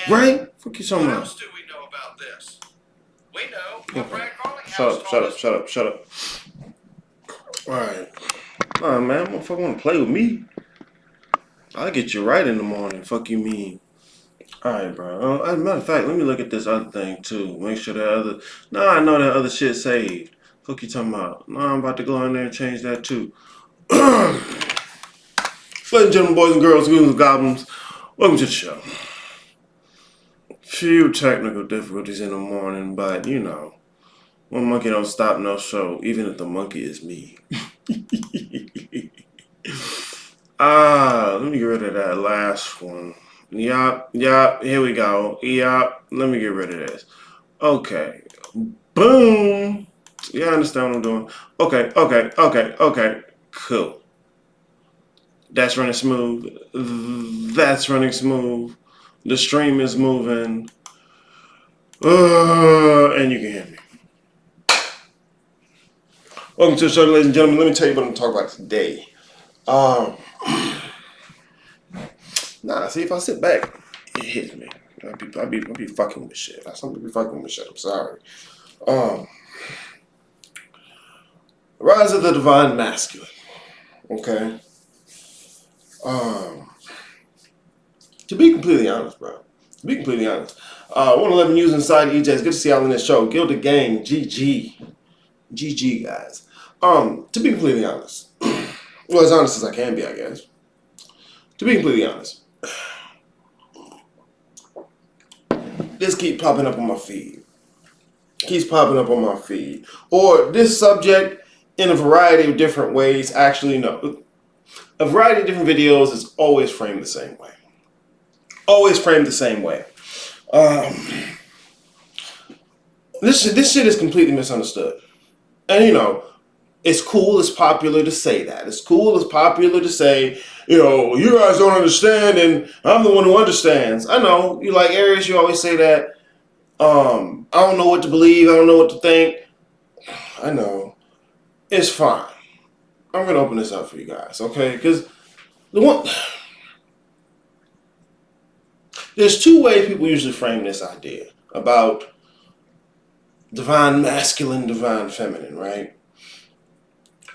Right? Fuck you talking What about? else do we know about this? We know what Okay. Brad Garlinghouse Shut up. Alright. Nah, man, motherfucker wanna play with me. I'll get you right in the morning. Fuck you mean. Alright, bro. As a matter of fact, let me look at this other thing too. Make sure that other. Nah, I know that other shit saved. Fuck you talking about. Nah, I'm about to go in there and change that too. Ladies and gentlemen, boys and girls, goons and goblins, welcome to the show. Few technical difficulties in the morning, but you know, one monkey don't stop no show, even if the monkey is me. Let me get rid of that last one. Yup, here we go. Yup, let me get rid of this. Okay, boom. Yeah, I understand what I'm doing. Okay, cool. That's running smooth. That's running smooth. The stream is moving. And you can hear me. Welcome to the show, ladies and gentlemen. Let me tell you what I'm talking about today. See, if I sit back, it hits me. I be fucking with shit. Some people be fucking with shit. I'm sorry. Rise of the Divine Masculine. Okay. To be completely honest, bro. 111 users inside EJ. It's good to see y'all in this show. Gilded Gang, GG, guys. To be completely honest, well, as honest as I can be, I guess. To be completely honest, this keeps popping up on my feed. Or this subject in a variety of different ways. Actually, no. A variety of different videos is always framed the same way. This shit is completely misunderstood. And you know, it's cool, it's popular to say that. It's cool, it's popular to say, you know, you guys don't understand and I'm the one who understands. I know, you like Aries, you always say that. I don't know what to believe, I don't know what to think. I know. It's fine. I'm gonna open this up for you guys, okay? Because there's two ways people usually frame this idea about divine masculine, divine feminine, right?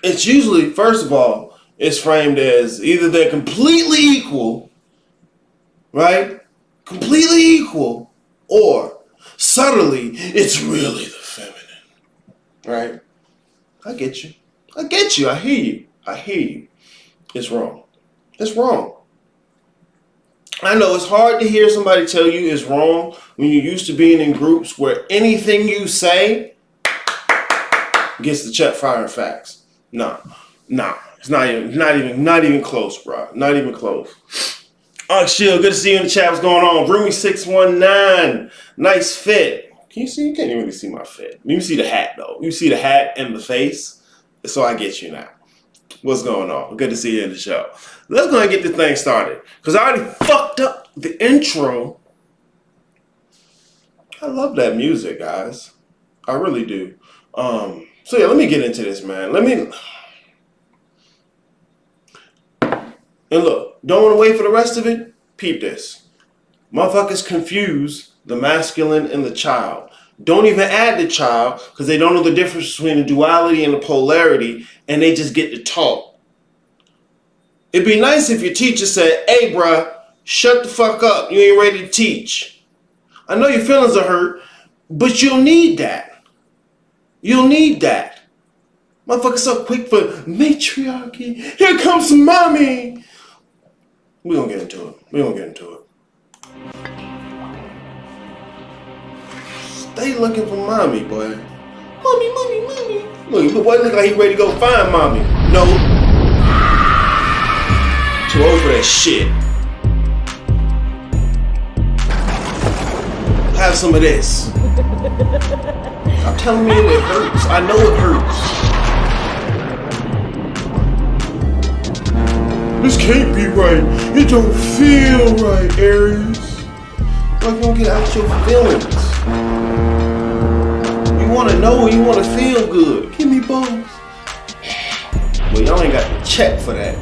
It's usually, first of all, it's framed as either they're completely equal, right? Completely equal, or subtly, it's really the feminine, right? I get you. I hear you. It's wrong. I know it's hard to hear somebody tell you it's wrong when you're used to being in groups where anything you say gets the check firing facts. No. It's not even close, bro. Not even close. Shield, good to see you in the chat. What's going on? Roomy619. Nice fit. Can you see? You can't even really see my fit. You see the hat, though. You see the hat and the face. So I get you now. What's going on? Good to see you in the show. Let's go ahead and get this thing started. Because I already fucked up the intro. I love that music, guys. I really do. So yeah, let me get into this, man. And look, don't want to wait for the rest of it? Peep this. Motherfuckers confuse the masculine and the child. Don't even add the child because they don't know the difference between the duality and the polarity, and they just get to talk. It'd be nice if your teacher said, hey, bruh, shut the fuck up. You ain't ready to teach. I know your feelings are hurt, but you'll need that. Motherfuckers so quick for matriarchy. Here comes mommy. We're gonna get into it. Stay looking for mommy, boy. Mommy. Look, the boy look like he ready to go find mommy. No. Too old for that shit. Have some of this. I'm telling you, it hurts. I know it hurts. This can't be right. It don't feel right, Aries. Like you don't get out your feelings. You want to know, you want to feel good. Give me both. Well, y'all ain't got the check for that.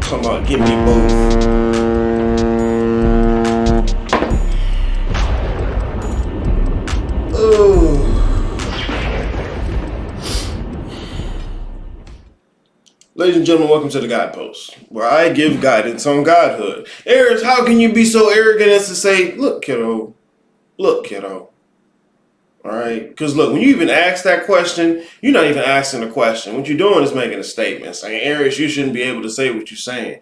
Come on, give me both. Ladies and gentlemen, welcome to the Guidepost, where I give guidance on godhood. Eris, how can you be so arrogant as to say, look, kiddo, alright? Because look, when you even ask that question, you're not even asking a question. What you're doing is making a statement, saying, Eris, you shouldn't be able to say what you're saying.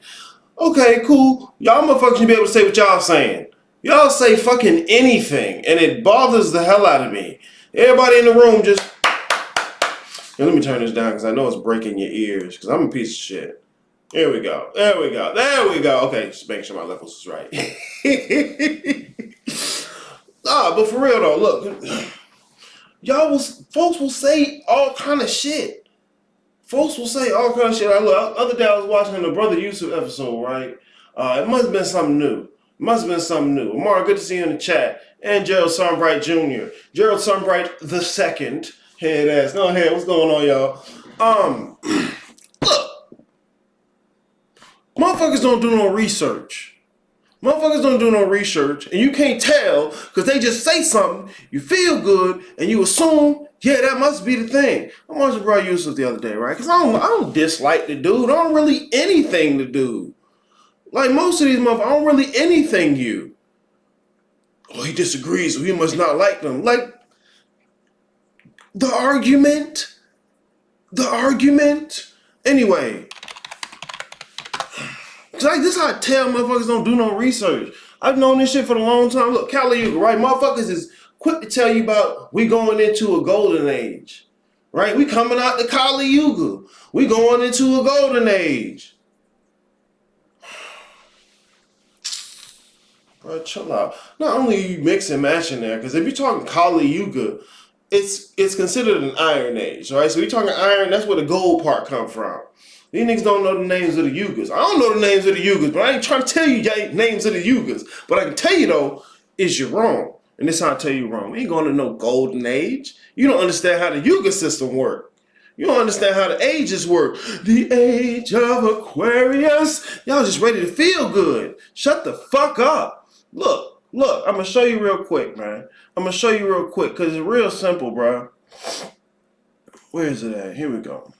Okay, cool. Y'all motherfuckers should be able to say what y'all saying. Y'all say fucking anything, and it bothers the hell out of me. Everybody in the room just... Here, let me turn this down because I know it's breaking your ears because I'm a piece of shit. Here we go. There we go. Okay, just making sure my levels is right. But for real though, look, folks will say all kind of shit. Folks will say all kind of shit. Look, other day I was watching the Brother Yusuf episode, right? It must have been something new. Amara, good to see you in the chat. And Gerald Sunbright Jr. Gerald Sunbright the second. Head ass. Go ahead. What's going on, y'all? Look. Motherfuckers don't do no research. And you can't tell because they just say something, you feel good, and you assume, yeah, that must be the thing. I watched Bro Yusuf the other day, right? Because I don't dislike the dude. I don't really anything the dude. Like most of these motherfuckers, I don't really anything you. Oh, he disagrees, so he must not like them. Like, the argument. Anyway, like this is how I tell motherfuckers don't do no research. I've known this shit for a long time. Look, Kali Yuga, right? Motherfuckers is quick to tell you about we going into a golden age, right? We coming out to Kali Yuga. We going into a golden age. Bro, chill out. Not only are you mix and matching there, because if you're talking Kali Yuga, it's considered an iron age, right? So you're talking iron, that's where the gold part come from. These niggas don't know the names of the Yugas. I don't know the names of the Yugas, but I ain't trying to tell you names of the Yugas. But I can tell you, though, is you're wrong. And this is how I tell you wrong. We ain't going to no golden age. You don't understand how the Yuga system works. You don't understand how the ages work. The age of Aquarius. Y'all just ready to feel good. Shut the fuck up. Look, I'm going to show you real quick, man. Because it's real simple, bro. Where is it at? Here we go.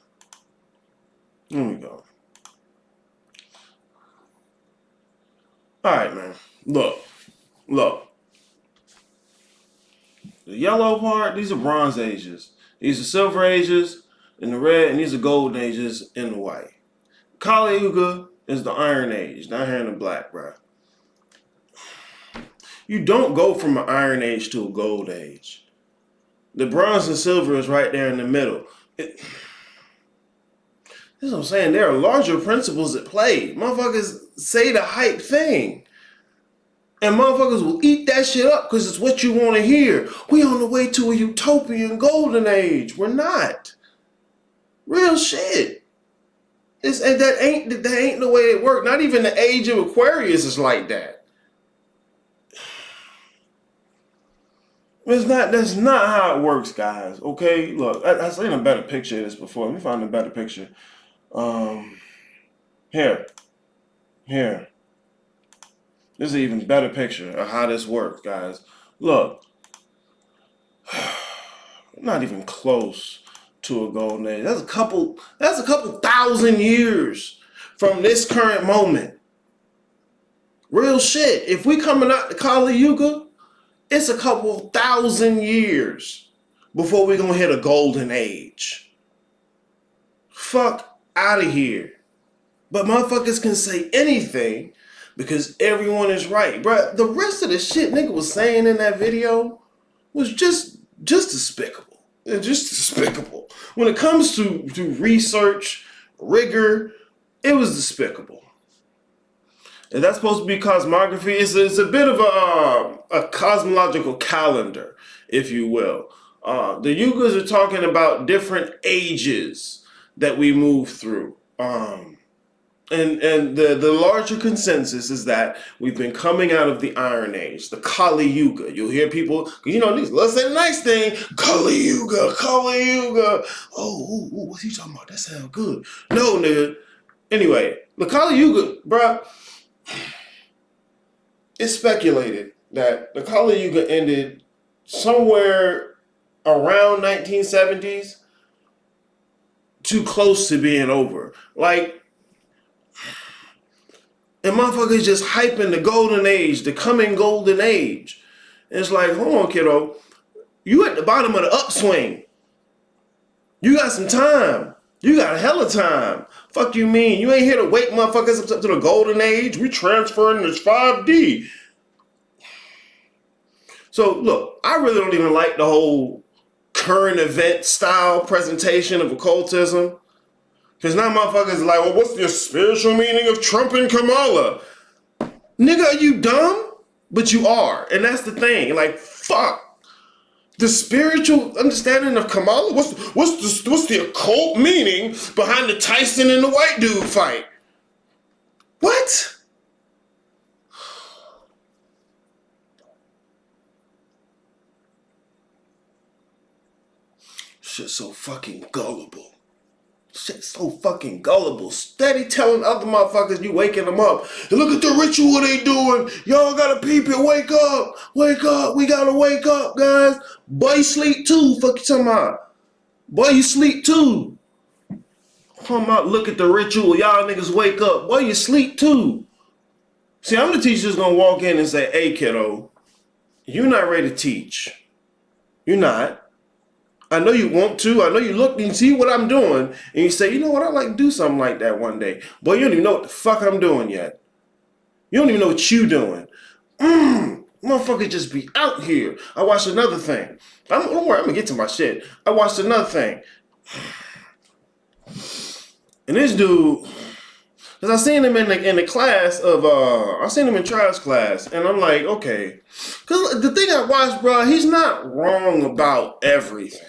Alright, man. Look. The yellow part, these are bronze ages. These are silver ages in the red, and these are golden ages in the white. Kali Yuga is the iron age, down here in the black, bro. You don't go from an iron age to a gold age. The bronze and silver is right there in the middle. This is what I'm saying. There are larger principles at play. Motherfuckers say the hype thing. And motherfuckers will eat that shit up because it's what you want to hear. We on the way to a utopian golden age. We're not. Real shit. That ain't the way it works. Not even the age of Aquarius is like that. That's not how it works, guys. Okay, look, I've seen a better picture of this before. Let me find a better picture. Here. This is an even better picture of how this works, guys. Look, not even close to a golden age. That's a couple thousand years from this current moment. Real shit. If we coming out to Kali Yuga, it's a couple thousand years before we're gonna hit a golden age. Fuck out of here. But motherfuckers can say anything because everyone is right. Bruh, the rest of the shit nigga was saying in that video was just despicable. Just despicable. When it comes to research, rigor, it was despicable. And that's supposed to be cosmography. It's a bit of a cosmological calendar, if you will. The Yugas are talking about different ages that we move through. And the larger consensus is that we've been coming out of the Iron Age, the Kali Yuga. You'll hear people, let's say the nice thing, Kali Yuga. Oh, what's he talking about? That sounds good. No, nigga. Anyway, the Kali Yuga, bruh, it's speculated that the Kali Yuga ended somewhere around 1970s. too close to being over. Like, and motherfuckers just hyping the golden age, the coming golden age. And it's like, hold on, kiddo. You at the bottom of the upswing. You got some time. You got a hell of time. Fuck you mean? You ain't here to wake motherfuckers up to the golden age. We transferring this 5D. So look, I really don't even like the whole current event style presentation of occultism. Because now motherfuckers are like, well, what's the spiritual meaning of Trump and Kamala? Nigga, are you dumb? But you are. And that's the thing. Like, fuck. The spiritual understanding of Kamala? What's the occult meaning behind the Tyson and the white dude fight? What? Shit's so fucking gullible. Shit's so fucking gullible. Steady telling other motherfuckers you waking them up. And look at the ritual they doing. Y'all gotta peep it. Wake up. Wake up. We gotta wake up, guys. Boy, you sleep too. Fuck you talking about. Boy, you sleep too. Come out, look at the ritual. Y'all niggas wake up. Boy, you sleep too. See, I'm the teacher that's gonna walk in and say, hey, kiddo, you're not ready to teach. You're not. I know you want to. I know you look and see what I'm doing. And you say, you know what? I'd like to do something like that one day. Boy, you don't even know what the fuck I'm doing yet. You don't even know what you doing. Motherfucker just be out here. I watched another thing. Don't worry, I'm going to get to my shit. I watched another thing. And this dude, because I seen him in the class of, I seen him in Trials class. And I'm like, okay. Because the thing I watched, bro, he's not wrong about everything.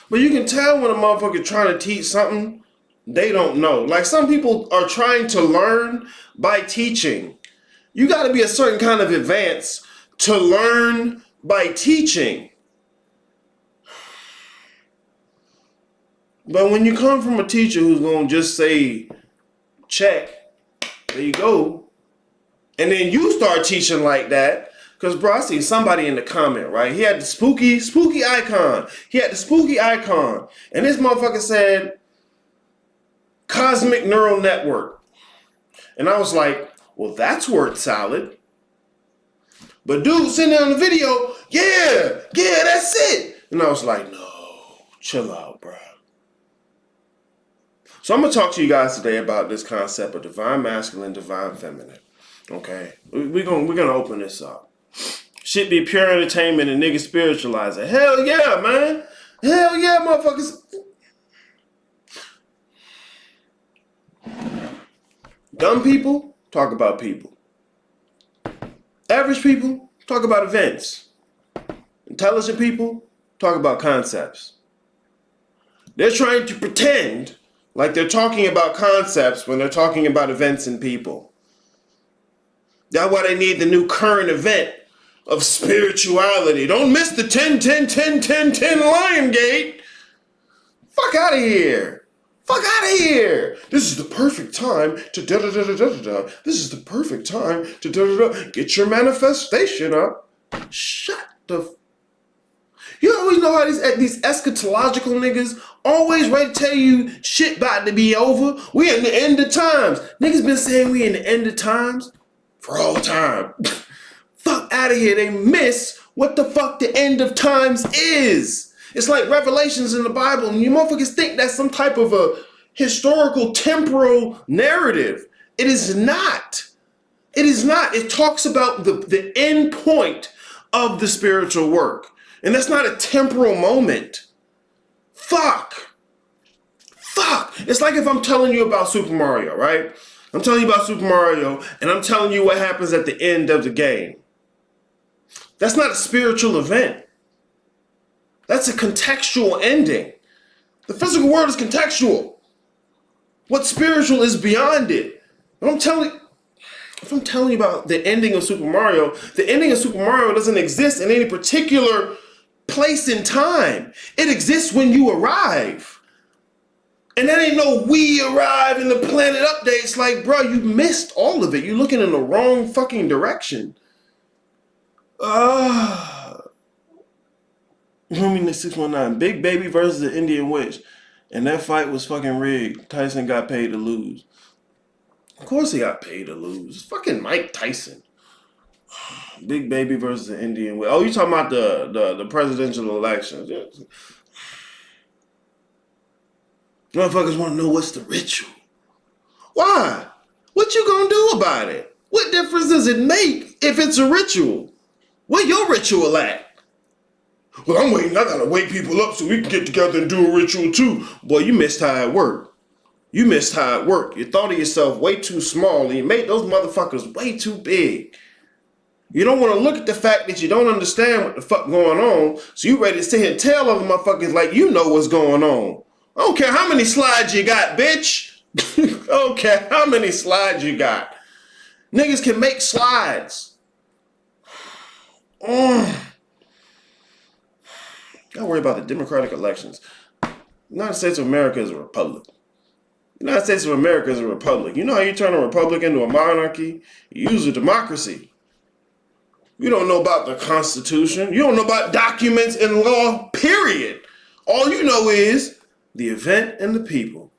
But you can tell when a motherfucker trying to teach something they don't know. Like, some people are trying to learn by teaching. You got to be a certain kind of advance to learn by teaching. But when you come from a teacher who's going to just say, check, there you go, and then you start teaching like that. Because, bro, I see somebody in the comment, right? He had the spooky icon. He had the spooky icon. And this motherfucker said, cosmic neural network. And I was like, well, that's word salad. But dude sitting there on the video, yeah, that's it. And I was like, no, chill out, bro. So I'm going to talk to you guys today about this concept of divine masculine, divine feminine. Okay? We're gonna open this up. Shit be pure entertainment and niggas spiritualize it. Hell yeah, man. Hell yeah, motherfuckers. Dumb people talk about people. Average people talk about events. Intelligent people talk about concepts. They're trying to pretend like they're talking about concepts when they're talking about events and people. That's why they need the new current event of spirituality. Don't miss the 10 Lion Gate. Fuck out of here. Fuck out of here. This is the perfect time to da-da-da-da-da-da. This is the perfect time to da-da-da. Get your manifestation up. Shut the... You always know how these eschatological niggas always ready to tell you shit about to be over. We in the end of times. Niggas been saying we in the end of times for all time. Fuck out of here. They miss what the fuck the end of times is. It's like Revelations in the Bible, and you motherfuckers think that's some type of a historical temporal narrative. It is not. It is not. It talks about the end point of the spiritual work. And that's not a temporal moment. Fuck. It's like if I'm telling you about Super Mario, right? I'm telling you about Super Mario, and I'm telling you what happens at the end of the game. That's not a spiritual event. That's a contextual ending. The physical world is contextual. What's spiritual is beyond it. If I'm telling you about the ending of Super Mario, the ending of Super Mario doesn't exist in any particular place in time. It exists when you arrive. And that ain't no we arrive in the planet updates. Like, bro, you missed all of it. You're looking in the wrong fucking direction. Rumi 619. Big Baby versus the Indian Witch. And that fight was fucking rigged. Tyson got paid to lose. Of course he got paid to lose. It's fucking Mike Tyson. Big Baby versus the Indian Witch. Oh, you talking about the presidential elections. Motherfuckers want to know what's the ritual. Why? What you gonna do about it? What difference does it make if it's a ritual? Where your ritual at? Well, I'm waiting. I gotta wake people up so we can get together and do a ritual too. Boy, you missed how it worked. You missed how it worked. You thought of yourself way too small and you made those motherfuckers way too big. You don't want to look at the fact that you don't understand what the fuck going on, so you ready to sit here and tell other motherfuckers like you know what's going on. I don't care how many slides you got, bitch. I don't care how many slides you got. Niggas can make slides. Don't worry about the democratic elections. The United States of America is a republic. The United States of America is a republic. You know how you turn a republic into a monarchy? You use a democracy. You don't know about the Constitution. You don't know about documents and law, period. All you know is the event and the people.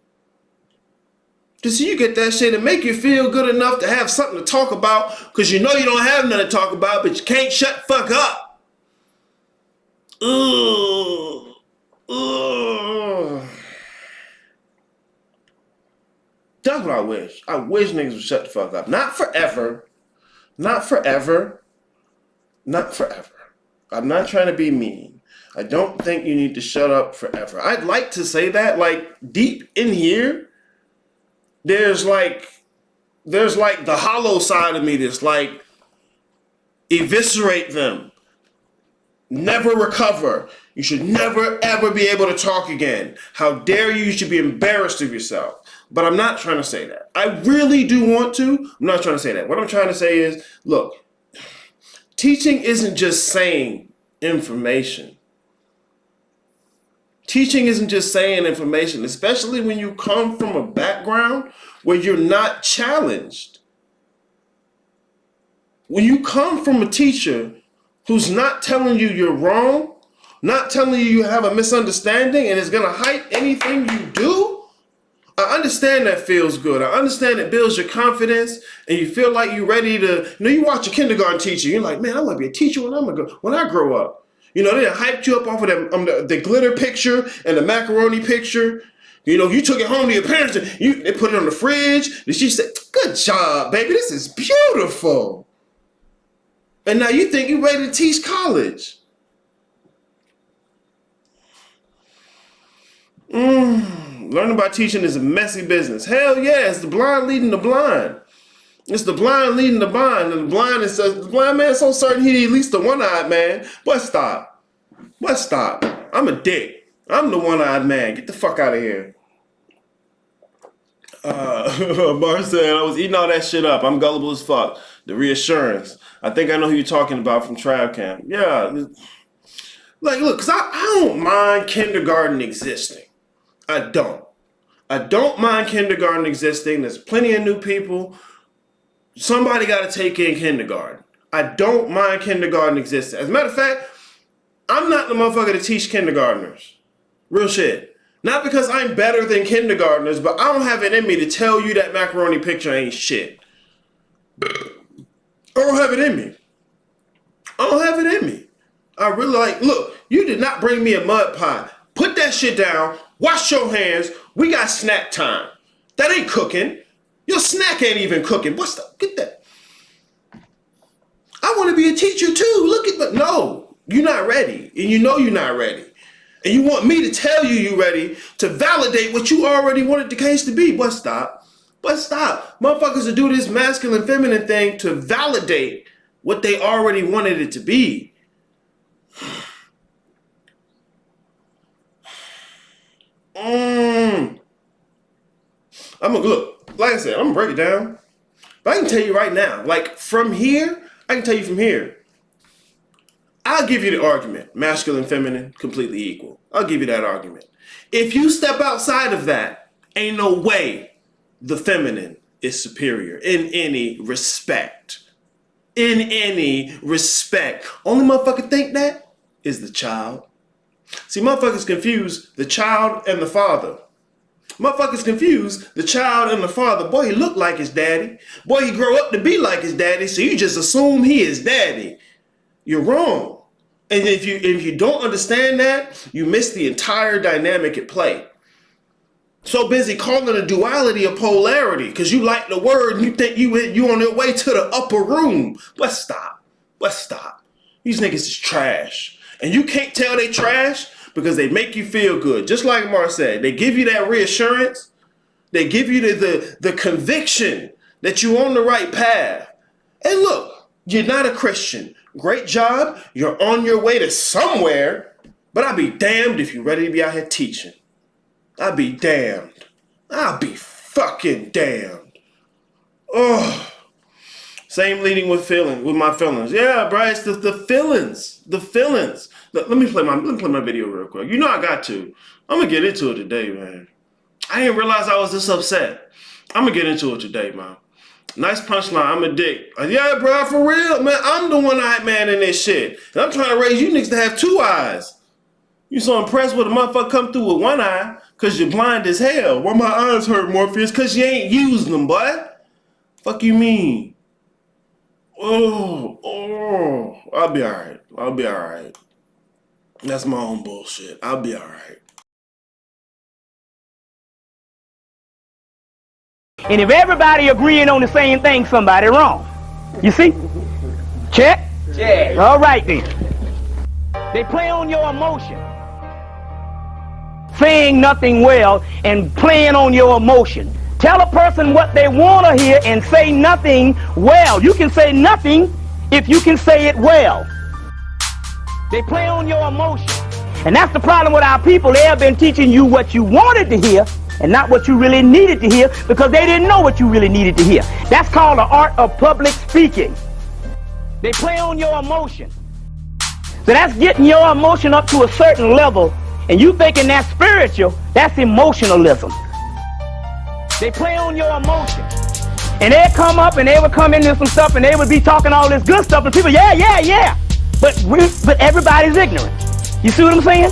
Just so you get that shit and make you feel good enough to have something to talk about because you know you don't have nothing to talk about, but you can't shut the fuck up. Ugh. That's what I wish. I wish niggas would shut the fuck up. Not forever. Not forever. Not forever. I'm not trying to be mean. I don't think you need to shut up forever. I'd like to say that, like, deep in here, there's like the hollow side of me that's like, eviscerate them. Never recover. You should never, ever be able to talk again. How dare you? You should be embarrassed of yourself. But I'm not trying to say that. I really do want to. I'm not trying to say that. What I'm trying to say is, look, teaching isn't just saying information. Teaching isn't just saying information, especially when you come from a background where you're not challenged. When you come from a teacher who's not telling you you're wrong, not telling you have a misunderstanding and is going to hype anything you do, I understand that feels good. I understand it builds your confidence and you feel like you're ready to, you watch a kindergarten teacher, you're like, man, I want to be a teacher when I grow up. They hyped you up off of the glitter picture and the macaroni picture. You took it home to your parents and they put it on the fridge. And she said, good job, baby. This is beautiful. And now you think you're ready to teach college. Learning by teaching is a messy business. Hell yeah, it's the blind leading the blind. It's the blind leading the blind. And the blind man is so certain he at least the one-eyed man. But stop. I'm a dick. I'm the one-eyed man. Get the fuck out of here. Bar said, I was eating all that shit up. I'm gullible as fuck. The reassurance. I think I know who you're talking about from Trav Camp. Yeah. Like, look, because I don't mind kindergarten existing. I don't mind kindergarten existing. There's plenty of new people. Somebody got to take in kindergarten. I don't mind kindergarten existing. As a matter of fact, I'm not the motherfucker to teach kindergartners. Real shit. Not because I'm better than kindergartners, but I don't have it in me to tell you that macaroni picture ain't shit. I don't have it in me. I really look, you did not bring me a mud pie. Put that shit down. Wash your hands. We got snack time. That ain't cooking. Your snack ain't even cooking. Get that. I want to be a teacher too. But no, you're not ready. And you know you're not ready. And you want me to tell you you're ready to validate what you already wanted the case to be. But stop. Motherfuckers will do this masculine feminine thing to validate what they already wanted it to be. Like I said, I'm gonna break it down. But I can tell you right now, from here, I'll give you the argument. Masculine, feminine, completely equal. I'll give you that argument. If you step outside of that, ain't no way the feminine is superior in any respect. Only motherfucker think that is the child. See, motherfuckers confuse the child and the father. Motherfuckers confuse the child and the father. Boy, he look like his daddy. Boy, he grow up to be like his daddy, so you just assume he is daddy. You're wrong. And if you don't understand that, you miss the entire dynamic at play. So busy calling a duality a polarity because you like the word and you think you on your way to the upper room. Let's stop. These niggas is trash. And you can't tell they trash because they make you feel good. Just like Mar said, they give you that reassurance. They give you the conviction that you're on the right path. And look, you're not a Christian. Great job. You're on your way to somewhere. But I'll be damned if you're ready to be out here teaching. I'll be damned. I'll be fucking damned. Oh. Same leading with my feelings. Yeah, bro, it's the feelings. The feelings. Let me play my video real quick. You know I got to. I'm gonna get into it today, man. I didn't realize I was this upset. I'm gonna get into it today, man. Nice punchline. I'm a dick. Yeah, bro, for real, man. I'm the one-eyed man in this shit. And I'm trying to raise you niggas to have two eyes. You so impressed with a motherfucker come through with one eye because you're blind as hell. Why my eyes hurt, Morpheus? Because you ain't using them, boy. Fuck you mean? Oh, I'll be all right. That's my own bullshit. I'll be all right. And if everybody agreeing on the same thing, somebody wrong. You see? Check? Check. All right then. They play on your emotion. Saying nothing well and playing on your emotion. Tell a person what they want to hear and say nothing well. You can say nothing if you can say it well. They play on your emotion. And that's the problem with our people. They have been teaching you what you wanted to hear and not what you really needed to hear because they didn't know what you really needed to hear. That's called the art of public speaking. They play on your emotion. So that's getting your emotion up to a certain level, and you thinking that's spiritual. That's emotionalism. They play on your emotion. And they'd come up and they would come into some stuff and they would be talking all this good stuff and people, yeah. But everybody's ignorant. You see what I'm saying?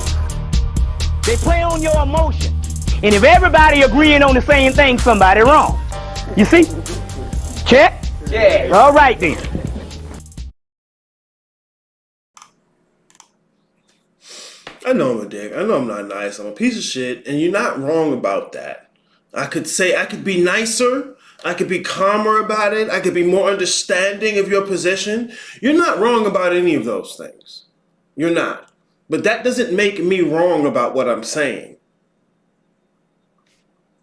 They play on your emotion. And if everybody agreeing on the same thing, somebody wrong. You see? Check? Yeah. All right then. I know I'm a dick. I know I'm not nice. I'm a piece of shit. And you're not wrong about that. I could be nicer. I could be calmer about it. I could be more understanding of your position. You're not wrong about any of those things. You're not. But that doesn't make me wrong about what I'm saying.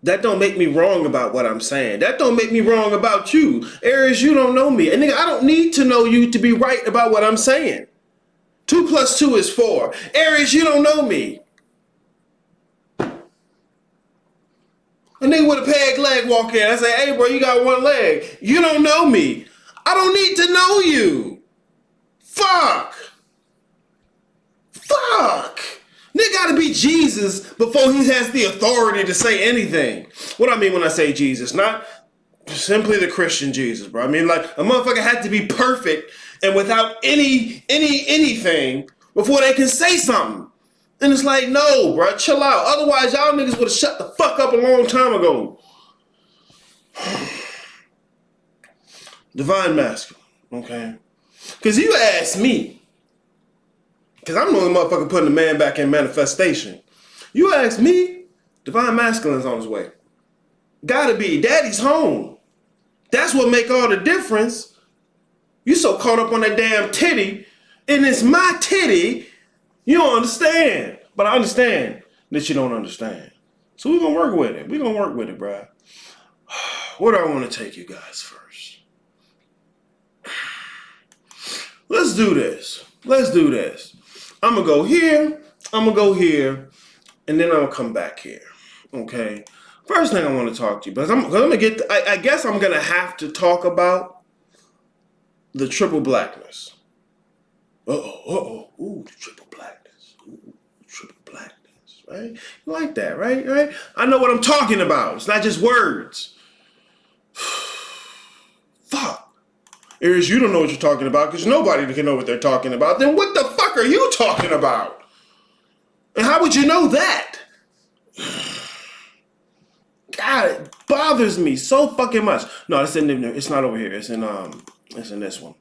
That don't make me wrong about what I'm saying. That don't make me wrong about you. Aries, you don't know me. And nigga, I don't need to know you to be right about what I'm saying. 2 + 2 is 4. Aries, you don't know me. A nigga with a peg leg walk in. I say, hey, bro, you got one leg. You don't know me. I don't need to know you. Fuck. Nigga gotta be Jesus before he has the authority to say anything. What I mean when I say Jesus, not simply the Christian Jesus, bro. I mean, like, a motherfucker had to be perfect and without anything before they can say something. And it's like, no, bro, chill out. Otherwise, y'all niggas would have shut the fuck up a long time ago. Divine masculine, okay? Because you asked me, because I'm the only motherfucker putting the man back in manifestation. You asked me, divine masculine's on his way. Gotta be. Daddy's home. That's what make all the difference. You so caught up on that damn titty, and it's my titty. You don't understand. But I understand that you don't understand. So we're going to work with it. We're going to work with it, bro. Where do I want to take you guys first? Let's do this. I'm going to go here. I'm going to go here. And then I'm going to come back here. Okay? First thing I want to talk to you, because I'm going to get, I guess I'm going to have to talk about the triple blackness. Ooh, the triple blackness. Ooh, triple blackness, right? You like that, right? I know what I'm talking about. It's not just words. Fuck. Aries, you don't know what you're talking about because nobody can know what they're talking about. Then what the fuck are you talking about? And how would you know that? God, it bothers me so fucking much. No, it's in there. It's not over here. It's in this one.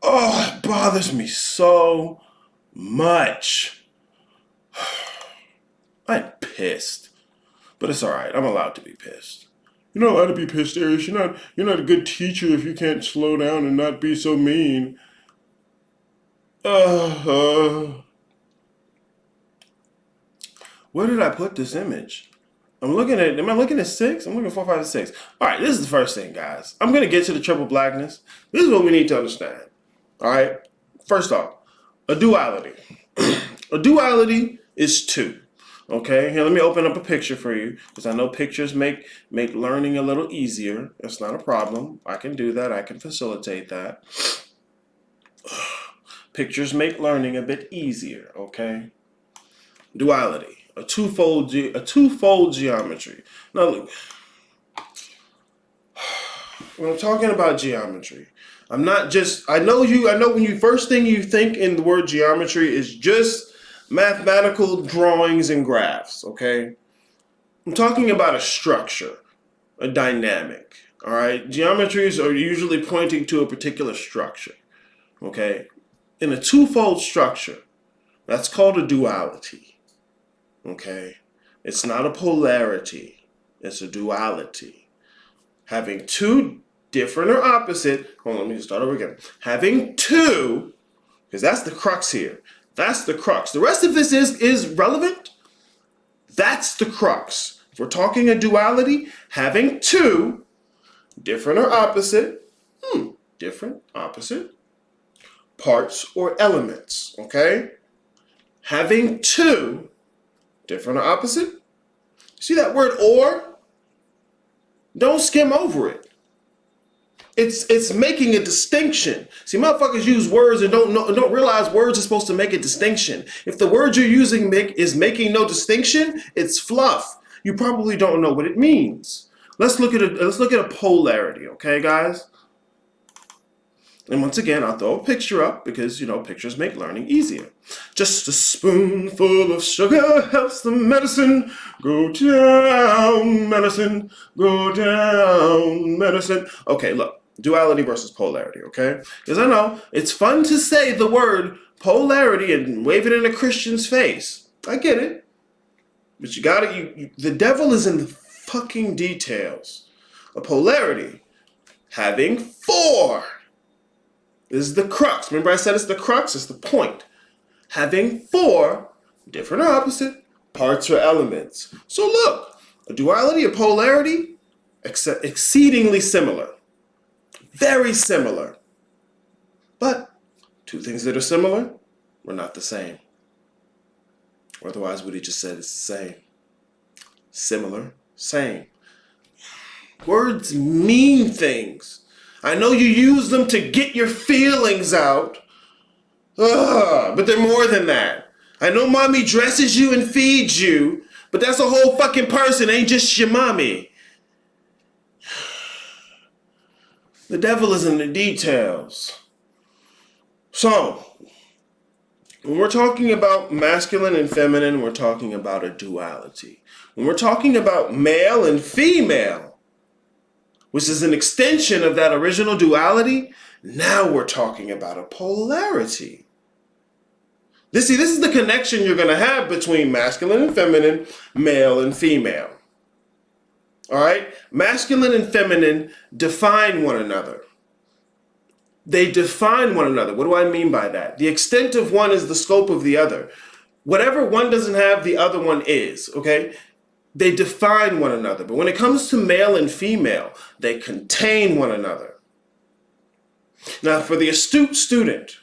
Oh, it bothers me so much. I'm pissed. But it's alright. I'm allowed to be pissed. You're not allowed to be pissed, Arius. You're not a good teacher if you can't slow down and not be so mean. Where did I put this image? Am I looking at 6? I'm looking at 4, 5, and 6. Alright, this is the first thing, guys. I'm going to get to the triple blackness. This is what we need to understand. Alright? First off, a duality. A duality is 2. Okay, here, let me open up a picture for you, because I know pictures make learning a little easier. That's not a problem. I can do that. I can facilitate that. Pictures make learning a bit easier, okay? Duality. A twofold geometry. Now look, when I'm talking about geometry, I'm not just, I know when you first thing you think in the word geometry is just mathematical drawings and graphs, okay? I'm talking about a structure, a dynamic, all right? Geometries are usually pointing to a particular structure, okay? In a twofold structure, that's called a duality. Okay, it's not a polarity, it's a duality. Having 2 different or opposite, hold on, let me just start over again. Having 2, because that's the crux here. That's the crux. The rest of this is relevant. That's the crux. If we're talking a duality, having 2 different or opposite, parts or elements, okay? Having 2 different or opposite? See that word or? Don't skim over it. It's making a distinction. See, motherfuckers use words and don't realize words are supposed to make a distinction. If the word you're using is making no distinction, it's fluff. You probably don't know what it means. Let's look at a polarity, okay, guys? And once again, I'll throw a picture up because, pictures make learning easier. Just a spoonful of sugar helps the medicine go down, medicine, go down, medicine. Okay, look, duality versus polarity, okay? Because I know it's fun to say the word polarity and wave it in a Christian's face. I get it. But the devil is in the fucking details. A polarity, having 4. This is the crux. Remember I said it's the crux? It's the point. Having 4 different or opposite parts or elements. So look, a duality, a polarity, exceedingly similar. Very similar. But 2 things that are similar were not the same. Otherwise, would he just said it's the same? Similar, same. Words mean things. I know you use them to get your feelings out, but they're more than that. I know mommy dresses you and feeds you, but that's a whole fucking person, ain't just your mommy. The devil is in the details. So, when we're talking about masculine and feminine, we're talking about a duality. When we're talking about male and female, which is an extension of that original duality, now we're talking about a polarity. This is the connection you're going to have between masculine and feminine, male and female. All right? Masculine and feminine define one another. They define one another. What do I mean by that? The extent of one is the scope of the other. Whatever one doesn't have, the other one is, okay? They define one another. But when it comes to male and female, they contain one another. Now, for the astute student,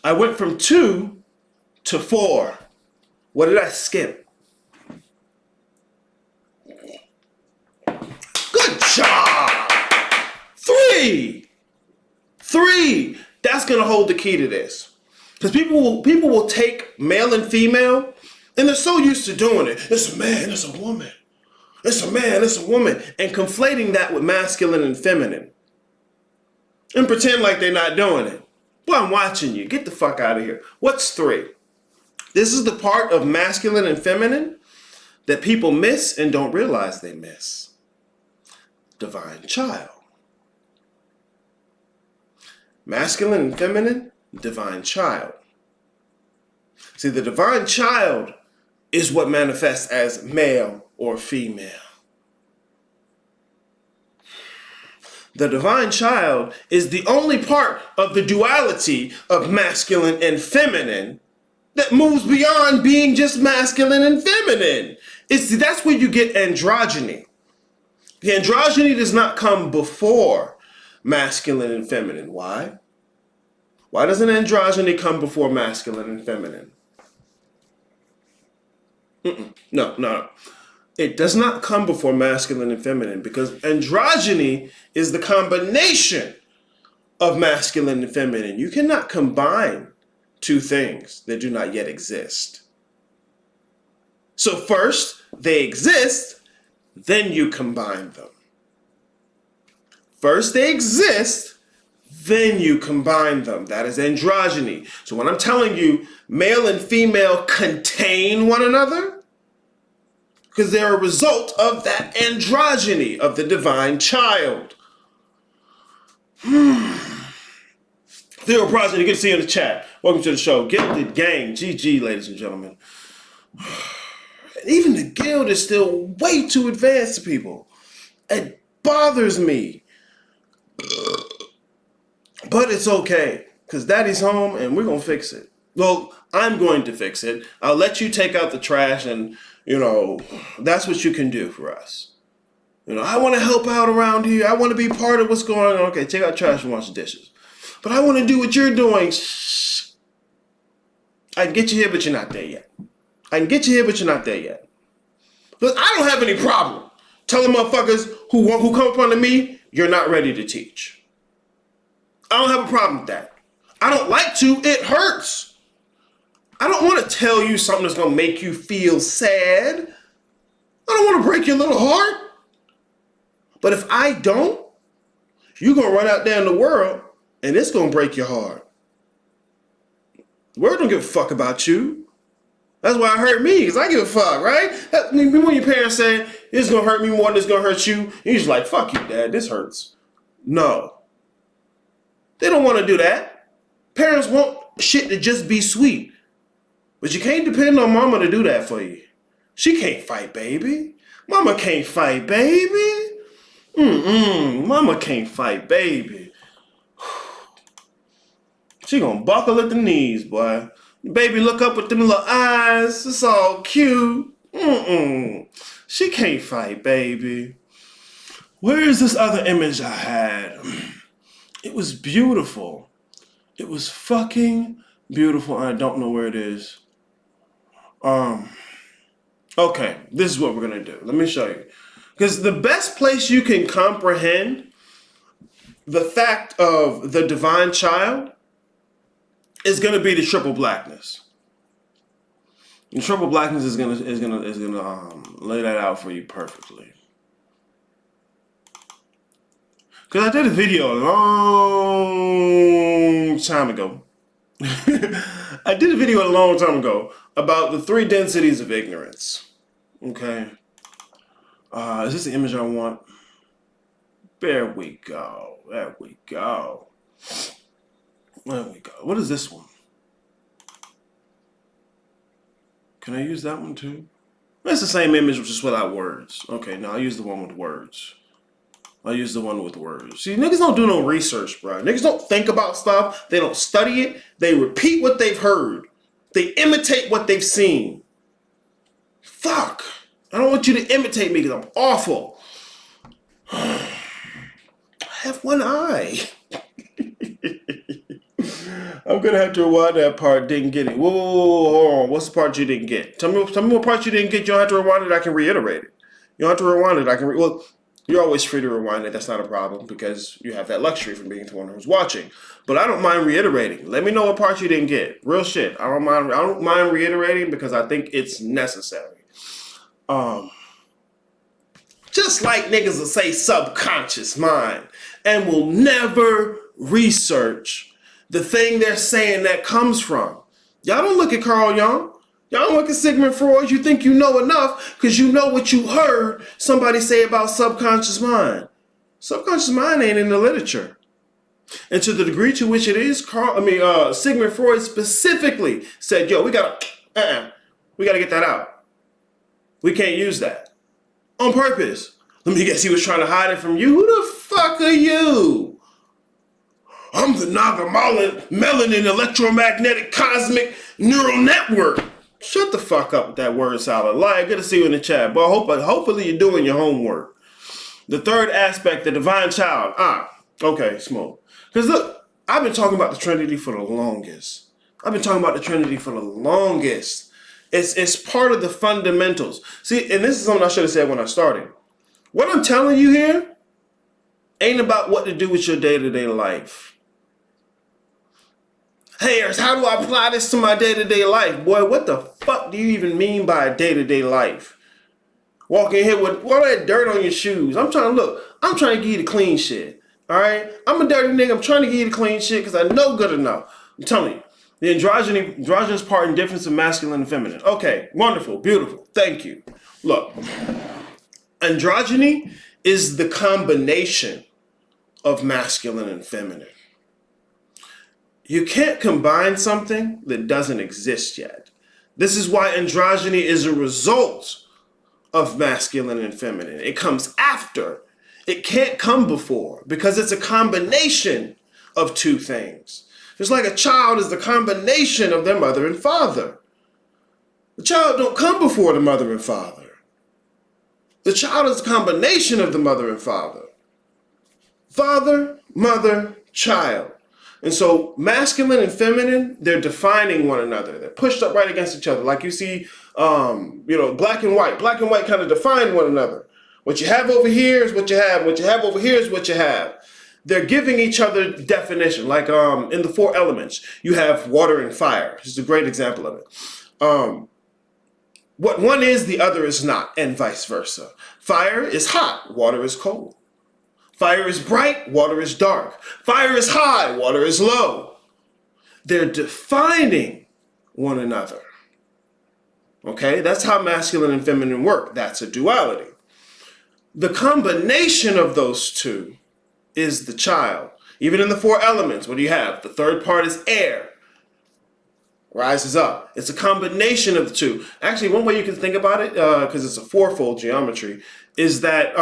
I went from 2 to 4. What did I skip? Good job! 3! That's going to hold the key to this. Because people will take male and female, and they're so used to doing it. It's a man, it's a woman. It's a man, it's a woman. And conflating that with masculine and feminine. And pretend like they're not doing it. Boy, I'm watching you. Get the fuck out of here. What's 3? This is the part of masculine and feminine that people miss and don't realize they miss. Divine child. Masculine and feminine, divine child. See, the divine child is what manifests as male or female. The divine child is the only part of the duality of masculine and feminine that moves beyond being just masculine and feminine. That's where you get androgyny. The androgyny does not come before masculine and feminine. Why? Why doesn't androgyny come before masculine and feminine? No. It does not come before masculine and feminine because androgyny is the combination of masculine and feminine. You cannot combine two things that do not yet exist. So first, they exist, then you combine them. First they exist, then you combine them. That is androgyny. So when I'm telling you male and female contain one another, because they're a result of that androgyny of the divine child. Theo Progeny, good to see you in the chat. Welcome to the show. Gilded Gang, GG, ladies and gentlemen. Even the guild is still way too advanced to people. It bothers me. But it's okay, because Daddy's home and we're going to fix it. Well, I'm going to fix it. I'll let you take out the trash and, that's what you can do for us. I want to help out around here. I want to be part of what's going on. Okay, take out trash and wash the dishes. But I want to do what you're doing. Shh. I can get you here, but you're not there yet. But I don't have any problem telling motherfuckers who come up under me, you're not ready to teach. I don't have a problem with that. I don't like to. It hurts. I don't want to tell you something that's going to make you feel sad. I don't want to break your little heart. But if I don't, you're going to run out there in the world and it's going to break your heart. The world don't give a fuck about you. That's why it hurt me, because I give a fuck, right? When your parents say, this is going to hurt me more than it's going to hurt you, you're just like, fuck you, Dad, this hurts. No. They don't want to do that. Parents want shit to just be sweet. But you can't depend on mama to do that for you. She can't fight, baby. Mama can't fight, baby. Mama can't fight, baby. She gonna buckle at the knees, boy. Baby, look up with them little eyes. It's all cute. She can't fight, baby. Where is this other image I had? It was beautiful. It was fucking beautiful. I don't know where it is. Okay, this is what we're gonna do. Let me show you. Because the best place you can comprehend the fact of the divine child is gonna be the triple blackness. And triple blackness is gonna lay that out for you perfectly. Because I did a video a long time ago. I did a video a long time ago about the 3 densities of ignorance. Okay. Is this the image I want? There we go. What is this one? Can I use that one too? It's the same image, just without words. Okay, now I'll use the one with words. See, niggas don't do no research, bro. Niggas don't think about stuff. They don't study it. They repeat what they've heard. They imitate what they've seen. Fuck. I don't want you to imitate me because I'm awful. I have one eye. I'm going to have to rewind that part. Didn't get it. Whoa, hold on. What's the part you didn't get? Tell me what part you didn't get. You don't have to rewind it. I can reiterate it. You don't have to rewind it. Well, you're always free to rewind it. That's not a problem because you have that luxury from being the one who's watching. But I don't mind reiterating. Let me know what part you didn't get. Real shit. I don't mind reiterating because I think it's necessary. Just like niggas will say subconscious mind and will never research the thing they're saying that comes from. Y'all don't look at Carl Jung. Y'all look at Sigmund Freud, you think you know enough because you know what you heard somebody say about subconscious mind. Subconscious mind ain't in the literature. And to the degree to which it is, Sigmund Freud specifically said, yo, we gotta get that out. We can't use that. On purpose. Let me guess, he was trying to hide it from you? Who the fuck are you? I'm the Naga melanin electromagnetic cosmic neural network. Shut the fuck up with that word salad. Like, good to see you in the chat. But hopefully you're doing your homework. The third aspect, the divine child. Okay, smoke. Because look, I've been talking about the Trinity for the longest. It's part of the fundamentals. See, and this is something I should have said when I started. What I'm telling you here ain't about what to do with your day-to-day life. Hey, how do I apply this to my day-to-day life? Boy, what the fuck do you even mean by day-to-day life? Walking here with all that dirt on your shoes. I'm trying to give you the clean shit. All right? I'm a dirty nigga. I'm trying to give you the clean shit because I know good enough. I'm telling you. The androgynous part and difference of masculine and feminine. Okay, wonderful, beautiful. Thank you. Look, androgyny is the combination of masculine and feminine. You can't combine something that doesn't exist yet. This is why androgyny is a result of masculine and feminine. It comes after. It can't come before because it's a combination of two things. It's like a child is the combination of their mother and father. The child don't come before the mother and father. The child is a combination of the mother and father. Father, mother, child. And so masculine and feminine, they're defining one another. They're pushed up right against each other. Like you see, black and white. Black and white kind of define one another. What you have over here is what you have. What you have over here is what you have. They're giving each other definition. Like in the four elements, you have water and fire. This is a great example of it. What one is, the other is not, and vice versa. Fire is hot, water is cold. Fire is bright, water is dark. Fire is high, water is low. They're defining one another. Okay, that's how masculine and feminine work. That's a duality. The combination of those two is the child. Even in the four elements, what do you have? The third part is air. Rises up. It's a combination of the two. Actually, one way you can think about it, because it's a fourfold geometry, is that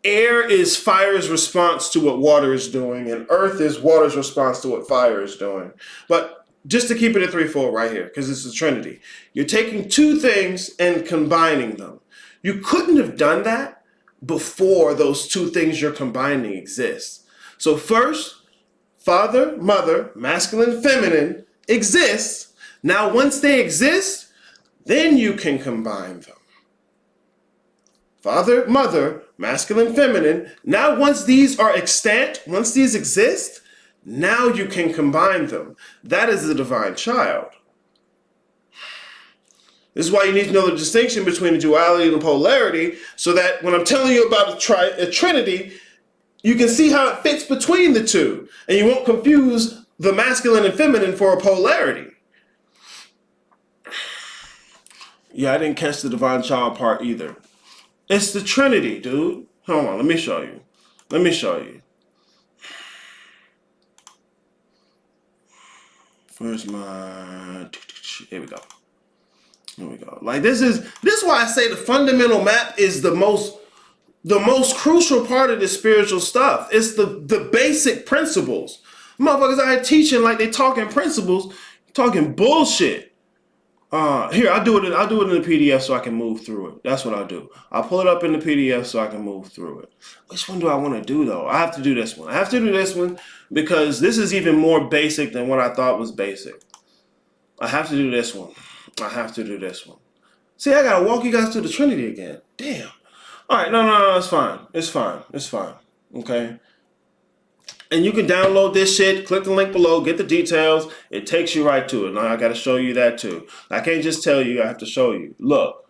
air is fire's response to what water is doing, and earth is water's response to what fire is doing. But just to keep it at threefold right here, because it's a trinity, you're taking two things and combining them. You couldn't have done that before those two things you're combining exist. So first, father, mother, masculine, feminine exists. Now once they exist, then you can combine them. Father, mother, masculine, feminine. Now once these are extant, once these exist, now you can combine them. That is the divine child. This is why you need to know the distinction between the duality and the polarity, so that when I'm telling you about a trinity, you can see how it fits between the two, and you won't confuse the masculine and feminine for a polarity. Yeah, I didn't catch the divine child part either. It's the Trinity, dude. Hold on, let me show you. Where's my... Here we go. Like this is why I say the fundamental map is the most crucial part of this spiritual stuff. It's the basic principles. Motherfuckers out here teaching like they talking principles, talking bullshit. Here, I'll do it in the PDF so I can move through it. That's what I'll do. I'll pull it up in the PDF so I can move through it. Which one do I want to do though? I have to do this one. Because this is even more basic than what I thought was basic. I have to do this one. See, I gotta walk you guys through the Trinity again. Damn. All right, no, it's fine. Okay. And you can download this shit, click the link below, get the details. It takes you right to it. Now I got to show you that too. I can't just tell you, I have to show you. Look,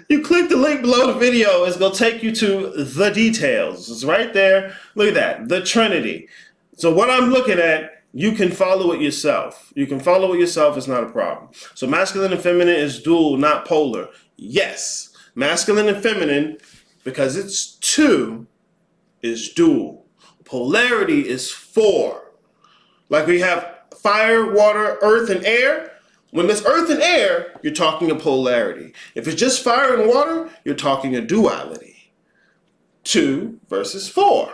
you click the link below the video, it's going to take you to the details. It's right there. Look at that, the Trinity. So what I'm looking at You can follow it yourself. You can follow it yourself. It's not a problem. So masculine and feminine is dual, not polar. Yes. Masculine and feminine, because it's 2, is dual. Polarity is 4. Like we have fire, water, earth, and air. When there's earth and air, you're talking a polarity. If it's just fire and water, you're talking a duality. 2 versus 4.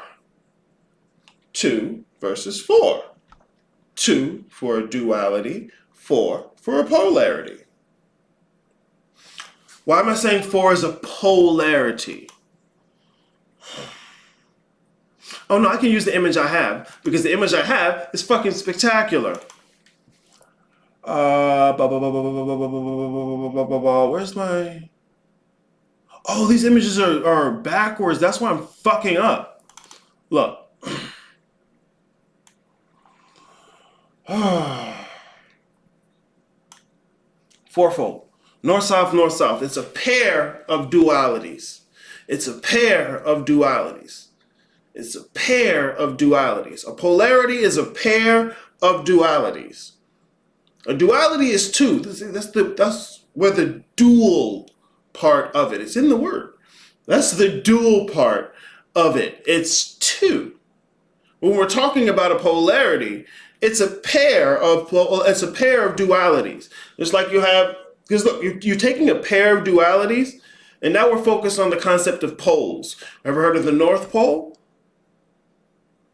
2 versus 4. 2 for a duality, 4 for a polarity. Why am I saying 4 is a polarity? Oh no, I can use the image I have because the image I have is fucking spectacular. Where's my... Oh, these images are backwards. That's why I'm fucking up. Look. Fourfold. North, south, north, south. It's a pair of dualities. It's a pair of dualities. It's a pair of dualities. A polarity is a pair of dualities. A duality is 2. That's where the dual part of it. It's in the word. That's the dual part of it. It's 2. When we're talking about a polarity, it's a pair of dualities. It's like you have, because look, you're taking a pair of dualities, and now we're focused on the concept of poles. Ever heard of the North Pole?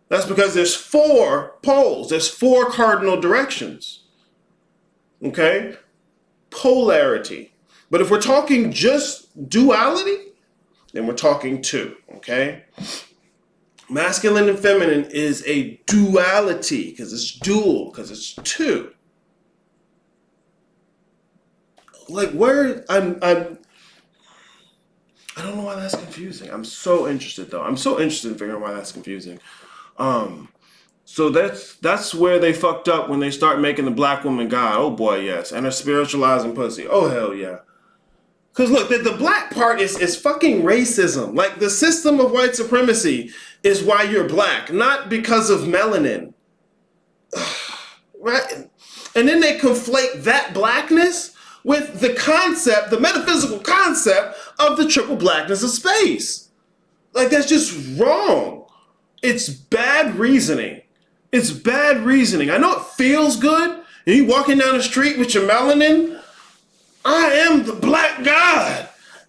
That's because there's 4 poles. There's 4 cardinal directions. Okay? Polarity. But if we're talking just duality, then we're talking 2. Okay? Masculine and feminine is a duality because it's dual, because it's 2. Like where I don't know why that's confusing. I'm so interested though. I'm so interested in figuring out why that's confusing. So that's where they fucked up when they start making the black woman God. Oh boy, yes. And her spiritualizing pussy. Oh hell yeah. Because look, the black part is fucking racism. Like the system of white supremacy is why you're black, not because of melanin. Right? And then they conflate that blackness with the concept, the metaphysical concept of the triple blackness of space. Like that's just wrong. It's bad reasoning. It's bad reasoning. I know it feels good. And you walking down the street with your melanin. I am the black god.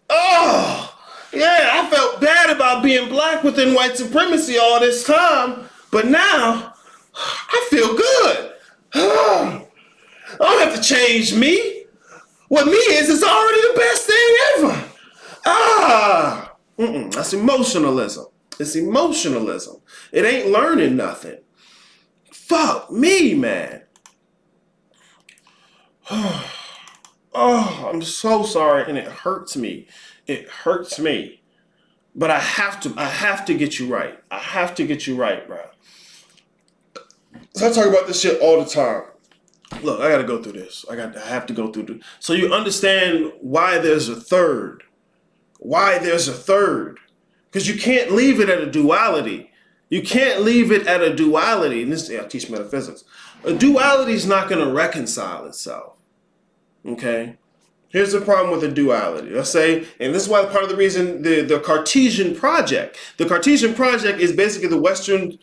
Oh, yeah, I felt bad about being black within white supremacy all this time. But now, I feel good. I don't have to change me. What me is already the best thing ever. That's emotionalism. It's emotionalism. It ain't learning nothing. Fuck me, man. Oh, I'm so sorry, and it hurts me. It hurts me. But I have to get you right. I have to get you right, bro. So I talk about this shit all the time. Look, I gotta go through this. I have to go through this. So you understand why there's a third. Why there's a third. Because you can't leave it at a duality. You can't leave it at a duality. And this, I teach metaphysics. A duality is not going to reconcile itself. Okay? Here's the problem with a duality. Let's say, and this is why part of the reason the Cartesian project. The Cartesian project is basically the Western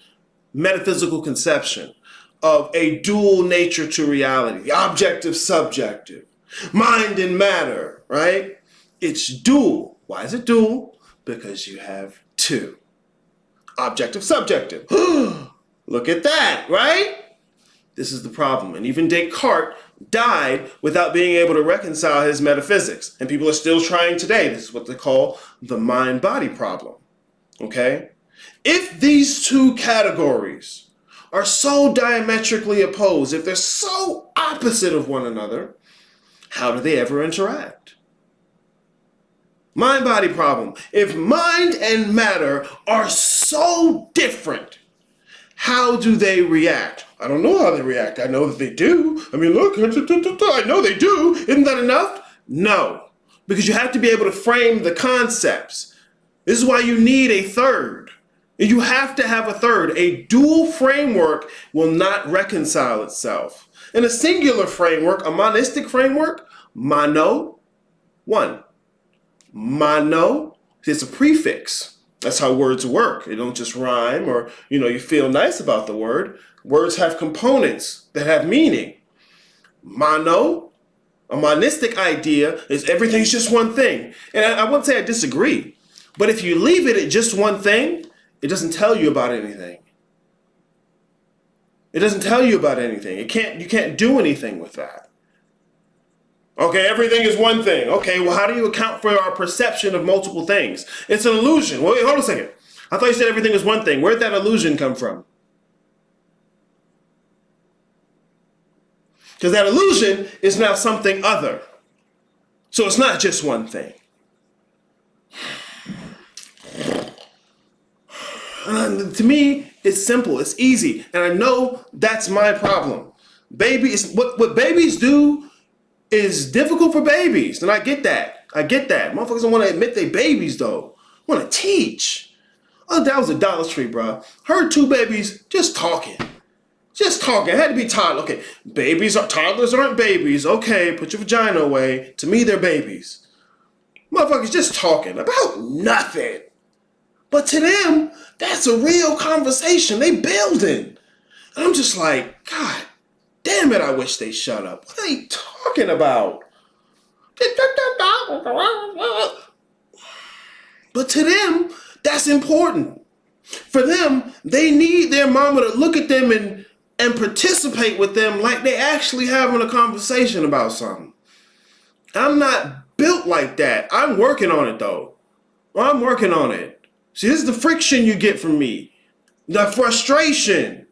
metaphysical conception of a dual nature to reality. The objective, subjective. Mind and matter, right? It's dual. Why is it dual? Because you have 2. Objective, subjective. Look at that, right? This is the problem. And even Descartes died without being able to reconcile his metaphysics. And people are still trying today. This is what they call the mind-body problem. Okay? If these 2 categories are so diametrically opposed, if they're so opposite of one another, how do they ever interact? Mind-body problem. If mind and matter are so different, how do they react? I don't know how they react. I know that they do. I mean, look, I know they do. Isn't that enough? No. Because you have to be able to frame the concepts. This is why you need a third. You have to have a third. A dual framework will not reconcile itself. In a singular framework, a monistic framework, mono, one. Mono, it's a prefix. That's how words work. They don't just rhyme or, you feel nice about the word. Words have components that have meaning. Mono, a monistic idea is everything's just one thing. And I wouldn't say I disagree. But if you leave it at just one thing, it doesn't tell you about anything. It doesn't tell you about anything. You can't do anything with that. Okay, everything is one thing. Okay, well, how do you account for our perception of multiple things? It's an illusion. Wait, hold a second. I thought you said everything is one thing. Where'd that illusion come from? Because that illusion is now something other. So it's not just one thing. And to me, it's simple. It's easy. And I know that's my problem. What babies do is difficult for babies. And I get that. Motherfuckers don't want to admit they babies, though. Want to teach. Oh, that was a Dollar Tree, bro. Heard two babies just talking. Just talking. It had to be toddler. Okay, toddlers aren't babies. Okay, put your vagina away. To me, they're babies. Motherfuckers just talking about nothing. But to them, that's a real conversation. They building. And I'm just like, God damn it, I wish they shut up. What are they talking about? But to them, that's important. For them, they need their mama to look at them and participate with them like they actually having a conversation about something. I'm not built like that. I'm working on it, though. I'm working on it. See, this is the friction you get from me. The frustration.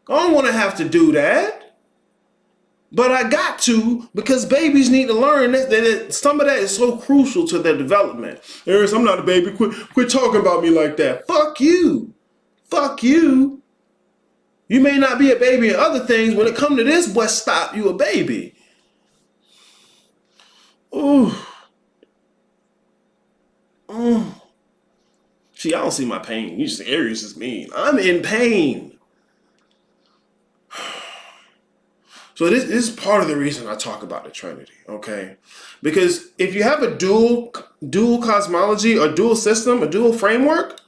I don't want to have to do that. But I got to, because babies need to learn that some of that is so crucial to their development. Aries, I'm not a baby. Quit talking about me like that. Fuck you. Fuck you. You may not be a baby in other things. When it comes to this, boy, stop. You a baby. Ooh. See, I don't see my pain. You just say Aries is mean. I'm in pain. So this is part of the reason I talk about the Trinity, okay? Because if you have a dual cosmology or dual system, a dual framework,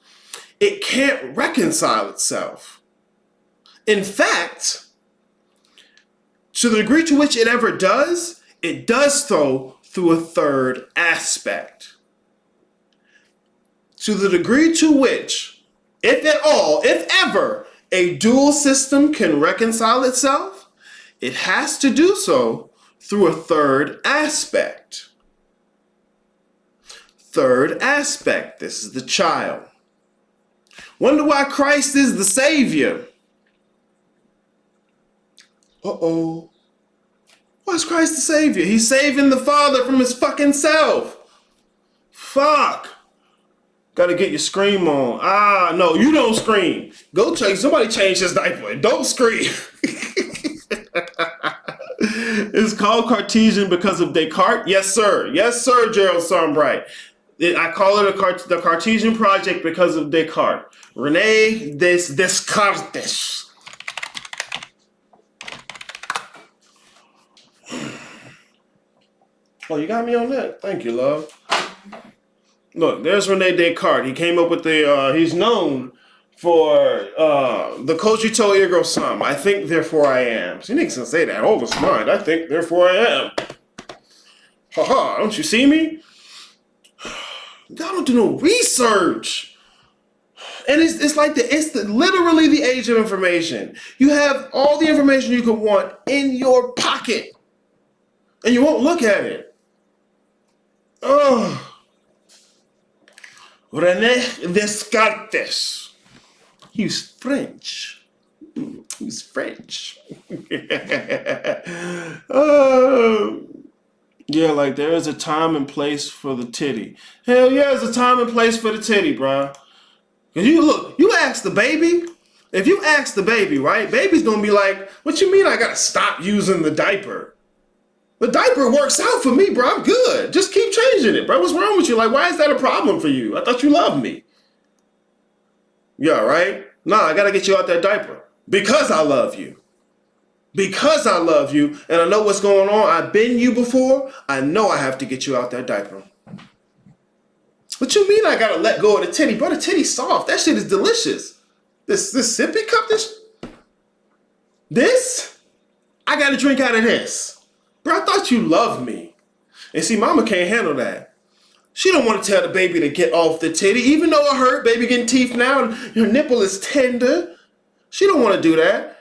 it can't reconcile itself. In fact, to the degree to which it ever does, it does so through a third aspect. To the degree to which, if at all, if ever, a dual system can reconcile itself, it has to do so through a third aspect. Third aspect, this is the child. Wonder why Christ is the Savior. Uh-oh. Why is Christ the Savior? He's saving the Father from his fucking self. Fuck. Gotta get your scream on. Ah, no, you don't scream. Go change. Somebody change his diaper. Don't scream. It's called Cartesian because of Descartes. Yes, sir. Yes, sir, Gerald Sunbright. I call it the Cartesian project because of Descartes. René Descartes. Oh, you got me on that? Thank you, love. Look, there's René Descartes. He came up with he's known for the cogito ergo sum. I think, therefore I am. See, niggas can say that all the time. I think, therefore I am. Haha, don't you see me? Y'all don't do no research. And it's literally the age of information. You have all the information you could want in your pocket. And you won't look at it. Oh. René Descartes. He's French. He's French. Oh. Yeah, like there is a time and place for the titty. Hell yeah, there's a time and place for the titty, bro. Cause you ask the baby. If you ask the baby, right? Baby's gonna be like, what you mean I gotta stop using the diaper? The diaper works out for me, bro. I'm good. Just keep changing it, bro. What's wrong with you? Like, why is that a problem for you? I thought you loved me. You all right? Nah, I gotta get you out that diaper because I love you. Because I love you and I know what's going on. I've been you before. I know I have to get you out that diaper. What you mean I gotta let go of the titty? Bro, the titty's soft. That shit is delicious. This sippy cup, this? I gotta drink out of this. Bro, I thought you loved me. And see, mama can't handle that. She don't want to tell the baby to get off the titty, even though it hurt. Baby getting teeth now and your nipple is tender. She don't want to do that.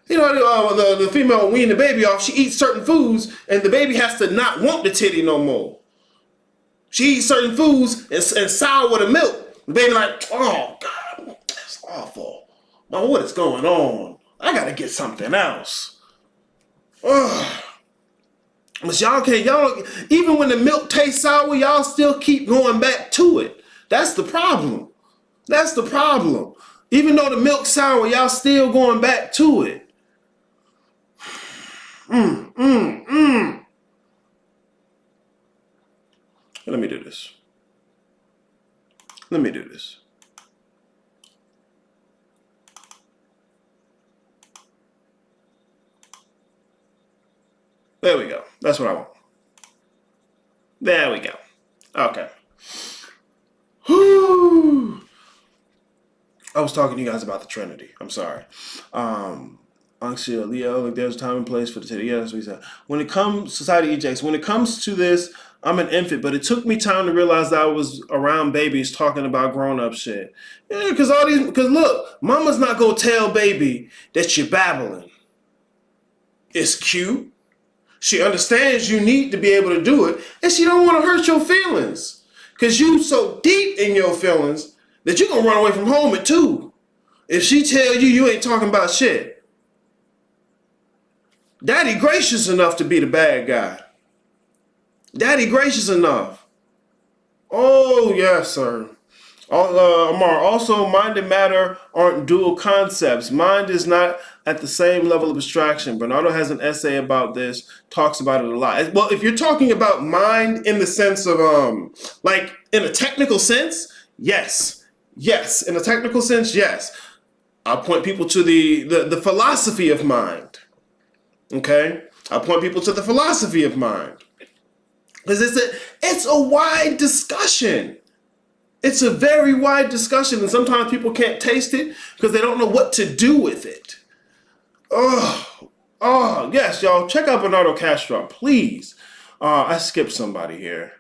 You know, the female wean the baby off, she eats certain foods and the baby has to not want the titty no more. She eats certain foods and sour with the milk. The baby like, oh God, that's awful. Mom, what is going on? I gotta get something else. Ugh. But y'all, even when the milk tastes sour, y'all still keep going back to it. That's the problem. That's the problem. Even though the milk's sour, y'all still going back to it. Let me do this. Let me do this. There we go. That's what I want. There we go. Okay. Whew. I was talking to you guys about the Trinity. I'm sorry. Anxia, Leo, like there's time and place for the titty. Yeah, that's what he said. When it comes, Society ejects, when it comes to this, I'm an infant, but it took me time to realize that I was around babies talking about grown-up shit. Yeah, because look, mama's not going to tell baby that you're babbling. It's cute. She understands you need to be able to do it, and she don't want to hurt your feelings. Because you so deep in your feelings that you're going to run away from home at 2. If she tell you you ain't talking about shit. Daddy gracious enough to be the bad guy. Daddy gracious enough. Oh, yes, sir. Amar, also, mind and matter aren't dual concepts. Mind is not at the same level of abstraction. Bernardo has an essay about this, talks about it a lot. Well, if you're talking about mind in the sense of, like, in a technical sense, yes. Yes, in a technical sense, yes. I'll point people to the philosophy of mind. Okay? I'll point people to the philosophy of mind. Because it's a wide discussion. It's a very wide discussion, and sometimes people can't taste it because they don't know what to do with it. Oh, yes, y'all. Check out Bernardo Castro, please. I skipped somebody here.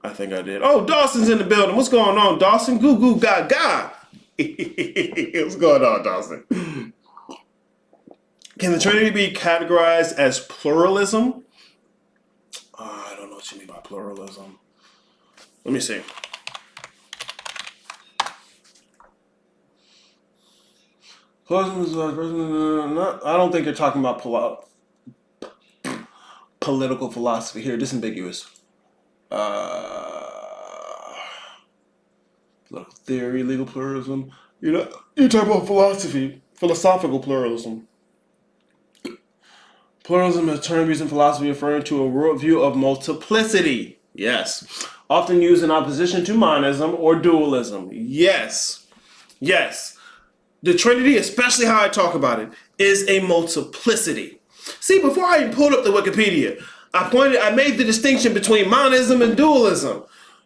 I think I did. Oh, Dawson's in the building. What's going on, Dawson? Goo goo gaga. What's going on, Dawson? Can the Trinity be categorized as pluralism? I don't know what you mean by pluralism. Let me see. I don't think you're talking about political philosophy here. Disambiguous. Political theory, legal pluralism. You're talking about philosophy, philosophical pluralism. Pluralism is a term used in philosophy referring to a worldview of multiplicity. Yes. Often used in opposition to monism or dualism. Yes. Yes. The Trinity, especially how I talk about it, is a multiplicity. See, before I even pulled up the Wikipedia, I made the distinction between monism and dualism.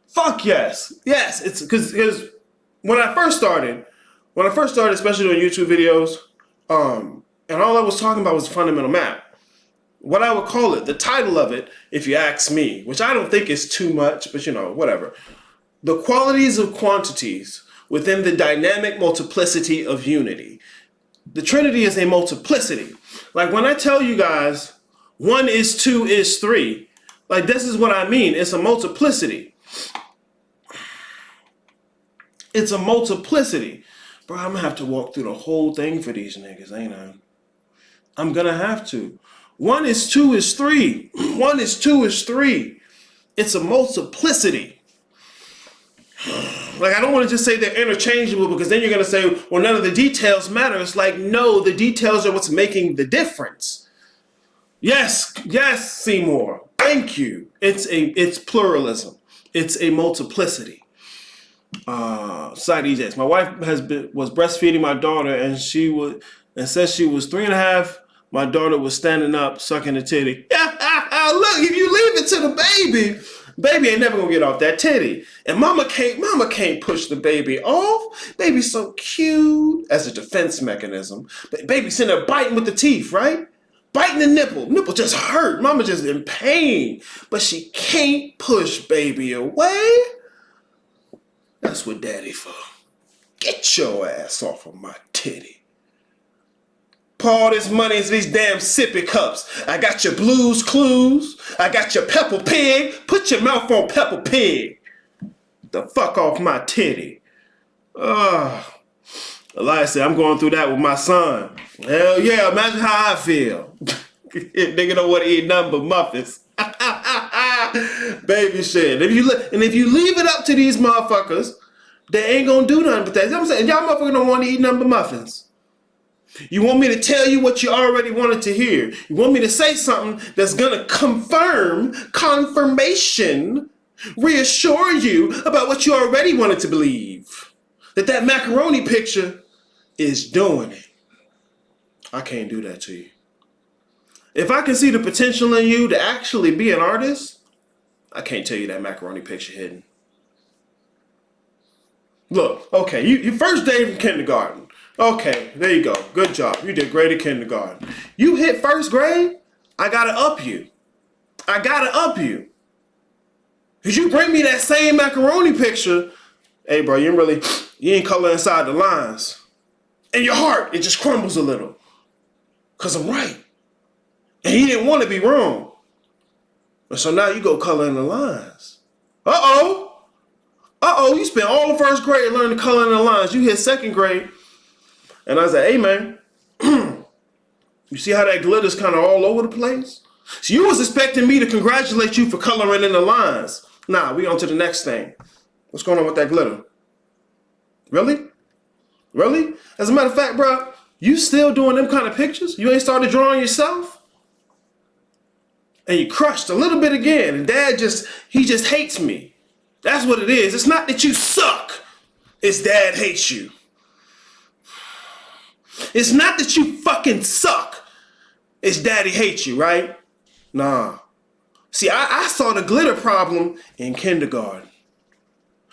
Fuck yes. Yes, it's because when I first started, especially doing YouTube videos, and all I was talking about was fundamental math. What I would call it, the title of it, if you ask me, which I don't think is too much, but whatever. The qualities of quantities within the dynamic multiplicity of unity. The Trinity is a multiplicity. Like when I tell you guys 1 is 2 is 3, like this is what I mean. It's a multiplicity. It's a multiplicity. Bro, I'm gonna have to walk through the whole thing for these niggas, ain't I? I'm gonna have to. 1 is 2 is 3. 1 is 2 is 3. It's a multiplicity. Like, I don't want to just say they're interchangeable because then you're going to say, well, none of the details matter. It's like, no, the details are what's making the difference. Yes, Seymour. Thank you. It's pluralism. It's a multiplicity. side Ejects. My wife was breastfeeding my daughter, and says she was 3.5. My daughter was standing up, sucking the titty. Look, if you leave it to the baby ain't never gonna get off that titty. And mama can't push the baby off. Baby's so cute as a defense mechanism. Baby sitting there biting with the teeth, right? Biting the nipple. Nipple just hurt. Mama just in pain. But she can't push baby away. That's what daddy for. Get your ass off of my titty. Pour all this money into these damn sippy cups. I got your Blues Clues. I got your Peppa Pig. Put your mouth on Peppa Pig. The fuck off my titty. Elias said, I'm going through that with my son. Hell yeah, imagine how I feel. Nigga don't want to eat nothing but muffins. Baby shit. If you leave it up to these motherfuckers, they ain't gonna do nothing but that. You know what I'm saying? Y'all motherfuckers don't want to eat nothing but muffins. You want me to tell you what you already wanted to hear. You want me to say something that's gonna confirmation, reassure you about what you already wanted to believe. That macaroni picture is doing it. I can't do that to you. If I can see the potential in you to actually be an artist, I can't tell you that macaroni picture hidden. Look, okay, you first day from kindergarten. Okay, there you go. Good job. You did great at kindergarten. You hit first grade, I gotta up you. Because you bring me that same macaroni picture, hey bro, you ain't color inside the lines. And your heart, it just crumbles a little. Because I'm right. And he didn't want to be wrong. So now you go color in the lines. You spent all the first grade learning to color in the lines. You hit second grade. And I said, hey man, you see how that glitter's kind of all over the place? So you was expecting me to congratulate you for coloring in the lines. Nah, we on to the next thing. What's going on with that glitter? Really? As a matter of fact, bro, you still doing them kind of pictures? You ain't started drawing yourself? And you crushed a little bit again. And dad he just hates me. That's what it is. It's not that you suck. It's dad hates you. It's not that you fucking suck. It's daddy hates you, right? Nah. See, I saw the glitter problem in kindergarten.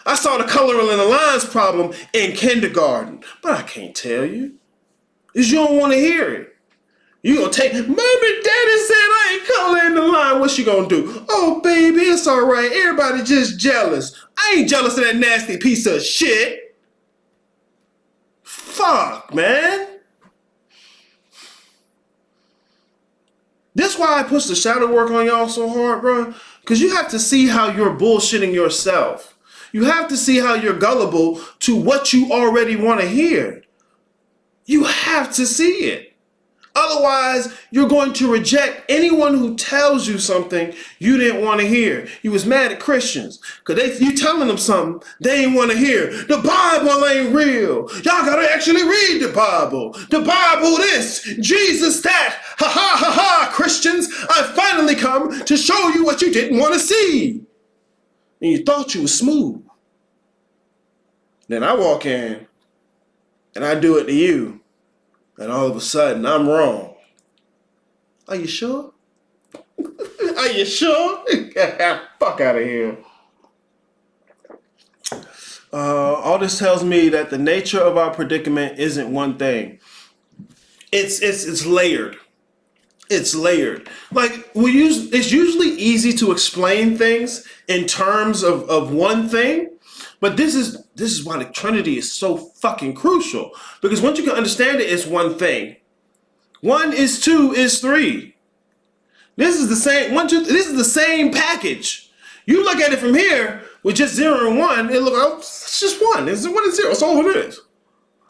I saw the coloring in the lines problem in kindergarten. But I can't tell you. Because you don't want to hear it. You gonna take, Mommy, Daddy said I ain't coloring the line. What's she gonna do? Oh, baby, it's all right. Everybody just jealous. I ain't jealous of that nasty piece of shit. Fuck, man. That's why I push the shadow work on y'all so hard, bro. Because you have to see how you're bullshitting yourself. You have to see how you're gullible to what you already want to hear. You have to see it. Otherwise, you're going to reject anyone who tells you something you didn't want to hear. You was mad at Christians because you telling them something they ain't want to hear. The Bible ain't real. Y'all got to actually read the Bible. The Bible this, Jesus that. Ha ha ha ha, Christians. I finally come to show you what you didn't want to see. And you thought you was smooth. Then I walk in and I do it to you. And all of a sudden, I'm wrong. Are you sure? Are you sure? Fuck out of here. All this tells me that the nature of our predicament isn't one thing. It's layered. It's layered. Like it's usually easy to explain things in terms of one thing. But this is why the Trinity is so fucking crucial. Because once you can understand it, it's one thing. 1 is 2 is 3. This is the same 1, 2. This is the same package. You look at it from here with just 0 and 1. It look like it's just 1. It's 1 and 0. That's all it is.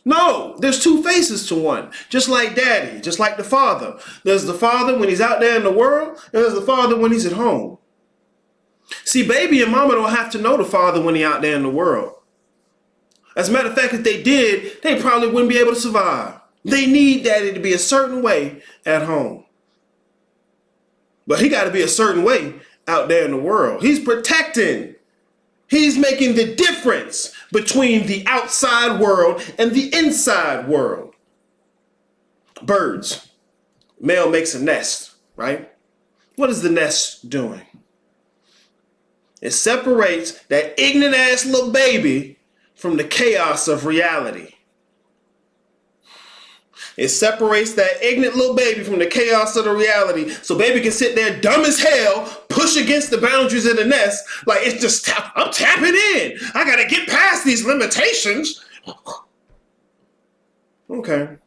No, there's 2 faces to 1. Just like daddy, just like the father. There's the father when he's out there in the world, and there's the father when he's at home. See, baby and mama don't have to know the father when he's out there in the world. As a matter of fact, if they did, they probably wouldn't be able to survive. They need daddy to be a certain way at home. But he got to be a certain way out there in the world. He's protecting. He's making the difference between the outside world and the inside world. Birds. Male makes a nest, right? What is the nest doing? It separates that ignorant ass little baby from the chaos of reality. It separates that ignorant little baby from the chaos of the reality, so baby can sit there dumb as hell, push against the boundaries of the nest, like it's just, I'm tapping in. I gotta get past these limitations. Okay.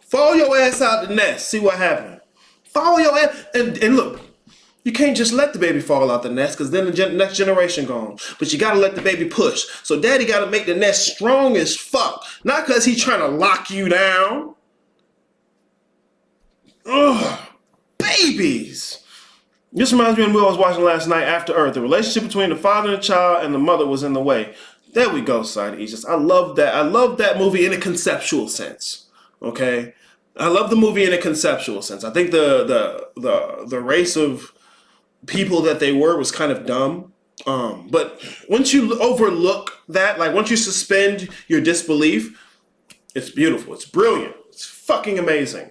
Follow your ass out the nest, see what happens. Follow your ass, and look, you can't just let the baby fall out the nest, because then the next generation gone. But you gotta let the baby push. So daddy gotta make the nest strong as fuck. Not because he's trying to lock you down. Ugh, babies. This reminds me of the movie I was watching last night, After Earth. The relationship between the father and the child and the mother was in the way. There we go, Side Aegis. I love that. I love that movie in a conceptual sense. Okay? I love the movie in a conceptual sense. I think the race of people that they were was kind of dumb. But once you overlook that, like once you suspend your disbelief, it's beautiful. It's brilliant. It's fucking amazing.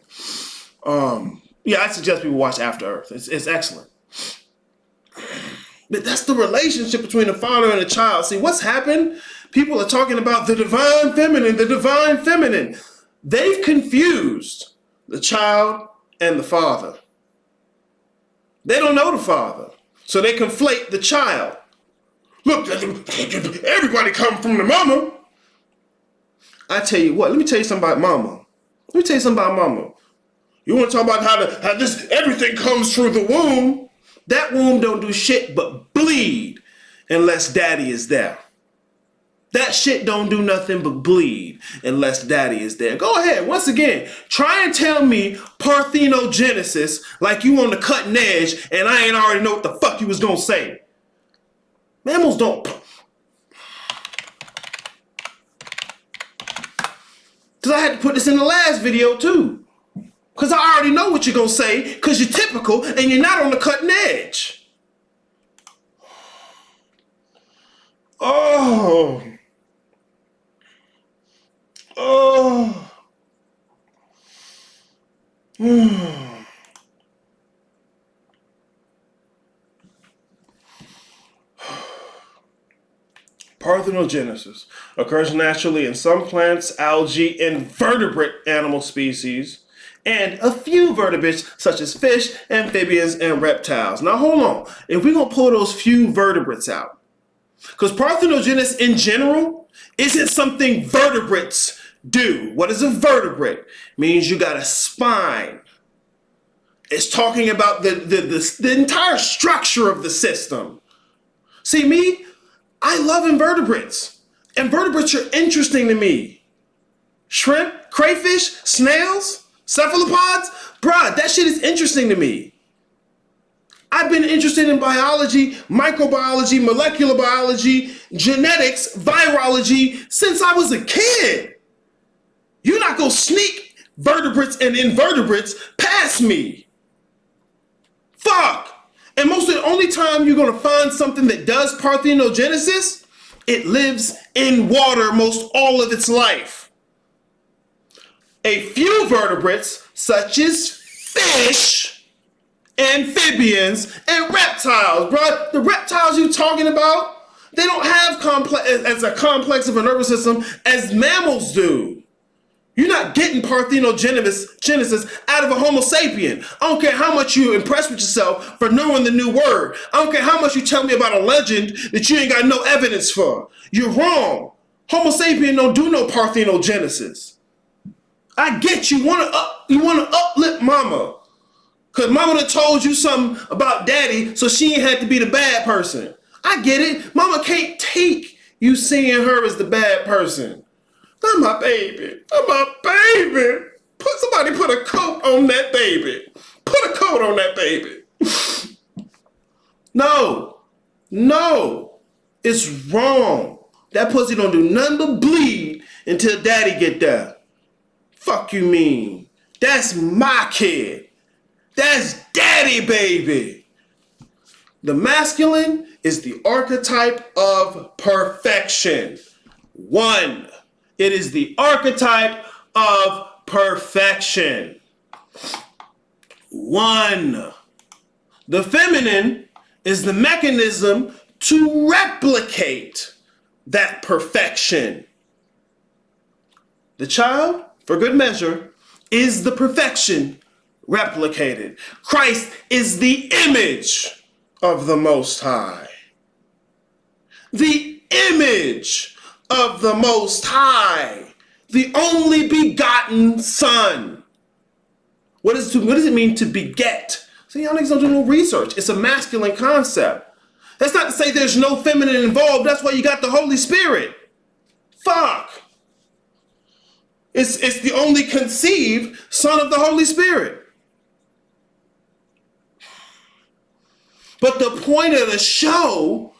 Yeah, I suggest people watch After Earth. It's excellent. But that's the relationship between the father and the child. See, what's happened? People are talking about the divine feminine, the divine feminine. They've confused the child and the father. They don't know the father, so they conflate the child. Look, everybody come from the mama. I tell you what, let me tell you something about mama. You want to talk about how this everything comes through the womb? That womb don't do shit but bleed unless daddy is there. That shit don't do nothing but bleed unless daddy is there. Go ahead, once again, try and tell me parthenogenesis like you on the cutting edge and I ain't already know what the fuck you was gonna say. Mammals don't. Because I had to put this in the last video too. Because I already know what you're going to say, because you're typical and you're not on the cutting edge. Oh. Parthenogenesis occurs naturally in some plants, algae, and vertebrate animal species, and a few vertebrates such as fish, amphibians, and reptiles. Now hold on. If we're going to pull those few vertebrates out, because parthenogenesis in general isn't something vertebrates do. What is a vertebrate? It means you got a spine. It's talking about the entire structure of the system. See, me, I love invertebrates. Invertebrates are interesting to me. Shrimp, crayfish, snails, cephalopods, bruh, that shit is interesting to me. I've been interested in biology, microbiology, molecular biology, genetics, virology since I was a kid. You're not gonna sneak vertebrates and invertebrates past me. Fuck. And most of the only time you're gonna find something that does parthenogenesis, it lives in water most all of its life. A few vertebrates, such as fish, amphibians, and reptiles, bro. The reptiles you're talking about, they don't have as a complex of a nervous system as mammals do. You're not getting parthenogenesis out of a Homo sapien. I don't care how much you impress with yourself for knowing the new word. I don't care how much you tell me about a legend that you ain't got no evidence for. You're wrong. Homo sapien don't do no parthenogenesis. I get you wanna uplift mama. Cause mama done told you something about daddy, so she ain't had to be the bad person. I get it. Mama can't take you seeing her as the bad person. Not my baby. Not my baby. Somebody put a coat on that baby. Put a coat on that baby. No. It's wrong. That pussy don't do nothing but bleed until daddy get there. Fuck you mean? That's my kid. That's daddy, baby. The masculine is the archetype of perfection. 1. It is the archetype of perfection. 1. The feminine is the mechanism to replicate that perfection. The child, for good measure, is the perfection replicated. Christ is the image of the Most High. The image of the Most High. The only begotten Son. What does it mean to beget? See, y'all niggas don't do no research. It's a masculine concept. That's not to say there's no feminine involved. That's why you got the Holy Spirit. Fuck. It's the only conceived Son of the Holy Spirit. But the point of the show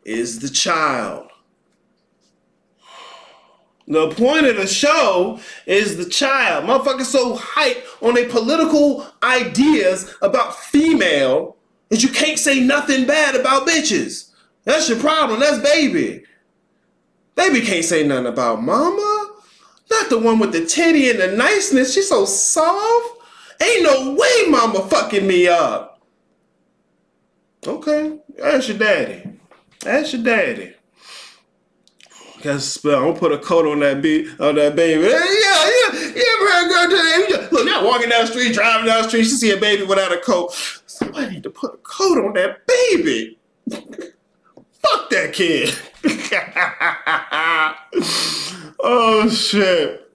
is the child. The point of the show is the child. Motherfuckers so hyped on their political ideas about female that you can't say nothing bad about bitches. That's your problem. That's baby. Baby can't say nothing about mama. Not the one with the titty and the niceness. She's so soft. Ain't no way mama fucking me up. Okay, ask your daddy. Ask your daddy. Cause I'm gonna put a coat on that baby. Yeah. You ever heard a girl do that? Look, you're walking down the street, driving down the street, you see a baby without a coat. Somebody need to put a coat on that baby. Fuck that kid. Oh shit.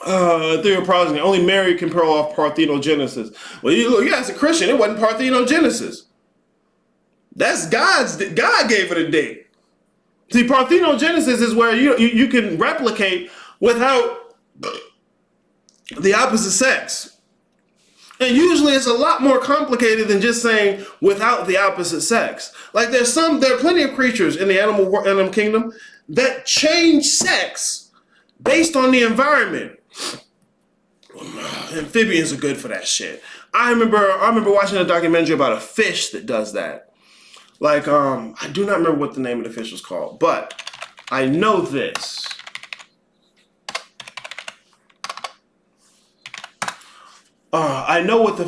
Theory of progeny. Only Mary can pull off parthenogenesis. Well, you ask a Christian, it wasn't parthenogenesis. That's God gave it a date. See, parthenogenesis is where you can replicate without the opposite sex. And usually it's a lot more complicated than just saying without the opposite sex. Like there are plenty of creatures in the animal kingdom that change sex based on the environment. Amphibians are good for that shit. I remember watching a documentary about a fish that does that. Like, I do not remember what the name of the fish was called, but I know this. I know what the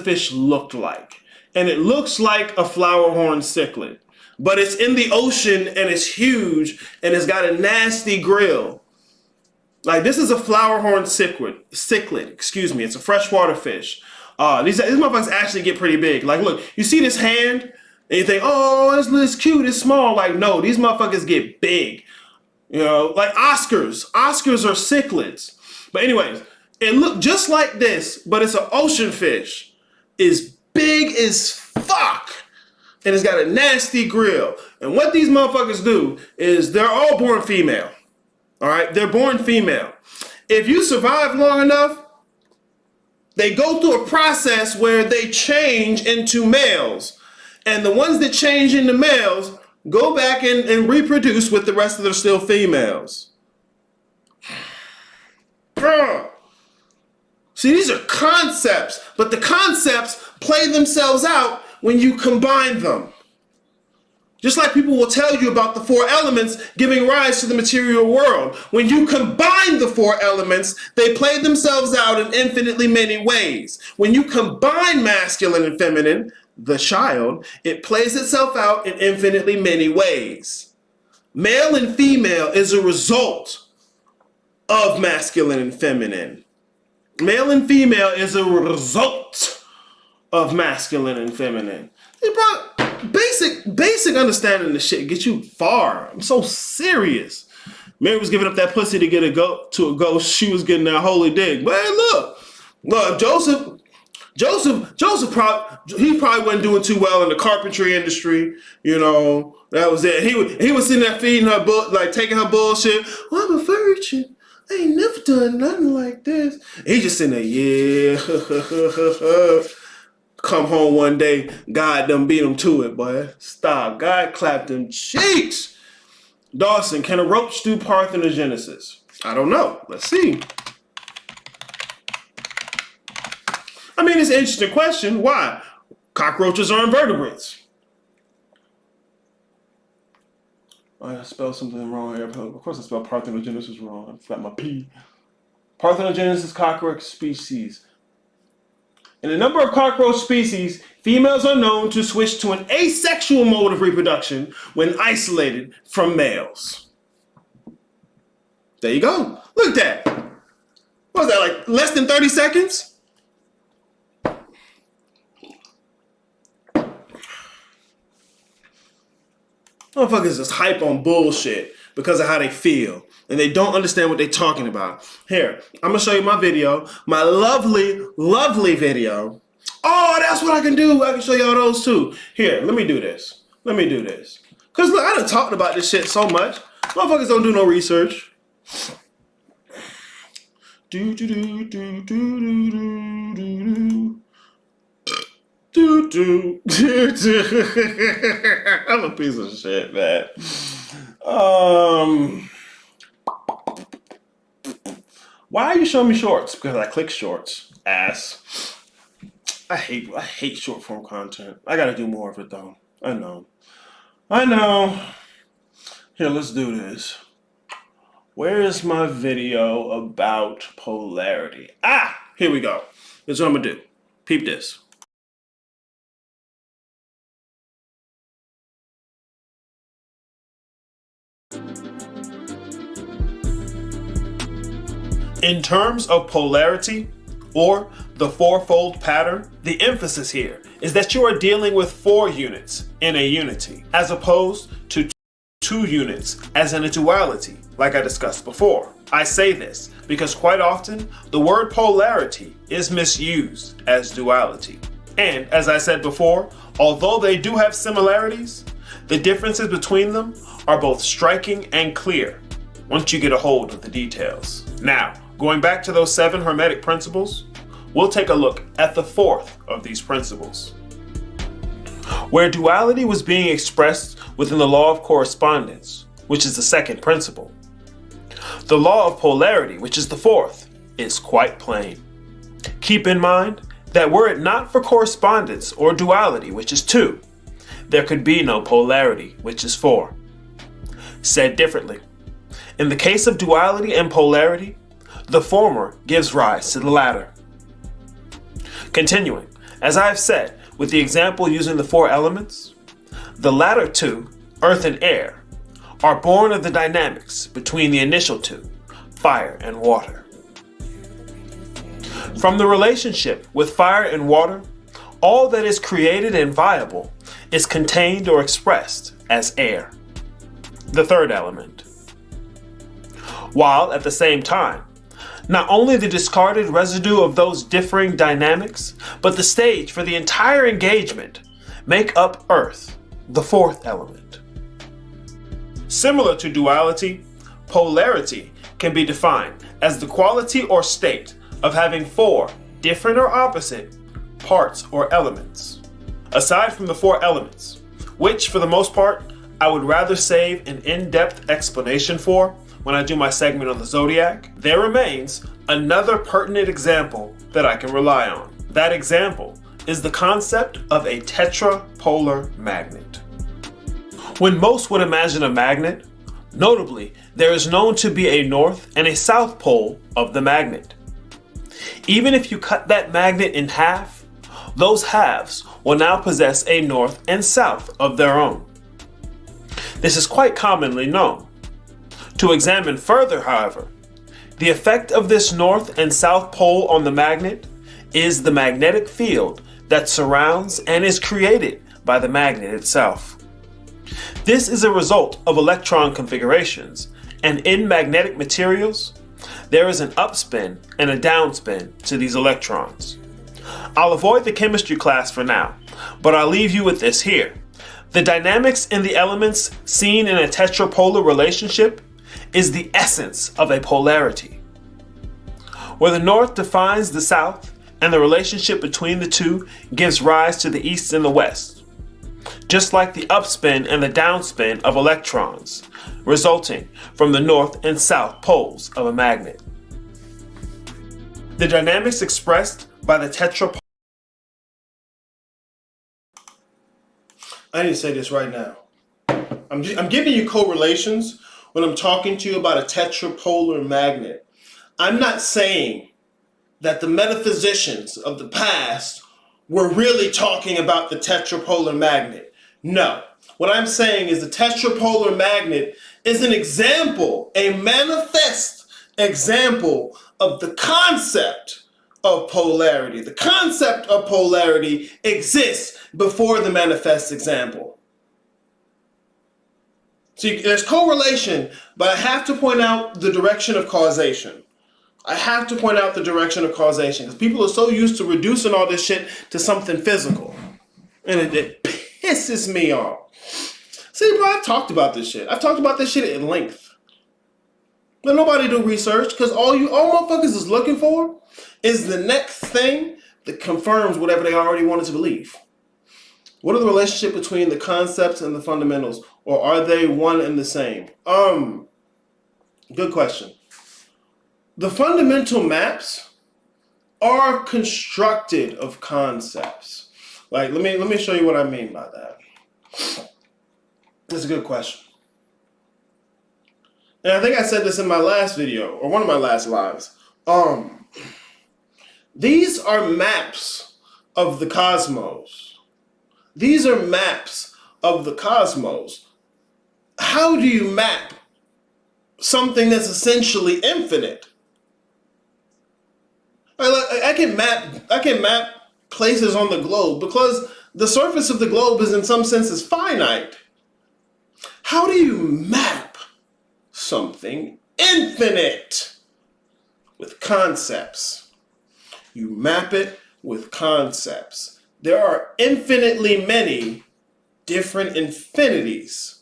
fish looked like. And it looks like a flower-horned cichlid. But it's in the ocean and it's huge and it's got a nasty grill. Like, this is a flower-horned cichlid, excuse me. It's a freshwater fish. These motherfuckers actually get pretty big. Like, look, you see this hand? And you think, oh, it's cute, it's small. Like, no, these motherfuckers get big. You know, like Oscars. Oscars are cichlids. But anyways, it looked just like this, but it's an ocean fish. It's big as fuck. And it's got a nasty grill. And what these motherfuckers do is they're all born female. All right? They're born female. If you survive long enough, they go through a process where they change into males. And the ones that change into males go back and reproduce with the rest of their still females. See, these are concepts, but the concepts play themselves out when you combine them. Just like people will tell you about the 4 elements giving rise to the material world. When you combine the 4 elements, they play themselves out in infinitely many ways. When you combine masculine and feminine, the child, it plays itself out in infinitely many ways. Male and female is a result of masculine and feminine. Male and female is a result of masculine and feminine. Basic understanding of this shit gets you far. I'm so serious. Mary was giving up that pussy to get a ghost. She was getting that holy dick. But hey, look, Joseph probably wasn't doing too well in the carpentry industry. You know, that was it. He was sitting there feeding her like taking her bullshit. Well, I'm a virgin. I ain't never done nothing like this. He just sitting there, yeah. Come home one day, God done beat him to it, boy. Stop. God clapped him cheeks. Dawson, can a roach do parthenogenesis? I don't know. Let's see. I mean, it's an interesting question. Why? Cockroaches are invertebrates. I spelled something wrong here. Of course I spelled parthenogenesis wrong. I forgot my P. Parthenogenesis cockroach species. In a number of cockroach species, females are known to switch to an asexual mode of reproduction when isolated from males. There you go. Look at that. What was that, like less than 30 seconds? Motherfuckers just hype on bullshit because of how they feel. And they don't understand what they're talking about. Here, I'm going to show you my video. My lovely, lovely video. Oh, that's what I can do. I can show y'all those too. Here, let me do this. Because look, I done talked about this shit so much. Motherfuckers don't do no research. I'm a piece of shit, man. Why are you showing me shorts? Because I click shorts, ass. I hate short form content. I gotta do more of it though. I know. Here, let's do this. Where is my video about polarity? Ah, here we go. This is what I'm gonna do. Peep this. In terms of polarity, or the fourfold pattern, the emphasis here is that you are dealing with 4 units in a unity, as opposed to 2 units as in a duality, like I discussed before. I say this because quite often the word polarity is misused as duality. And as I said before, although they do have similarities, the differences between them are both striking and clear once you get a hold of the details. Now, going back to those 7 Hermetic principles, we'll take a look at the 4th of these principles. Where duality was being expressed within the law of correspondence, which is the 2nd principle, the law of polarity, which is the 4th, is quite plain. Keep in mind that were it not for correspondence or duality, which is 2, there could be no polarity, which is 4. Said differently, in the case of duality and polarity, the former gives rise to the latter. Continuing, as I have said, with the example using the 4 elements, the latter 2, earth and air, are born of the dynamics between the initial 2, fire and water. From the relationship with fire and water, all that is created and viable is contained or expressed as air, the 3rd element. While at the same time, not only the discarded residue of those differing dynamics, but the stage for the entire engagement make up earth, the 4th element. Similar to duality, polarity can be defined as the quality or state of having 4 different or opposite parts or elements. Aside from the 4 elements, which for the most part, I would rather save an in-depth explanation for when I do my segment on the zodiac, there remains another pertinent example that I can rely on. That example is the concept of a tetrapolar magnet. When most would imagine a magnet, notably, there is known to be a north and a south pole of the magnet. Even if you cut that magnet in half, those halves will now possess a north and south of their own. This is quite commonly known. To examine further, however, the effect of this north and south pole on the magnet is the magnetic field that surrounds and is created by the magnet itself. This is a result of electron configurations, and in magnetic materials, there is an upspin and a downspin to these electrons. I'll avoid the chemistry class for now, but I'll leave you with this here. The dynamics in the elements seen in a tetrapolar relationship is the essence of a polarity, where the north defines the south and the relationship between the two gives rise to the east and the west, just like the upspin and the downspin of electrons, resulting from the north and south poles of a magnet. The dynamics expressed by the tetrapolar. I need to say this right now. I'm giving you correlations when I'm talking to you about a tetrapolar magnet. I'm not saying that the metaphysicians of the past were really talking about the tetrapolar magnet. No. What I'm saying is the tetrapolar magnet is an example, a manifest example of the concept of polarity. The concept of polarity exists before the manifest example. See, there's correlation, but I have to point out the direction of causation. I have to point out the direction of causation because people are so used to reducing all this shit to something physical. And it pisses me off. See, bro, I've talked about this shit. I've talked about this shit at length. But nobody do research because all motherfuckers is looking for is the next thing that confirms whatever they already wanted to believe. What are the relationship between the concepts and the fundamentals? Or are they one and the same? Good question. The fundamental maps are constructed of concepts. Like, let me show you what I mean by that. That's a good question. And I think I said this in my last video, or one of my last lives. These are maps of the cosmos. These are maps of the cosmos. How do you map something that's essentially infinite? I can map places on the globe because the surface of the globe is in some senses finite. How do you map something infinite? With concepts. You map it with concepts. There are infinitely many different infinities.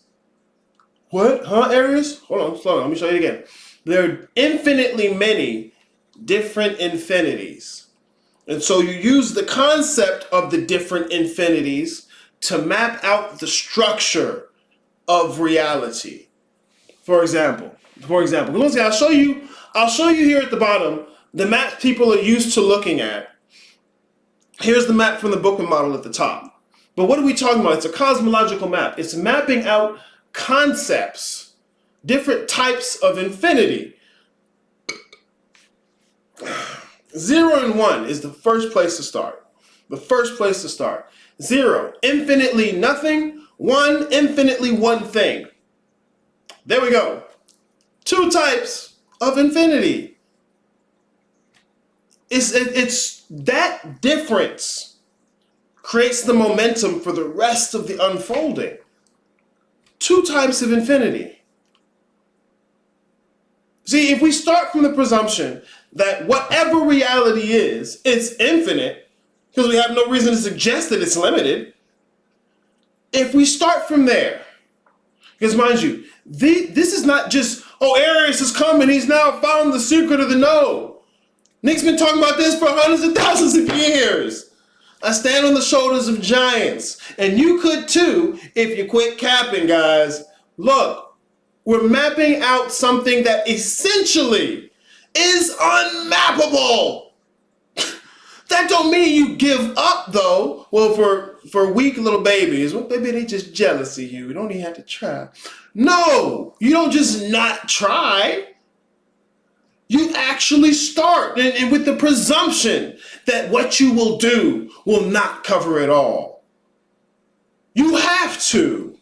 What? Huh, Aries? Hold on, slow down. Let me show you again. There are infinitely many different infinities. And so you use the concept of the different infinities to map out the structure of reality. For example, I'll show you here at the bottom the map people are used to looking at. Here's the map from the Bookman model at the top. But what are we talking about? It's a cosmological map. It's mapping out concepts, different types of infinity. 0 and 1 is the first place to start. The first place to start. 0, infinitely nothing. 1, infinitely one thing. There we go. 2 types of infinity. It's that difference creates the momentum for the rest of the unfolding. 2 types of infinity. See, if we start from the presumption that whatever reality is, it's infinite, because we have no reason to suggest that it's limited. If we start from there, because mind you, this is not just, oh, Aries has come and he's now found the secret of the no. Nick's been talking about this for hundreds of thousands of years. I stand on the shoulders of giants, and you could too if you quit capping, guys. Look, we're mapping out something that essentially is unmappable. That don't mean you give up, though. Well, for weak little babies, well, baby, they just jealous of you. You don't even have to try. No, you don't just not try. You actually start and with the presumption that what you will do will not cover it all. You have to.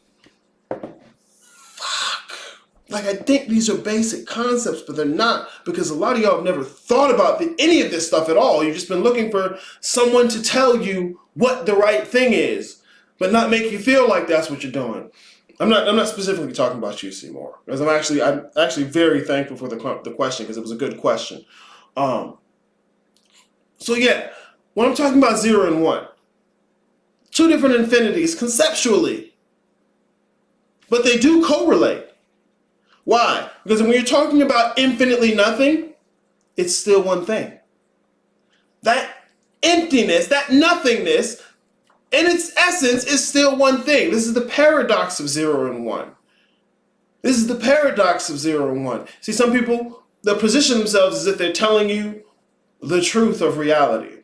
Like, I think these are basic concepts, but they're not, because a lot of y'all have never thought about any of this stuff at all. You've just been looking for someone to tell you what the right thing is, but not make you feel like that's what you're doing. I'm not specifically talking about you, Seymour, because I'm actually very thankful for the question, because it was a good question. So yeah, when I'm talking about 0 and 1, 2 different infinities conceptually, but they do correlate. Why? Because when you're talking about infinitely nothing, it's still one thing. That emptiness, that nothingness, in its essence, is still one thing. This is the paradox of 0 and 1. This is the paradox of 0 and 1. See, some people, they'll position themselves as if they're telling you the truth of reality.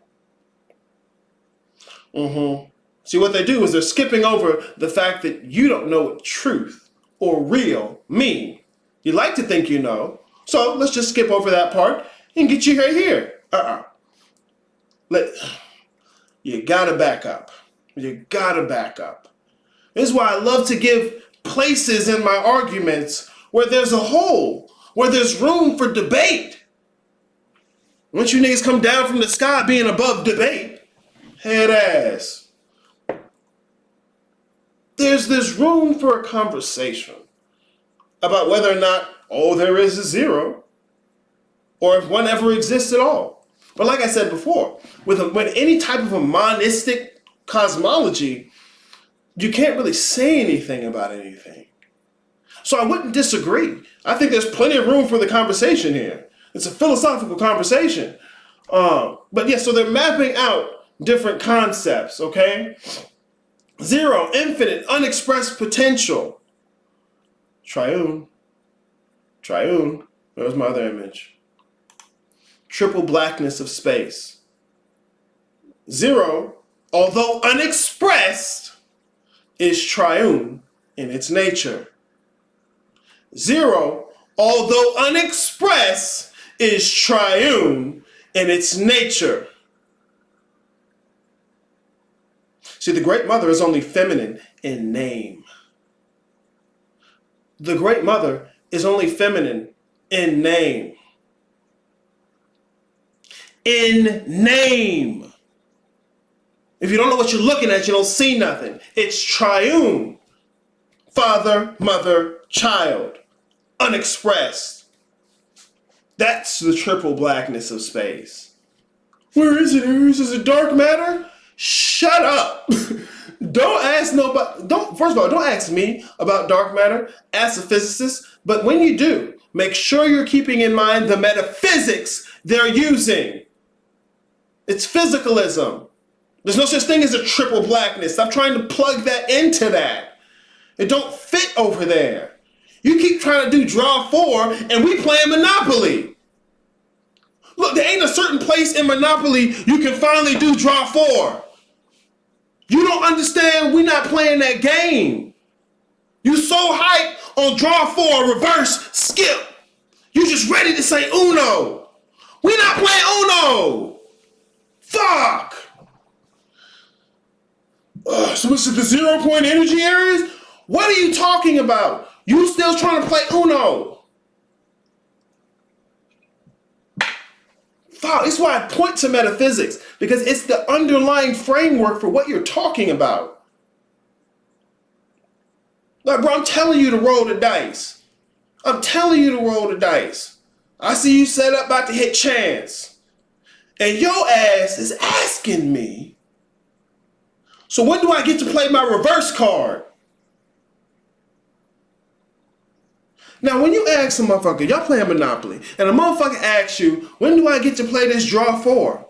See, what they do is they're skipping over the fact that you don't know what truth or real mean? You like to think you know, so let's just skip over that part and get you right here. You gotta back up. You gotta back up. This is why I love to give places in my arguments where there's a hole, where there's room for debate. Once you niggas come down from the sky being above debate, head ass. There's this room for a conversation about whether or not all there is zero, or if one ever exists at all. But like I said before, with any type of a monistic cosmology, you can't really say anything about anything. So I wouldn't disagree. I think there's plenty of room for the conversation here. It's a philosophical conversation. But yeah, so they're mapping out different concepts, okay? Zero, infinite, unexpressed potential. Triune. There's my other image. Triple blackness of space. Zero, although unexpressed, is triune in its nature. Zero, although unexpressed, is triune in its nature. See, the Great Mother is only feminine in name. The Great Mother is only feminine in name. In name. If you don't know what you're looking at, you don't see nothing. It's triune. Father, mother, child. Unexpressed. That's the triple blackness of space. Where is it, Aries? Is it dark matter? Shut up. Don't ask nobody. First of all, don't ask me about dark matter. Ask a physicist. But when you do, make sure you're keeping in mind the metaphysics they're using. It's physicalism. There's no such thing as a triple blackness. Stop trying to plug that into that. It don't fit over there. You keep trying to do draw four and we playing Monopoly. Look, there ain't a certain place in Monopoly you can finally do draw four. You don't understand, we're not playing that game. You so hyped on draw four, reverse, skip. You just ready to say Uno. We're not playing Uno. Fuck. So what's the 0 point energy areas? What are you talking about? You still trying to play Uno. Fuck, it's why I point to metaphysics, because it's the underlying framework for what you're talking about. Like, bro, I'm telling you to roll the dice. I'm telling you to roll the dice. I see you set up about to hit chance. And your ass is asking me, so when do I get to play my reverse card? Now, when you ask a motherfucker, y'all playing Monopoly, and a motherfucker asks you, when do I get to play this draw four?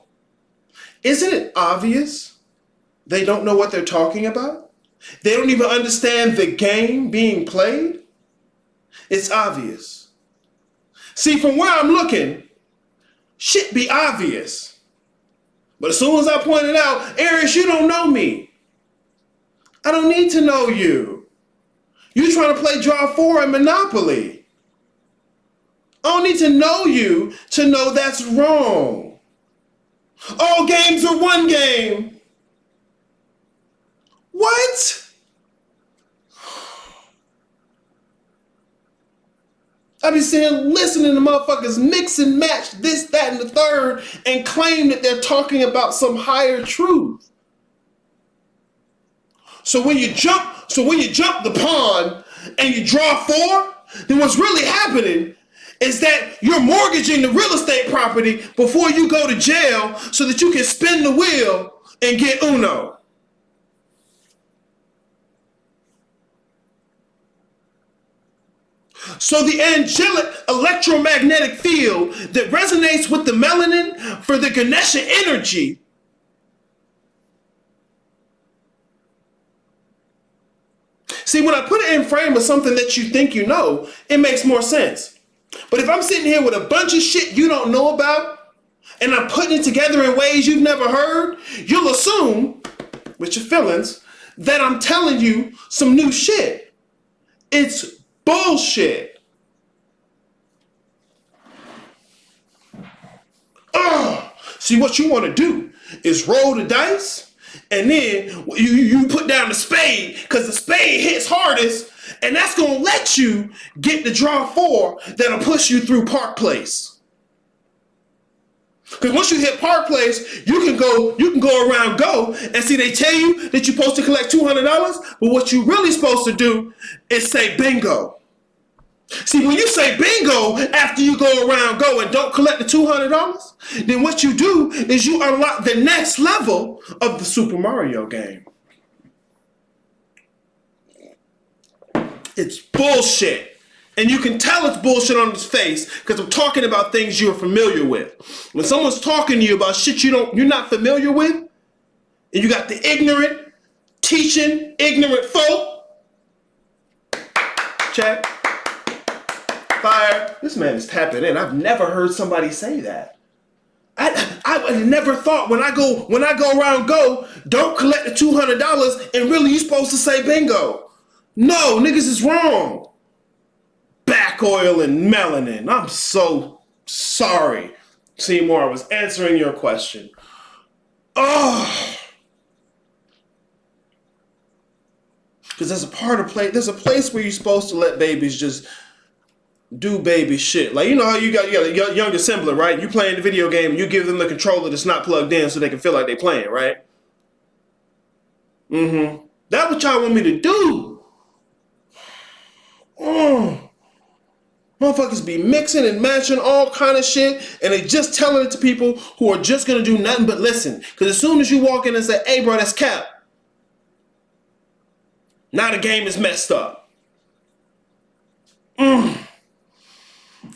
Isn't it obvious they don't know what they're talking about? They don't even understand the game being played? It's obvious. See, from where I'm looking, shit be obvious. But as soon as I point it out, Aries, you don't know me. I don't need to know you. You trying to play draw four in Monopoly. I don't need to know you to know that's wrong. All games are one game. What? I be sitting listening to motherfuckers mix and match this, that, and the third and claim that they're talking about some higher truth. So when you jump the pond and you draw four, then what's really happening is that you're mortgaging the real estate property before you go to jail so that you can spin the wheel and get Uno. So the angelic electromagnetic field that resonates with the melanin for the Ganesha energy see, when I put it in frame of something that you think you know, it makes more sense. But if I'm sitting here with a bunch of shit you don't know about, and I'm putting it together in ways you've never heard, you'll assume, with your feelings, that I'm telling you some new shit. It's bullshit. See, what you want to do is roll the dice, and then you put down the spade, because the spade hits hardest, and that's going to let you get the draw 4 that'll push you through Park Place. Because once you hit Park Place, you can go around go, and see, they tell you that you're supposed to collect $200, but what you're really supposed to do is say bingo. See, when you say bingo after you go around go and don't collect the $200, then what you do is you unlock the next level of the Super Mario game. It's bullshit. And you can tell it's bullshit on his face because I'm talking about things you're familiar with. When someone's talking to you about shit you're not familiar with, and you got the ignorant teaching ignorant folk, check. Fire. This man is tapping in. I've never heard somebody say that. I never thought when I go around go, don't collect the $200 and really you're supposed to say bingo. No, niggas is wrong. Back oil and melanin. I'm so sorry, Seymour. I was answering your question. Oh. Because there's a place where you're supposed to let babies just do baby shit. Like, you know how you got a younger sibling, right? You playing the video game and you give them the controller that's not plugged in so they can feel like they playing, right? Mm-hmm. That's what y'all want me to do. Motherfuckers be mixing and matching all kind of shit, and they just telling it to people who are just gonna do nothing but listen. Because as soon as you walk in and say, hey bro, that's cap, now the game is messed up.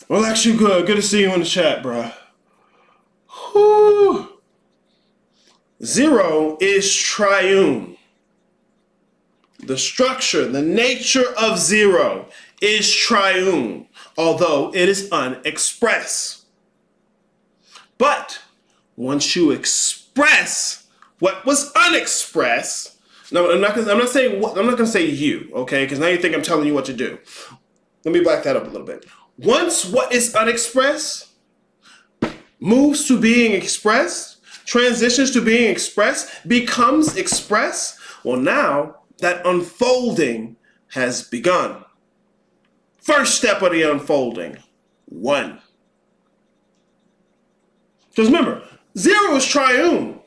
Well, actually, good to see you in the chat, bro. Whew. 0 is triune. The structure, the nature of 0 is triune, although it is unexpressed. But once you express what was unexpressed, no, I'm not gonna say you, okay? Because now you think I'm telling you what to do. Let me back that up a little bit. Once what is unexpressed moves to being expressed, transitions to being expressed, becomes expressed, well, now that unfolding has begun. First step of the unfolding, 1. Because remember, 0 is triune.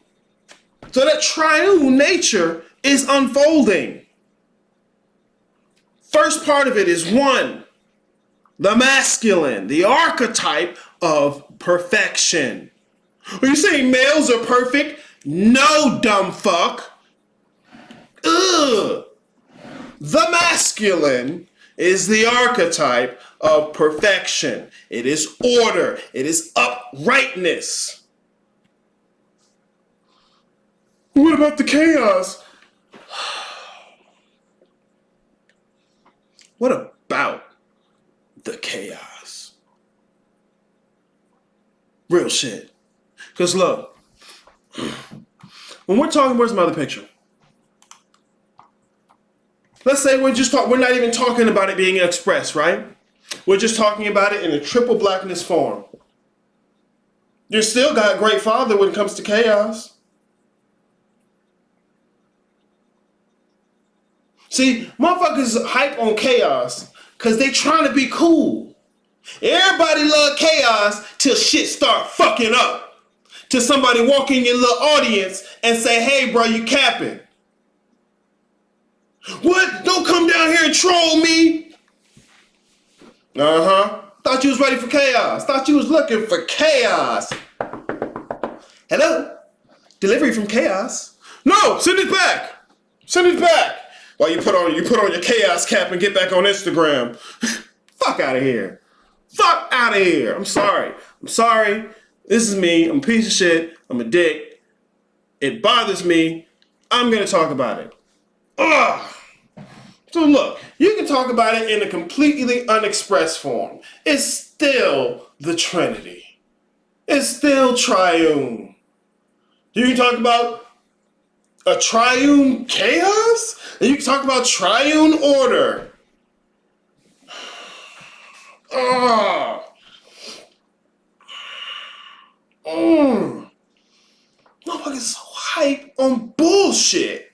So that triune nature is unfolding. First part of it is 1. The masculine, the archetype of perfection. Are you saying males are perfect? No, dumb fuck. Ugh. The masculine is the archetype of perfection. It is order. It is uprightness. What about the chaos? What about the chaos? Real shit. Because look, when we're talking, where's my other picture? Let's say we're not even talking about it being expressed, right? We're just talking about it in a triple blackness form. You still got great father when it comes to chaos. See, motherfuckers hype on chaos because they trying to be cool. Everybody love chaos till shit start fucking up. Till somebody walk in your little audience and say, hey bro, you capping. What? Don't come down here and troll me. Thought you was ready for chaos. Thought you was looking for chaos. Hello? Delivery from chaos. No, send it back. Send it back. While you put on your chaos cap and get back on Instagram. Fuck out of here. Fuck out of here. I'm sorry. This is me. I'm a piece of shit. I'm a dick. It bothers me. I'm going to talk about it. Ugh. So look, you can talk about it in a completely unexpressed form. It's still the Trinity. It's still triune. You can talk about a triune chaos, and you can talk about triune order. Ah. Motherfuckers so hype on bullshit.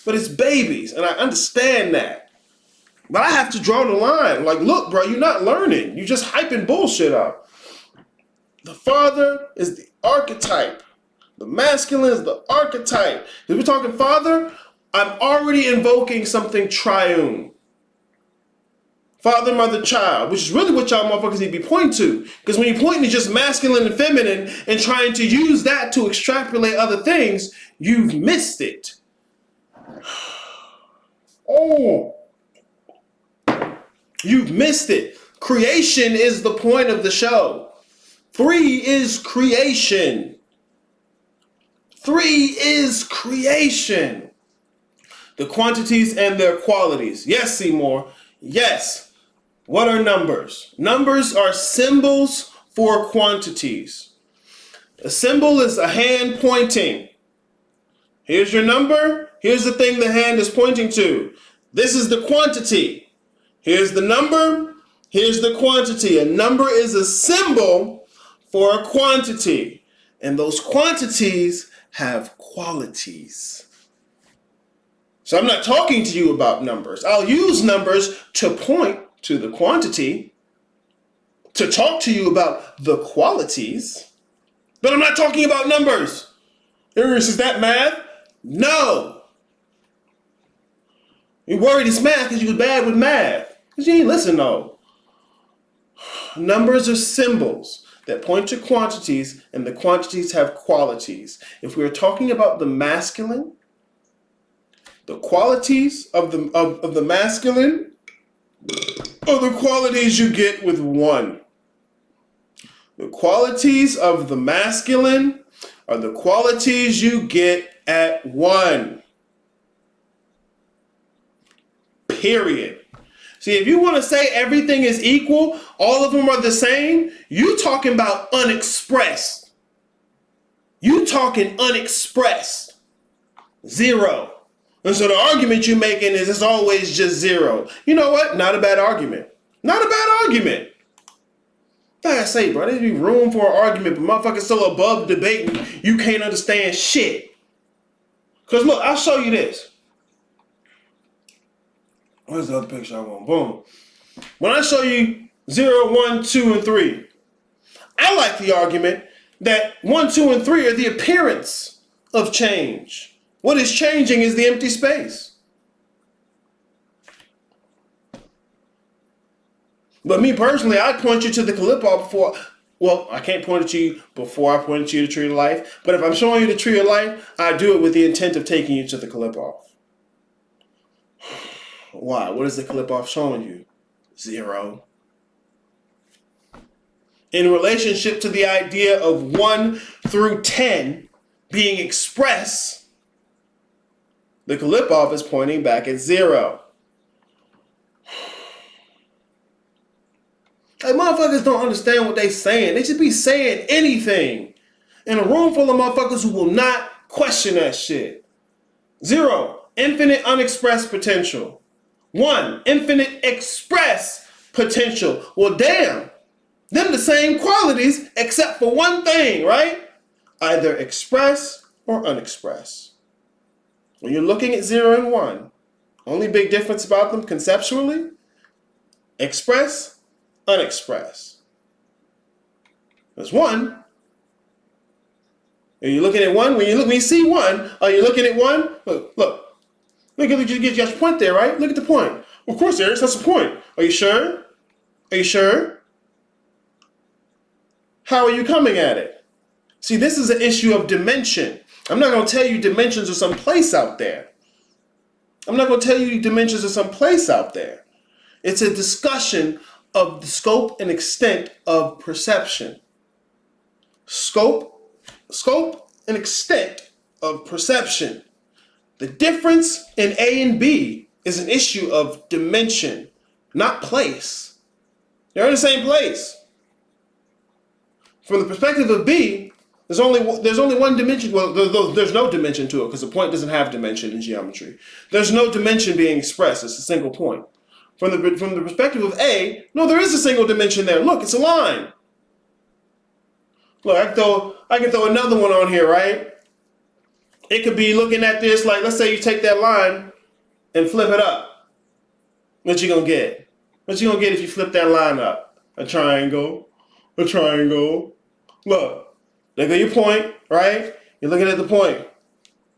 But it's babies, and I understand that. But I have to draw the line. Like, look, bro, you're not learning. You're just hyping bullshit up. The father is the archetype. The masculine is the archetype. If we're talking father, I'm already invoking something triune. Father, mother, child, which is really what y'all motherfuckers need to be pointing to. Because when you're pointing to just masculine and feminine and trying to use that to extrapolate other things, you've missed it. Oh, you've missed it. Creation is the point of the show. 3 is creation. 3 is creation. The quantities and their qualities. Yes, Seymour. Yes. What are numbers? Numbers are symbols for quantities. A symbol is a hand pointing. Here's your number. Here's the thing the hand is pointing to. This is the quantity. Here's the number. Here's the quantity. A number is a symbol for a quantity. And those quantities have qualities. So I'm not talking to you about numbers. I'll use numbers to point to the quantity, to talk to you about the qualities, but I'm not talking about numbers. Is that math? No. You're worried it's math because you was bad with math. Because you ain't listen though. Numbers are symbols that point to quantities, and the quantities have qualities. If we're talking about the masculine, the qualities of the masculine are the qualities you get with 1. The qualities of the masculine are the qualities you get at 1. Period. See, if you want to say everything is equal, all of them are the same, you talking about unexpressed. You talking unexpressed. 0. And so the argument you're making is it's always just 0. You know what? Not a bad argument. Not a bad argument. Like I say, bro, there'd be room for an argument, but motherfuckers so above debating, you can't understand shit. Because look, I'll show you this. Where's the other picture I want? Boom. When I show you 0, 1, 2, and 3, I like the argument that 1, 2, and 3 are the appearance of change. What is changing is the empty space. But me personally, I'd point you to the Calippo before. Well, I can't point it to you before I point it to you the tree of life. But if I'm showing you the tree of life, I do it with the intent of taking you to the Calippo. Why? What is the Calippo showing you? 0. In relationship to the idea of 1 through 10 being expressed, the Calippo is pointing back at 0. Like, motherfuckers don't understand what they saying. They should be saying anything. In a room full of motherfuckers who will not question that shit. 0, infinite unexpressed potential. 1, infinite expressed potential. Well, damn. Them the same qualities except for one thing, right? Either express or unexpressed. When you're looking at 0 and 1, only big difference about them conceptually, express, unexpressed. There's 1. Are you looking at 1? When you see 1, are you looking at 1? Look. Look at your point there, right? Look at the point. Of course, Eric, that's the point. Are you sure? Are you sure? How are you coming at it? See, this is an issue of dimension. I'm not going to tell you dimensions are someplace out there. I'm not going to tell you dimensions are someplace out there. It's a discussion of the scope and extent of perception. Scope and extent of perception. The difference in A and B is an issue of dimension, not place. They're in the same place. From the perspective of B, there's only one dimension. Well, there's no dimension to it because the point doesn't have dimension in geometry. There's no dimension being expressed. It's a single point. From the perspective of A, no, there is a single dimension there. Look, it's a line. Look, I can throw another one on here, right? It could be looking at this like, let's say you take that line and flip it up. What you gonna get? What you gonna get if you flip that line up? A triangle. A triangle. Look, there go your point, right? You're looking at the point.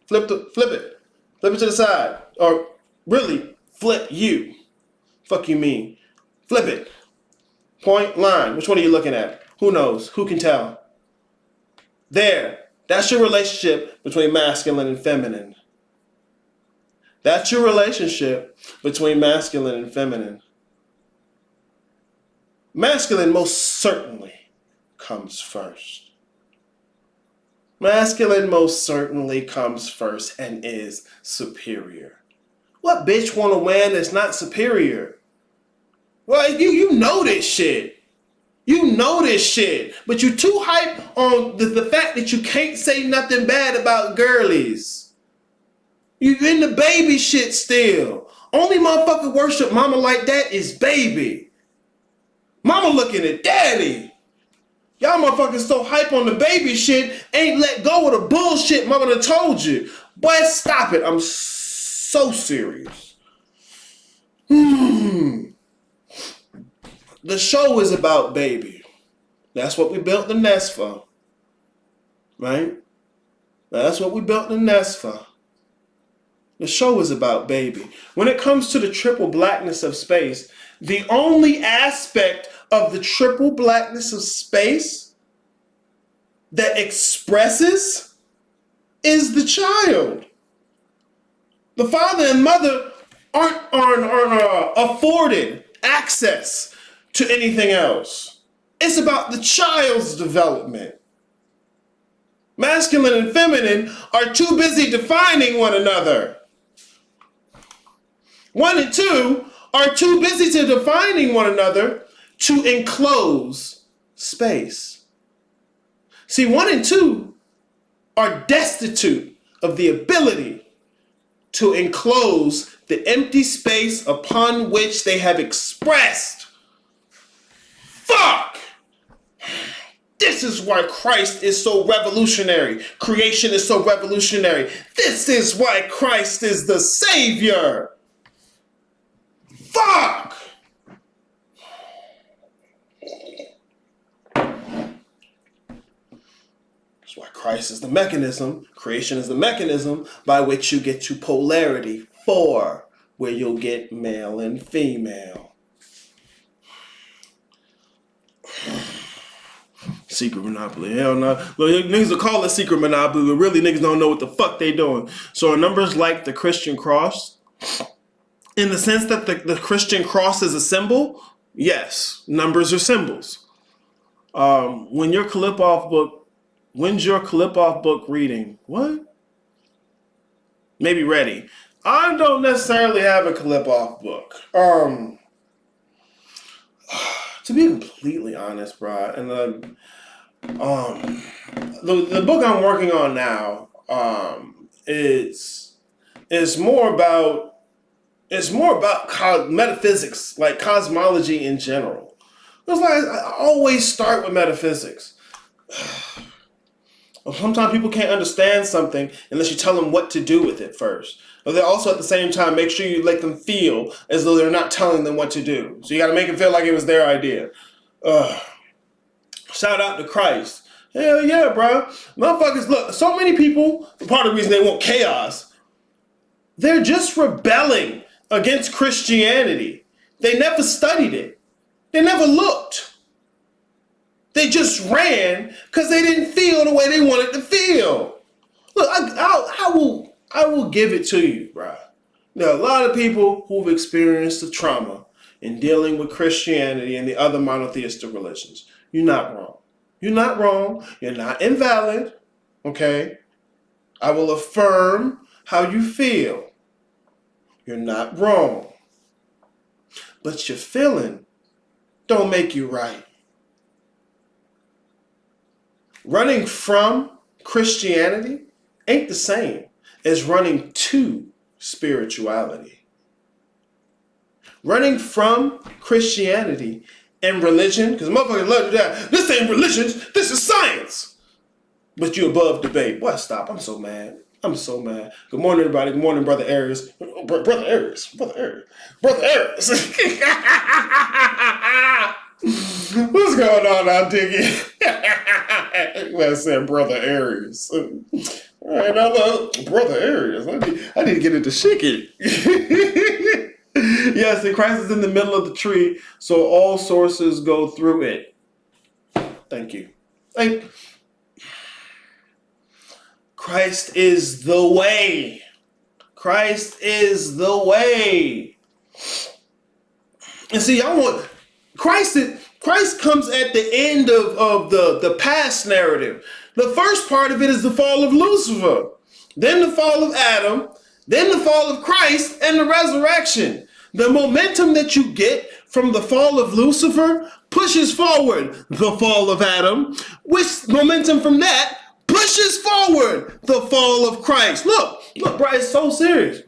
Flip it. Flip it to the side. Or really, flip you. Fuck you mean. Flip it. Point, line. Which one are you looking at? Who knows? Who can tell? There. That's your relationship between masculine and feminine. That's your relationship between masculine and feminine. Masculine most certainly comes first. Masculine most certainly comes first and is superior. What bitch want a man that's not superior? Well, you know this shit. You know this shit, but you too hype on the fact that you can't say nothing bad about girlies. You in the baby shit still. Only motherfucker worship mama like that is baby. Mama looking at daddy. Y'all motherfuckers so hype on the baby shit, ain't let go of the bullshit mama done told you. Boy, stop it. I'm so serious. The show is about baby. That's what we built the nest for. Right? That's what we built the nest for. The show is about baby. When it comes to the triple blackness of space, the only aspect of the triple blackness of space that expresses is the child. The father and mother aren't afforded access to anything else. It's about the child's development. Masculine and feminine are too busy defining one another. 1 and 2 are too busy to defining one another to enclose space. See, 1 and 2 are destitute of the ability to enclose the empty space upon which they have expressed. Fuck! This is why Christ is so revolutionary. Creation is so revolutionary. This is why Christ is the Savior. Fuck! That's why Christ is the mechanism. Creation is the mechanism by which you get to polarity 4, where you'll get male and female. Secret monopoly. Hell no. Look, niggas will call it secret monopoly, but really niggas don't know what the fuck they doing. So are numbers like the Christian cross? In the sense that the Christian cross is a symbol? Yes. Numbers are symbols. When's your clip-off book reading? What? Maybe ready. I don't necessarily have a clip-off book. To be completely honest, bro, and the book I'm working on now, is more about metaphysics, like cosmology in general. It's like I always start with metaphysics. Sometimes people can't understand something unless you tell them what to do with it first. But they also at the same time make sure you let them feel as though they're not telling them what to do. So you got to make them feel like it was their idea. Shout out to Christ. Hell yeah, bro. Motherfuckers, look, so many people, part of the reason they want chaos, they're just rebelling against Christianity. They never studied it. They never looked. They just ran because they didn't feel the way they wanted to feel. Look, I will give it to you, bro. There are a lot of people who've experienced the trauma in dealing with Christianity and the other monotheistic religions. You're not wrong. You're not wrong. You're not invalid. Okay? I will affirm how you feel. You're not wrong. But your feeling don't make you right. Running from Christianity ain't the same as running to spirituality. running from Christianity and religion, because motherfuckers love to do that. This ain't religion, this is science. But you above debate. Boy, stop. I'm so mad. I'm so mad. Good morning, everybody. Good morning, Brother Aries. Brother Aries. Brother Aries. Brother Aries. What's going on out, Diggy? I said Brother Aries. All right, now, Brother Aries. I need to get into Shiki. Yes, and Christ is in the middle of the tree, so all sources go through it. Thank you. Christ is the way. Christ is the way. And see, I want Christ comes at the end of the past narrative. The first part of it is the fall of Lucifer, then the fall of Adam, then the fall of Christ, and the resurrection. The momentum that you get from the fall of Lucifer pushes forward the fall of Adam, which momentum from that pushes forward the fall of Christ. Look, bro, it's so serious.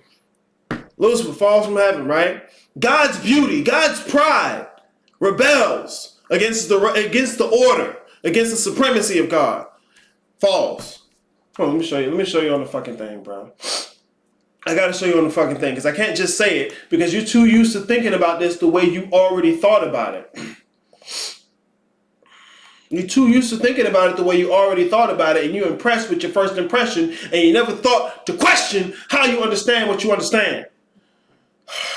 Lucifer falls from heaven, right? God's beauty, God's pride rebels against the order, against the supremacy of God. Falls. Hold on, let me show you on the fucking thing, bro. I gotta show you on the fucking thing, because I can't just say it, because you're too used to thinking about this the way you already thought about it. You're too used to thinking about it the way you already thought about it, and you're impressed with your first impression, and you never thought to question how you understand what you understand.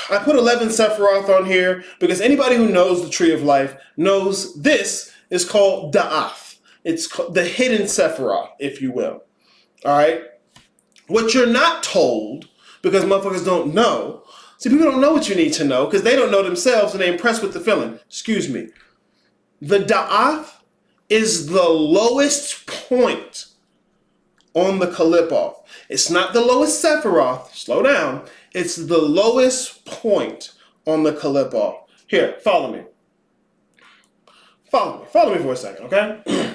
I put 11 Sephiroth on here because anybody who knows the Tree of Life knows this is called Da'ath. It's the hidden Sephiroth, if you will. All right? What you're not told, because motherfuckers don't know, see, people don't know what you need to know because they don't know themselves and they're impressed with the feeling. Excuse me. The Da'ath is the lowest point on the Qalipoth. It's not the lowest Sephiroth. Slow down. It's the lowest point on the Qalipoth. Here, follow me. Follow me for a second, okay?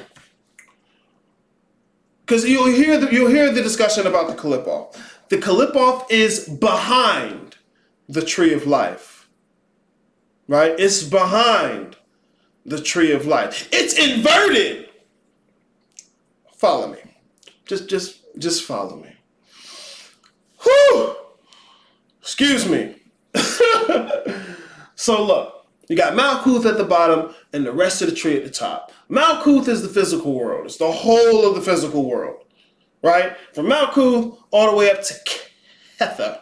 Because you'll hear the discussion about the Qalipoth. The Qalipoth is behind the Tree of Life, right? It's behind the Tree of Life. It's inverted. Follow me. Just follow me. Whew. Excuse me. So look, you got Malkuth at the bottom and the rest of the tree at the top. Malkuth is the physical world. It's the whole of the physical world, right? From Malkuth all the way up to Kether.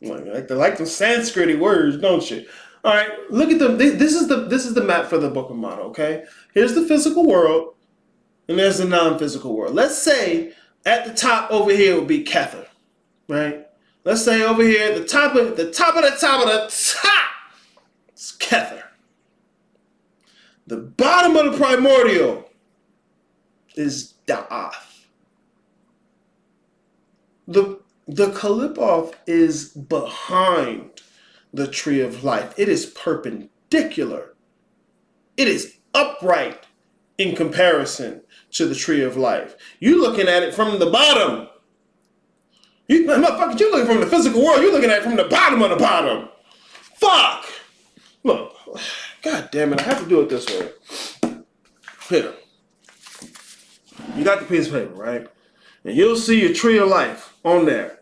Like the Sanskrit words, don't you? All right, look at them. This is the map for the Bookman, okay? Here's the physical world, and there's the non-physical world. Let's say at the top over here would be Kether, right? Let's say over here at the top of the top, it's Kether. The bottom of the primordial is Da'ath. The Qalipoth is behind the Tree of Life. It is perpendicular. It is upright in comparison to the Tree of Life. You're looking at it from the bottom. You're looking from the physical world. You're looking at it from the bottom of the bottom. Fuck. Look. God damn it. I have to do it this way. Here. You got the piece of paper, right? And you'll see your Tree of Life on there.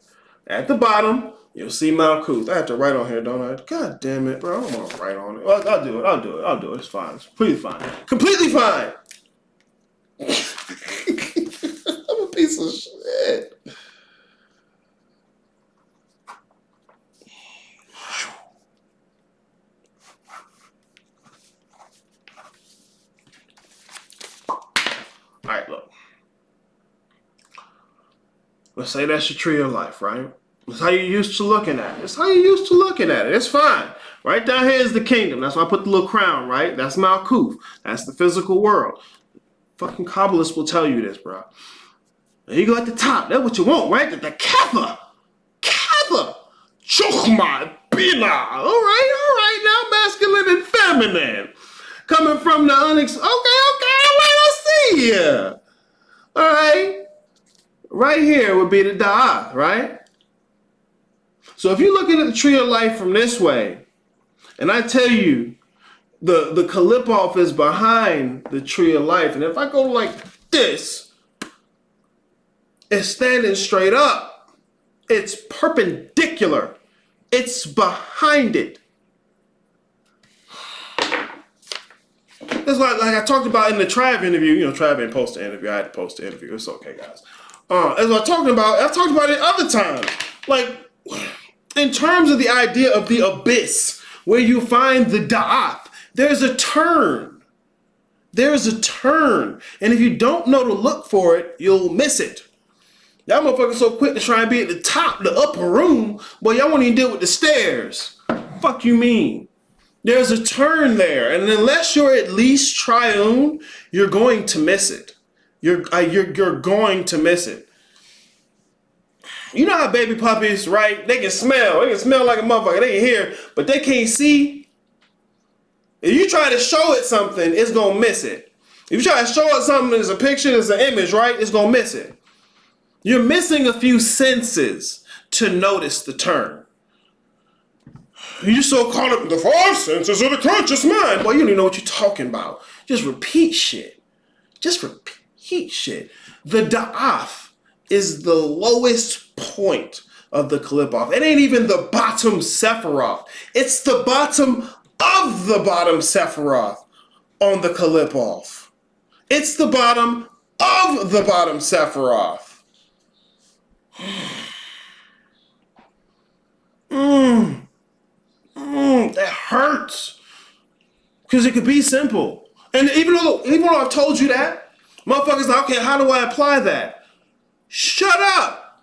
At the bottom, you'll see Malkuth. I have to write on here, don't I? God damn it, bro. I don't want to write on it. I'll do it. It's fine. It's completely fine. Completely fine. I'm a piece of shit. All right, look. Let's say that's your Tree of Life, right? That's how you're used to looking at it. It's fine. Right down here is the kingdom. That's why I put the little crown, right? That's Malkuth. That's the physical world. Fucking Kabbalists will tell you this, bro. And you go at the top. That's what you want, right? The Kether. Chokhmah. Bina. All right. Now masculine and feminine. Coming from the Okay, let's see ya. All right. Right here would be the Da'ath, right? So if you're looking at the Tree of Life from this way, And I tell you, the Kalipov is behind the tree of life. And if I go like this, it's standing straight up. It's perpendicular. It's behind it. It's like I talked about in the Trav interview. You know, Trav didn't post the interview. I had to post the interview. It's okay, guys. As I've talked about it other times. Like, in terms of the idea of the abyss, where you find the da'ath, there's a turn. There's a turn. And if you don't know to look for it, you'll miss it. Y'all motherfuckers so quick to try and be at the top, the upper room, but y'all won't even deal with the stairs. Fuck you mean? There's a turn there, and unless you're at least triune, you're going to miss it. You're going to miss it. You know how baby puppies, right? They can smell. They can smell like a motherfucker. They can hear, but they can't see. If you try to show it something, it's gonna miss it. If you try to show it something as a picture, as an image, right? It's gonna miss it. You're missing a few senses to notice the turn. You so caught up in the five senses of the conscious mind. Boy, you don't even know what you're talking about. Just repeat shit. Just repeat shit. The da'ath is the lowest point of the Kalipov. It ain't even the bottom Sephiroth. It's the bottom of the bottom Sephiroth on the Kalipov. It's the bottom of the bottom Sephiroth. That hurts. Because it could be simple. And even though I've told you that, motherfuckers like, okay, how do I apply that? Shut up.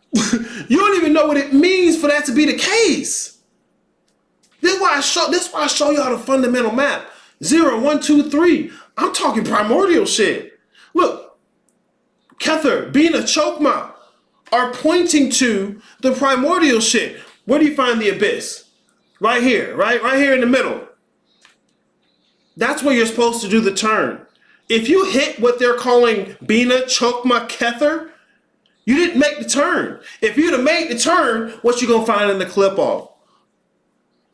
You don't even know what it means for that to be the case. This is why I show you how the fundamental map. 0, 1, 2, 3. I'm talking primordial shit. Look, Kether, being a chokma, are pointing to the primordial shit. Where do you find the abyss? Right here, right here in the middle. That's where you're supposed to do the turn. If you hit what they're calling Bina, Chokma, Kether, you didn't make the turn. If you'd have made the turn, what you gonna find in the clip off?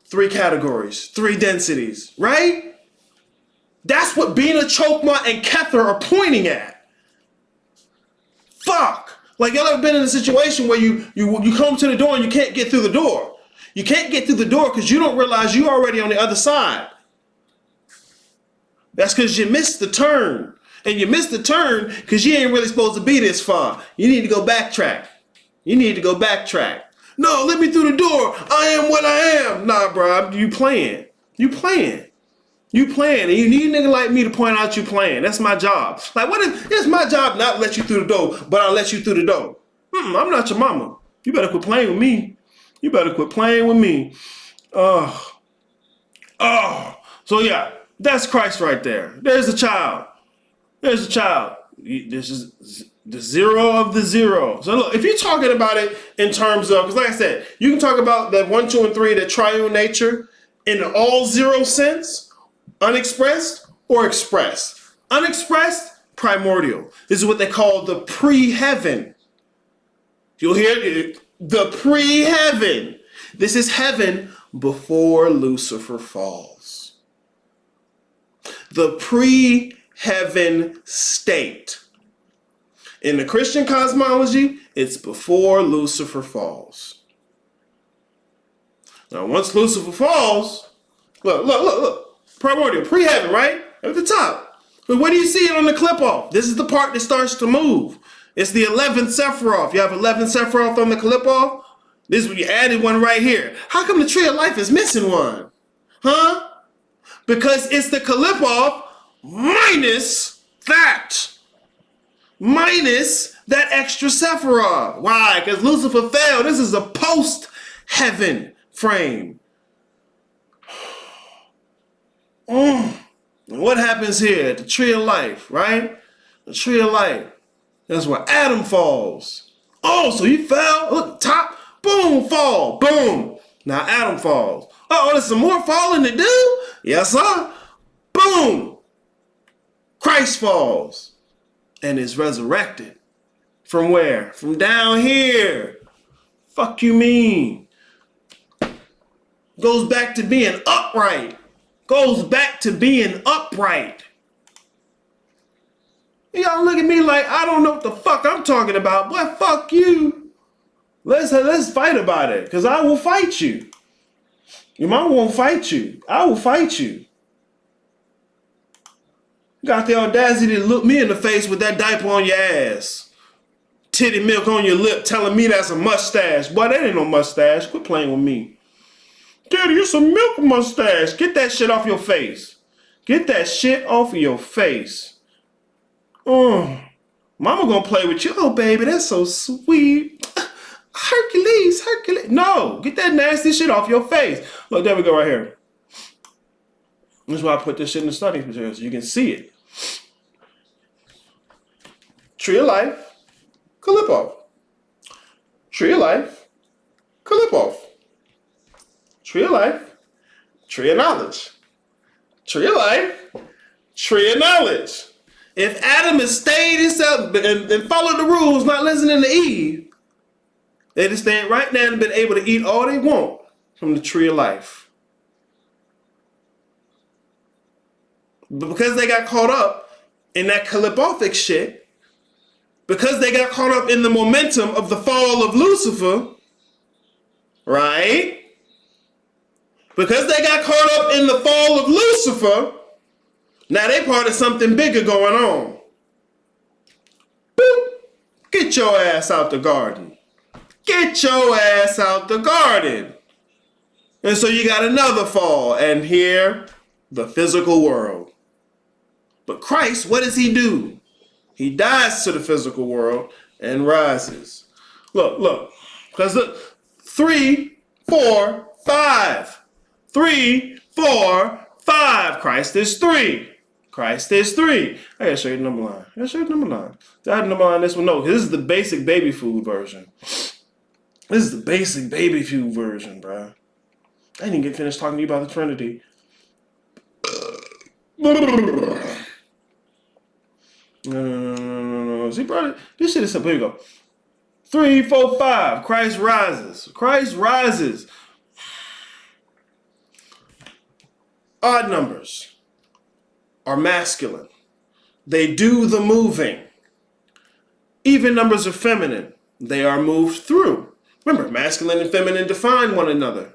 3 categories, 3 densities, right? That's what Bina, Chokma, and Kether are pointing at. Fuck. Like, y'all ever been in a situation where you come to the door and you can't get through the door? You can't get through the door because you don't realize you're already on the other side. That's because you missed the turn. And you missed the turn because you ain't really supposed to be this far. You need to go backtrack. You need to go backtrack. No, let me through the door. I am what I am. Nah, bro, you playing. You playing. You playing. And you need a nigga like me to point out you playing. That's my job. Like, what if it's my job not to let you through the door, but I'll let you through the door? I'm not your mama. You better quit playing with me. You better quit playing with me. So yeah, that's Christ right there. There's the child. There's the child. This is the 0 of the 0. So look, if you're talking about it in terms of, because like I said, you can talk about that 1, 2, and 3, the triune nature in all 0 sense, unexpressed or expressed. Unexpressed, primordial. This is what they call the pre-heaven. You'll hear it. The pre-heaven. This is heaven before Lucifer falls. The pre-heaven state. In the Christian cosmology, it's before Lucifer falls. Now, once Lucifer falls, look. Primordial, pre-heaven, right? At the top. But where do you see it on the clip off? This is the part that starts to move. It's the 11th Sephiroth. You have 11 Sephiroth on the clip off. This is when you added one right here. How come the Tree of Life is missing one? Huh? Because it's the Kalipov minus that. Minus that extra Sephiroth. Why? Because Lucifer fell. This is a post-heaven frame. And what happens here? The Tree of Life, right? The Tree of Life. That's where Adam falls. Oh, so he fell. Look, top. Boom, fall. Boom. Now Adam falls. Oh, there's some more falling to do? Yes, sir. Boom. Christ falls and is resurrected. From where? From down here. Fuck you mean? Goes back to being upright. Goes back to being upright. Y'all look at me like I don't know what the fuck I'm talking about. Boy, fuck you. Let's fight about it, because I will fight you. Your mom won't fight you. I will fight you. Got the audacity to look me in the face with that diaper on your ass. Titty milk on your lip telling me that's a mustache. Boy, that ain't no mustache. Quit playing with me. Daddy, it's a milk mustache. Get that shit off your face. Get that shit off of your face. Mama gonna play with you. Oh, baby, that's so sweet. Hercules. No, get that nasty shit off your face. Look, there we go right here. That's why I put this shit in the study material so you can see it. Tree of life, Kalipov. Tree of life, Kalipov. Tree of life, tree of knowledge. Tree of life, tree of knowledge. If Adam had stayed himself and followed the rules, not listening to Eve, they'd have stayed right now and been able to eat all they want from the tree of life. But because they got caught up in that Kalipothic shit, because they got caught up in the momentum of the fall of Lucifer, right? Because they got caught up in the fall of Lucifer, now they part of something bigger going on. Boop. Get your ass out the garden. Get your ass out the garden. And so you got another fall, and here, the physical world. But Christ, what does he do? He dies to the physical world and rises. Look. Because look, 3, 4, 5. 3, 4, 5. Christ is 3. Christ is 3. I gotta show you the number line. I had the number line this one. No, this is the basic baby food version. This is the basic baby food version, bruh. I didn't even get finished talking to you about the Trinity. No. See, brother, this shit is simple. Here we go. 3, 4, 5. Christ rises. Christ rises. Odd numbers are masculine. They do the moving. Even numbers are feminine. They are moved through. Remember, masculine and feminine define one another.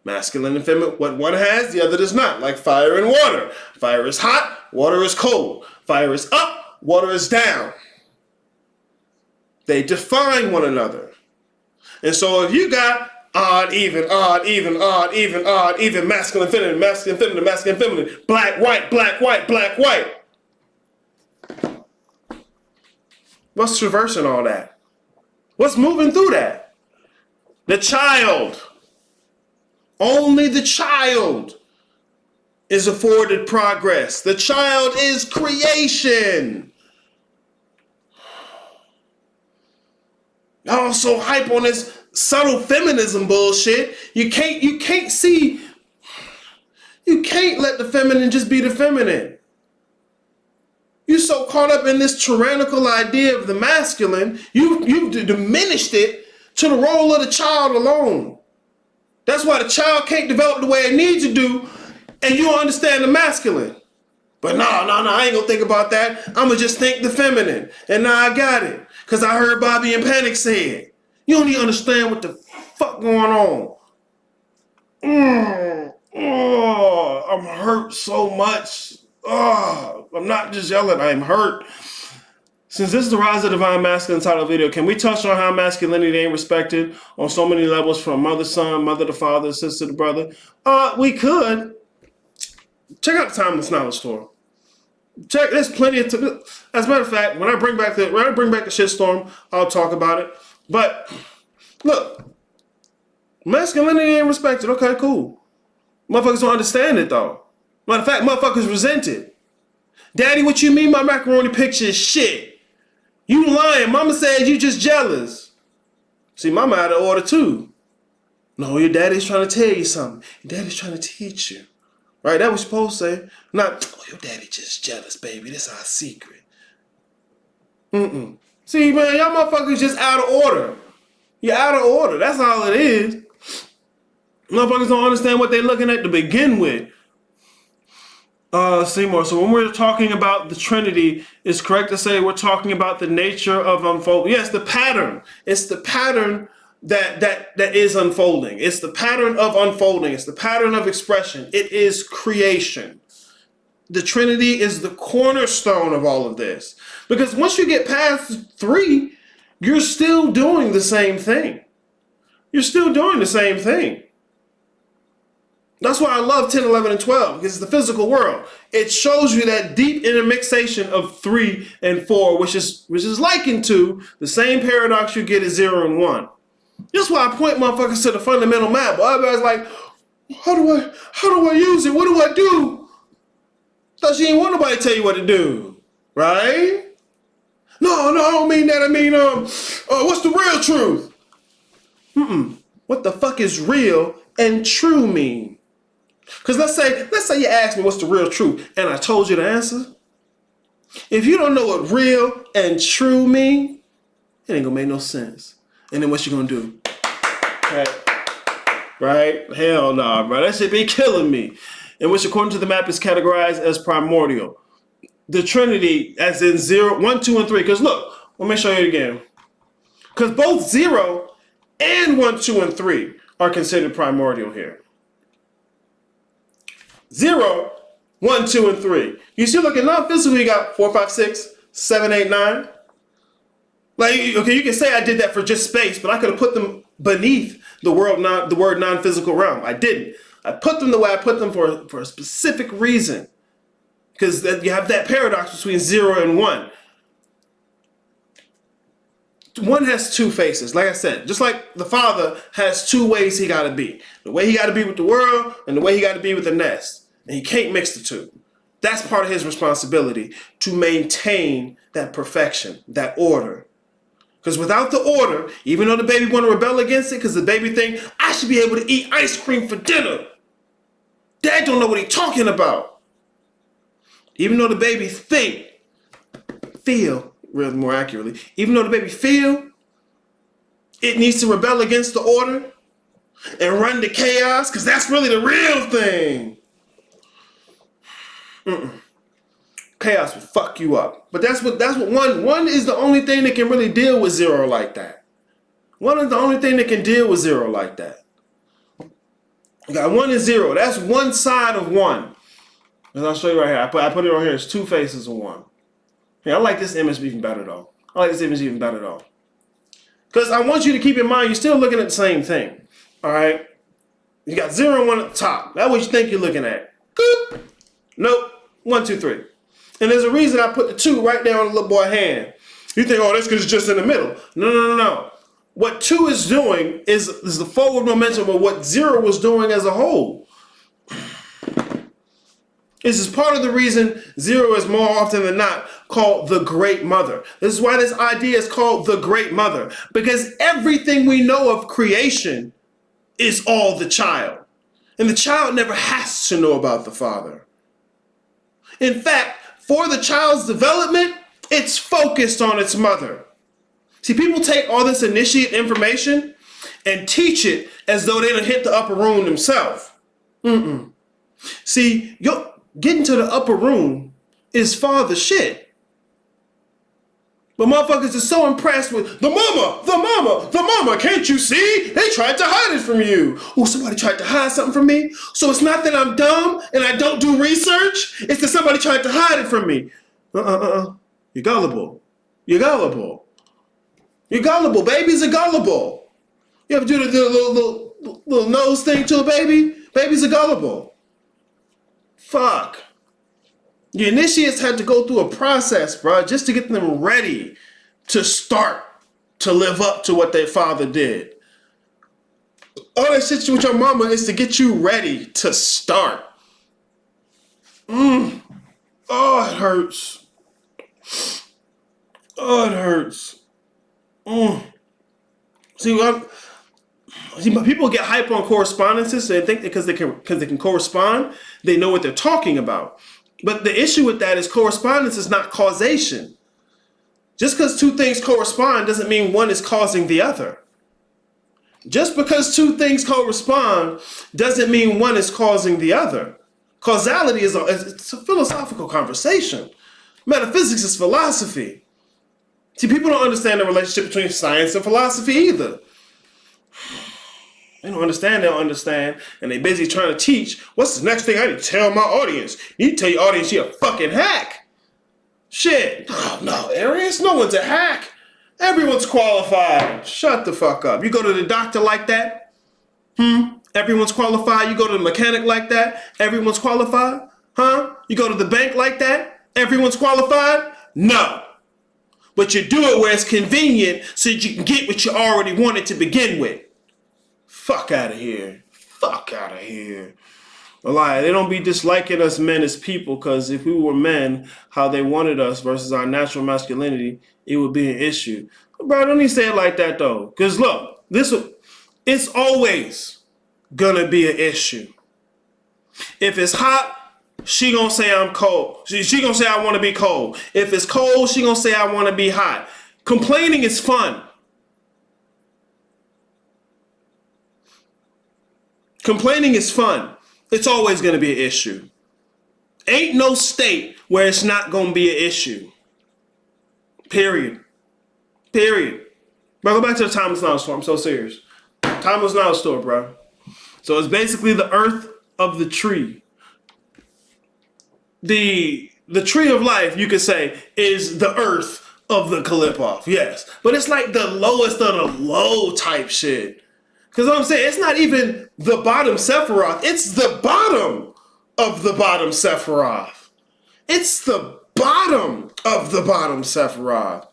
Masculine and feminine, what one has, the other does not. Like fire and water. Fire is hot, water is cold. Fire is up, water is down. They define one another. And so if you got odd, even, masculine, feminine, black, white. What's traversing all that? What's moving through that? The child. Only the child is afforded progress. The child is creation. Y'all so hype on this subtle feminism bullshit. You can't let the feminine just be the feminine. You so caught up in this tyrannical idea of the masculine, you've diminished it to the role of the child alone. That's why the child can't develop the way it needs to do, and you don't understand the masculine. But no, I ain't gonna think about that. I'ma just think the feminine. And now I got it. Because I heard Bobby and Panic say it. You don't even understand what the fuck going on. I'm hurt so much. I'm not just yelling, I'm hurt. Since this is the Rise of Divine Masculine title video, can we touch on how masculinity ain't respected on so many levels, from mother to son, mother to father, sister to brother? We could. Check out the Timeless Knowledge Store. There's plenty of. As a matter of fact, when I bring back the shitstorm, I'll talk about it. But look, masculinity ain't respected. Okay, cool. Motherfuckers don't understand it though. Matter of fact, motherfuckers resent it. Daddy, what you mean my macaroni picture is shit? You lying. Mama said you just jealous. See, mama out of order too. No, your daddy's trying to tell you something. Your daddy's trying to teach you. Right? That was supposed to say. Not, oh, your daddy just jealous, baby. This our secret. See, man, y'all motherfuckers just out of order. You're out of order. That's all it is. Motherfuckers don't understand what they're looking at to begin with. Seymour, so when we're talking about the Trinity, it's correct to say we're talking about the nature of unfolding. Yes, the pattern. It's the pattern that is unfolding. It's the pattern of unfolding. It's the pattern of expression. It is creation. The Trinity is the cornerstone of all of this. Because once you get past 3, you're still doing the same thing. You're still doing the same thing. That's why I love 10, 11, and 12, because it's the physical world. It shows you that deep intermixation of 3 and 4, which is likened to the same paradox you get at 0 and 1. That's why I point motherfuckers to the fundamental map. Everybody's like, how do I use it? What do I do? Thought you ain't want nobody to tell you what to do, right? No, I don't mean that. I mean, what's the real truth? What the fuck is real and true mean? Because let's say you asked me what's the real truth, and I told you the answer. If you don't know what real and true mean, it ain't gonna make no sense. And then what you gonna do? Right? Hell nah, bro. That shit be killing me. And which, according to the map, is categorized as primordial. The Trinity, as in 0, 1, 2, and 3. Because look, let me show you it again. Because both 0 and 1, 2, and 3 are considered primordial here. 0, 1, 2, and 3. You see, look at non-physical, you got 4, 5, 6, 7, 8, 9. Like, okay, you can say I did that for just space, but I could have put them beneath the word non-physical realm. I didn't. I put them the way I put them for a specific reason. Because you have that paradox between 0 and 1. 1 has 2 faces. Like I said, just like the father has 2 ways he got to be. The way he got to be with the world and the way he got to be with the nest. And he can't mix the 2. That's part of his responsibility, to maintain that perfection, that order. Because without the order, even though the baby want to rebel against it, because the baby think, I should be able to eat ice cream for dinner. Dad don't know what he's talking about. Even though the baby feel, more accurately, even though the baby feel, it needs to rebel against the order and run to chaos, because that's really the real thing. Chaos will fuck you up. But that's what one is the only thing that can really deal with 0 like that. 1 is the only thing that can deal with 0 like that. You got 1 and 0. That's one side of 1. And I'll show you right here. I put it on here. It's 2 faces of 1. Yeah, I like this image even better though. Because I want you to keep in mind, you're still looking at the same thing. Alright? You got 0 and 1 at the top. That's what you think you're looking at. Good. Nope. 1, 2, 3. And there's a reason I put the 2 right there on the little boy's hand. You think, oh, that's because it's just in the middle. No. What 2 is doing is the forward momentum of what 0 was doing as a whole. This is part of the reason 0 is more often than not called the Great Mother. This is why this idea is called the Great Mother. Because everything we know of creation is all the child. And the child never has to know about the father. In fact, for the child's development, it's focused on its mother. See, people take all this initiate information and teach it as though they done hit the upper room themselves. See, getting to the upper room is father shit. But motherfuckers are so impressed with the mama, can't you see? They tried to hide it from you. Oh, somebody tried to hide something from me? So it's not that I'm dumb and I don't do research, it's that somebody tried to hide it from me. You're gullible. Babies are gullible. You ever do the little nose thing to a baby? Babies are gullible. Fuck. The initiates had to go through a process, bro, just to get them ready to start to live up to what their father did. All that shit with your mama is to get you ready to start. Oh, it hurts. See, people get hype on correspondences. They think because they can correspond, they know what they're talking about. But the issue with that is correspondence is not causation. Just because 2 things correspond doesn't mean one is causing the other. Just because two things correspond doesn't mean one is causing the other. Causality it's a philosophical conversation. Metaphysics is philosophy. See, people don't understand the relationship between science and philosophy either. They don't understand, and they busy trying to teach. What's the next thing I need to tell my audience? You need to tell your audience you're a fucking hack. Shit. Oh, no, Arius, no one's a hack. Everyone's qualified. Shut the fuck up. You go to the doctor like that? Everyone's qualified. You go to the mechanic like that? Everyone's qualified? Huh? You go to the bank like that? Everyone's qualified? No. But you do it where it's convenient so that you can get what you already wanted to begin with. Fuck out of here. Fuck out of here. Lie. They don't be disliking us men as people, because if we were men, how they wanted us versus our natural masculinity, it would be an issue. Bro, don't even say it like that, though. Because look, it's always gonna be an issue. If it's hot, she gonna say I'm cold. She gonna say I want to be cold. If it's cold, she gonna say I want to be hot. Complaining is fun. Complaining is fun. It's always going to be an issue. Ain't no state where it's not going to be an issue. Period. Period. Bro, go back to the Thomas Now store. I'm so serious. Thomas Now store, bro. So it's basically the earth of the tree. The tree of life, you could say, is the earth of the Kalipov. Yes. But it's like the lowest of the low type shit. Because what I'm saying, it's not even the bottom Sephiroth. It's the bottom of the bottom Sephiroth. It's the bottom of the bottom Sephiroth.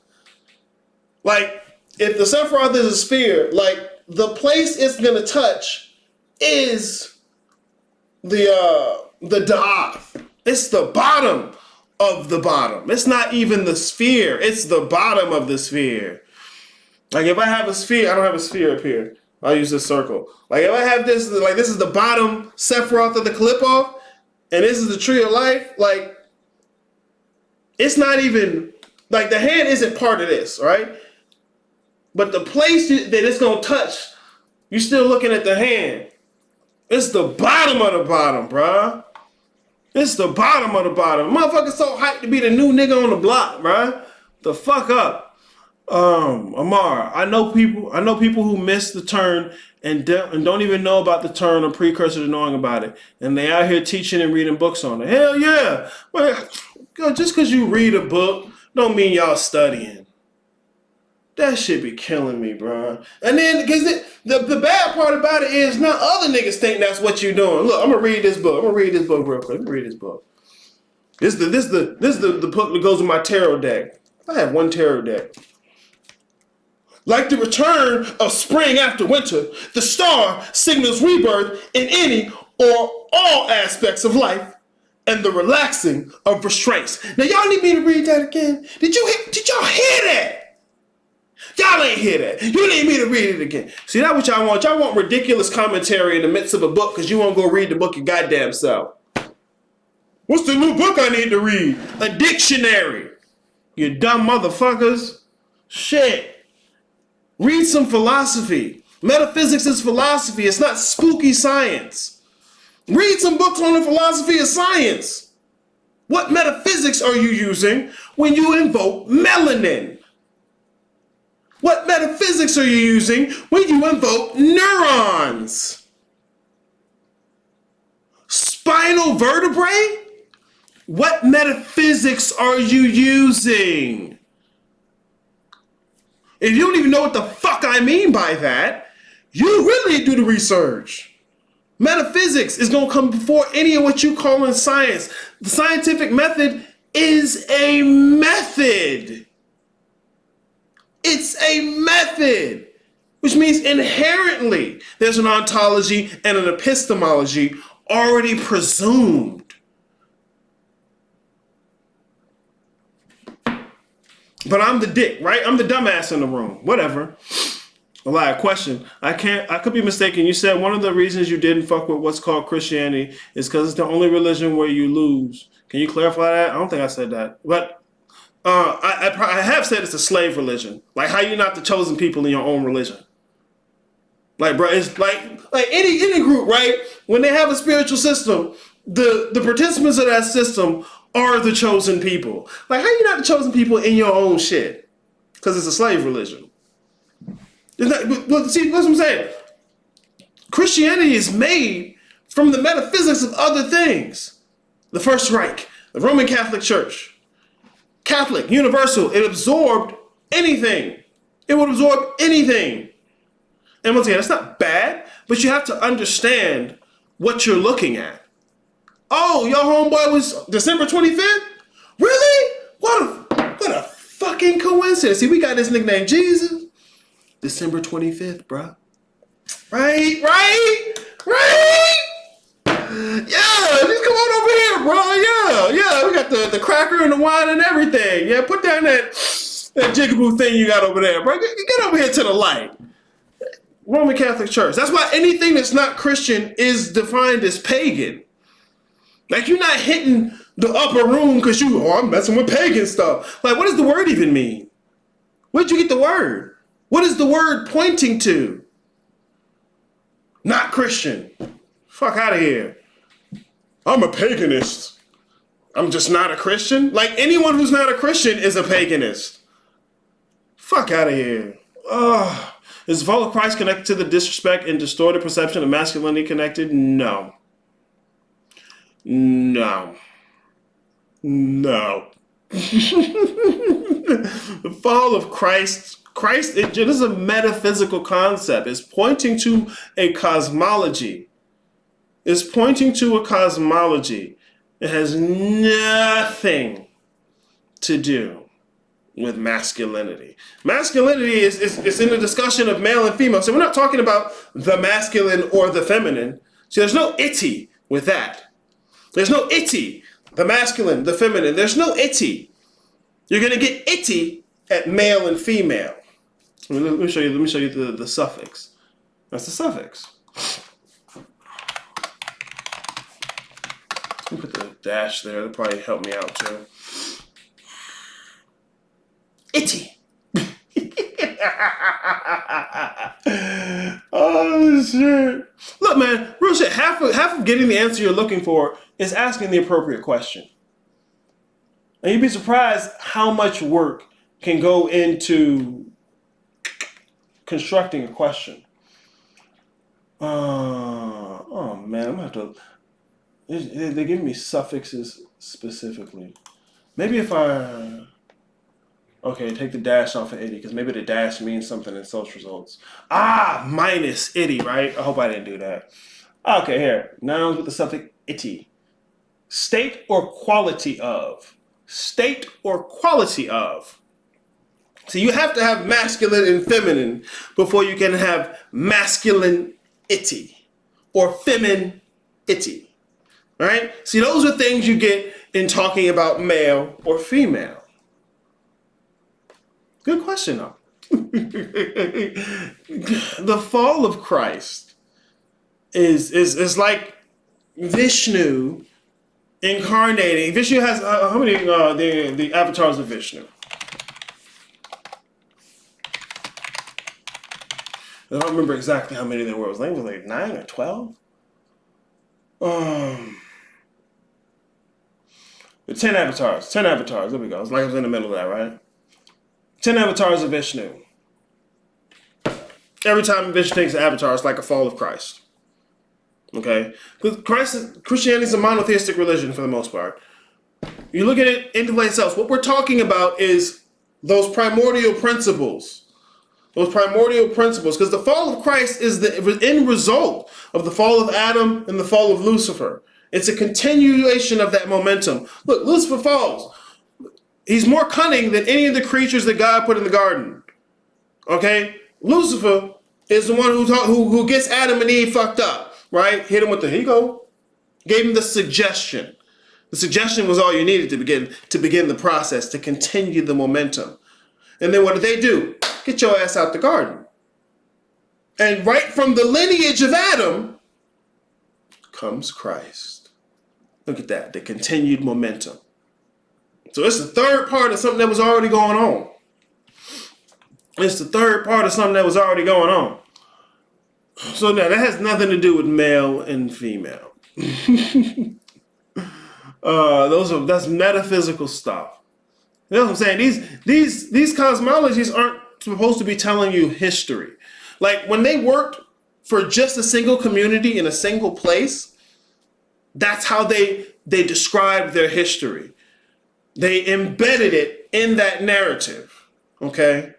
Like, if the Sephiroth is a sphere, like, the place it's going to touch is the Da'ath. It's the bottom of the bottom. It's not even the sphere. It's the bottom of the sphere. Like, if I have a sphere, I don't have a sphere up here. I'll use this circle. Like, if I have this, like, this is the bottom Sephiroth of the Kalipov, and this is the tree of life, like, it's not even, like, the hand isn't part of this, right? But the place that it's going to touch, you're still looking at the hand. It's the bottom of the bottom, bruh. It's the bottom of the bottom. Motherfucker's so hyped to be the new nigga on the block, bruh. The fuck up. Amar, I know people who miss the turn and don't even know about the turn or precursor to knowing about it. And they out here teaching and reading books on it. Hell yeah. Well, just because you read a book don't mean y'all studying. That shit be killing me, bro. And then, because the bad part about it is now other niggas think that's what you're doing. Look, I'm going to read this book. I'm going to read this book real quick. Let me read this book. This is the book that goes with my tarot deck. I have one tarot deck. Like the return of spring after winter, the star signals rebirth in any or all aspects of life and the relaxing of restraints. Now, y'all need me to read that again. Did y'all hear that? Y'all ain't hear that. You need me to read it again. See, that's what y'all want. Y'all want ridiculous commentary in the midst of a book because you won't go read the book your goddamn self. What's the new book I need to read? A dictionary. You dumb motherfuckers. Shit. Read some philosophy. Metaphysics is philosophy. It's not spooky science. Read some books on the philosophy of science. What metaphysics are you using when you invoke melanin? What metaphysics are you using when you invoke neurons? Spinal vertebrae? What metaphysics are you using? If you don't even know what the fuck I mean by that, you really do the research. Metaphysics is going to come before any of what you call in science. The scientific method is a method. It's a method, which means inherently there's an ontology and an epistemology already presumed. But I'm the dick, right? I'm the dumbass in the room. Whatever. A question. I could be mistaken. You said one of the reasons you didn't fuck with what's called Christianity is because it's the only religion where you lose. Can you clarify that? I don't think I said that. But I have said it's a slave religion. Like how you're not the chosen people in your own religion. Like, bro, it's like any group, right? When they have a spiritual system, the participants of that system are the chosen people. Like, how you not the chosen people in your own shit? Because it's a slave religion. But see, that's what I'm saying. Christianity is made from the metaphysics of other things. The First Reich, the Roman Catholic Church, Catholic, universal. It absorbed anything. It would absorb anything. And once again, that's not bad, but you have to understand what you're looking at. Oh, your homeboy was December 25th? Really? What a fucking coincidence. See, we got this nickname, Jesus. December 25th, bro. Right? Yeah, just come on over here, bro. Yeah. We got the cracker and the wine and everything. Yeah, put down that jigaboo thing you got over there, bro. Get over here to the light. Roman Catholic Church. That's why anything that's not Christian is defined as pagan. Like, you're not hitting the upper room because I'm messing with pagan stuff. Like, what does the word even mean? Where'd you get the word? What is the word pointing to? Not Christian. Fuck out of here. I'm a paganist. I'm just not a Christian? Like, anyone who's not a Christian is a paganist. Fuck out of here. Ugh. Is the fall of Christ connected to the disrespect and distorted perception of masculinity connected? No. The fall of Christ, it is a metaphysical concept. It's pointing to a cosmology. It has nothing to do with masculinity. Masculinity is in the discussion of male and female. So we're not talking about the masculine or the feminine. See, there's no itty with that. There's no itty, the masculine, the feminine. There's no itty. You're going to get itty at male and female. Let me show you the suffix. That's the suffix. Let me put the dash there. That'll probably help me out too. Itty. Oh shit! Look, man, real shit. Half of getting the answer you're looking for is asking the appropriate question. And you'd be surprised how much work can go into constructing a question. Oh man, I'm gonna have to. They give me suffixes specifically. Maybe if I. Okay, take the dash off of itty, because maybe the dash means something in search results. Minus itty, right? I hope I didn't do that. Okay, here. Nouns with the suffix itty. State or quality of. State or quality of. So you have to have masculine and feminine before you can have masculine itty or feminine itty. Right? See, those are things you get in talking about male or female. Good question, though. The fall of Christ is like Vishnu incarnating. Vishnu has how many the avatars of Vishnu? I don't remember exactly how many there were. I think it was like 9 or 12. 10 avatars. 10 avatars. There we go. It's like I was in the middle of that, right? 10 avatars of Vishnu. Every time Vishnu takes an avatar, it's like a fall of Christ. Okay? Christianity is a monotheistic religion for the most part. You look at it into itself. What we're talking about is those primordial principles. Those primordial principles. Because the fall of Christ is the end result of the fall of Adam and the fall of Lucifer. It's a continuation of that momentum. Look, Lucifer falls. He's more cunning than any of the creatures that God put in the garden. Okay? Lucifer is the one who gets Adam and Eve fucked up. Right? Hit him with here you go. Gave him the suggestion. The suggestion was all you needed to begin the process, to continue the momentum. And then what did they do? Get your ass out the garden. And right from the lineage of Adam comes Christ. Look at that. The continued momentum. So it's the third part of something that was already going on. It's the third part of something that was already going on. So now that has nothing to do with male and female. That's metaphysical stuff. You know what I'm saying? These cosmologies aren't supposed to be telling you history. Like when they worked for just a single community in a single place, that's how they described their history. They embedded it in that narrative. Okay?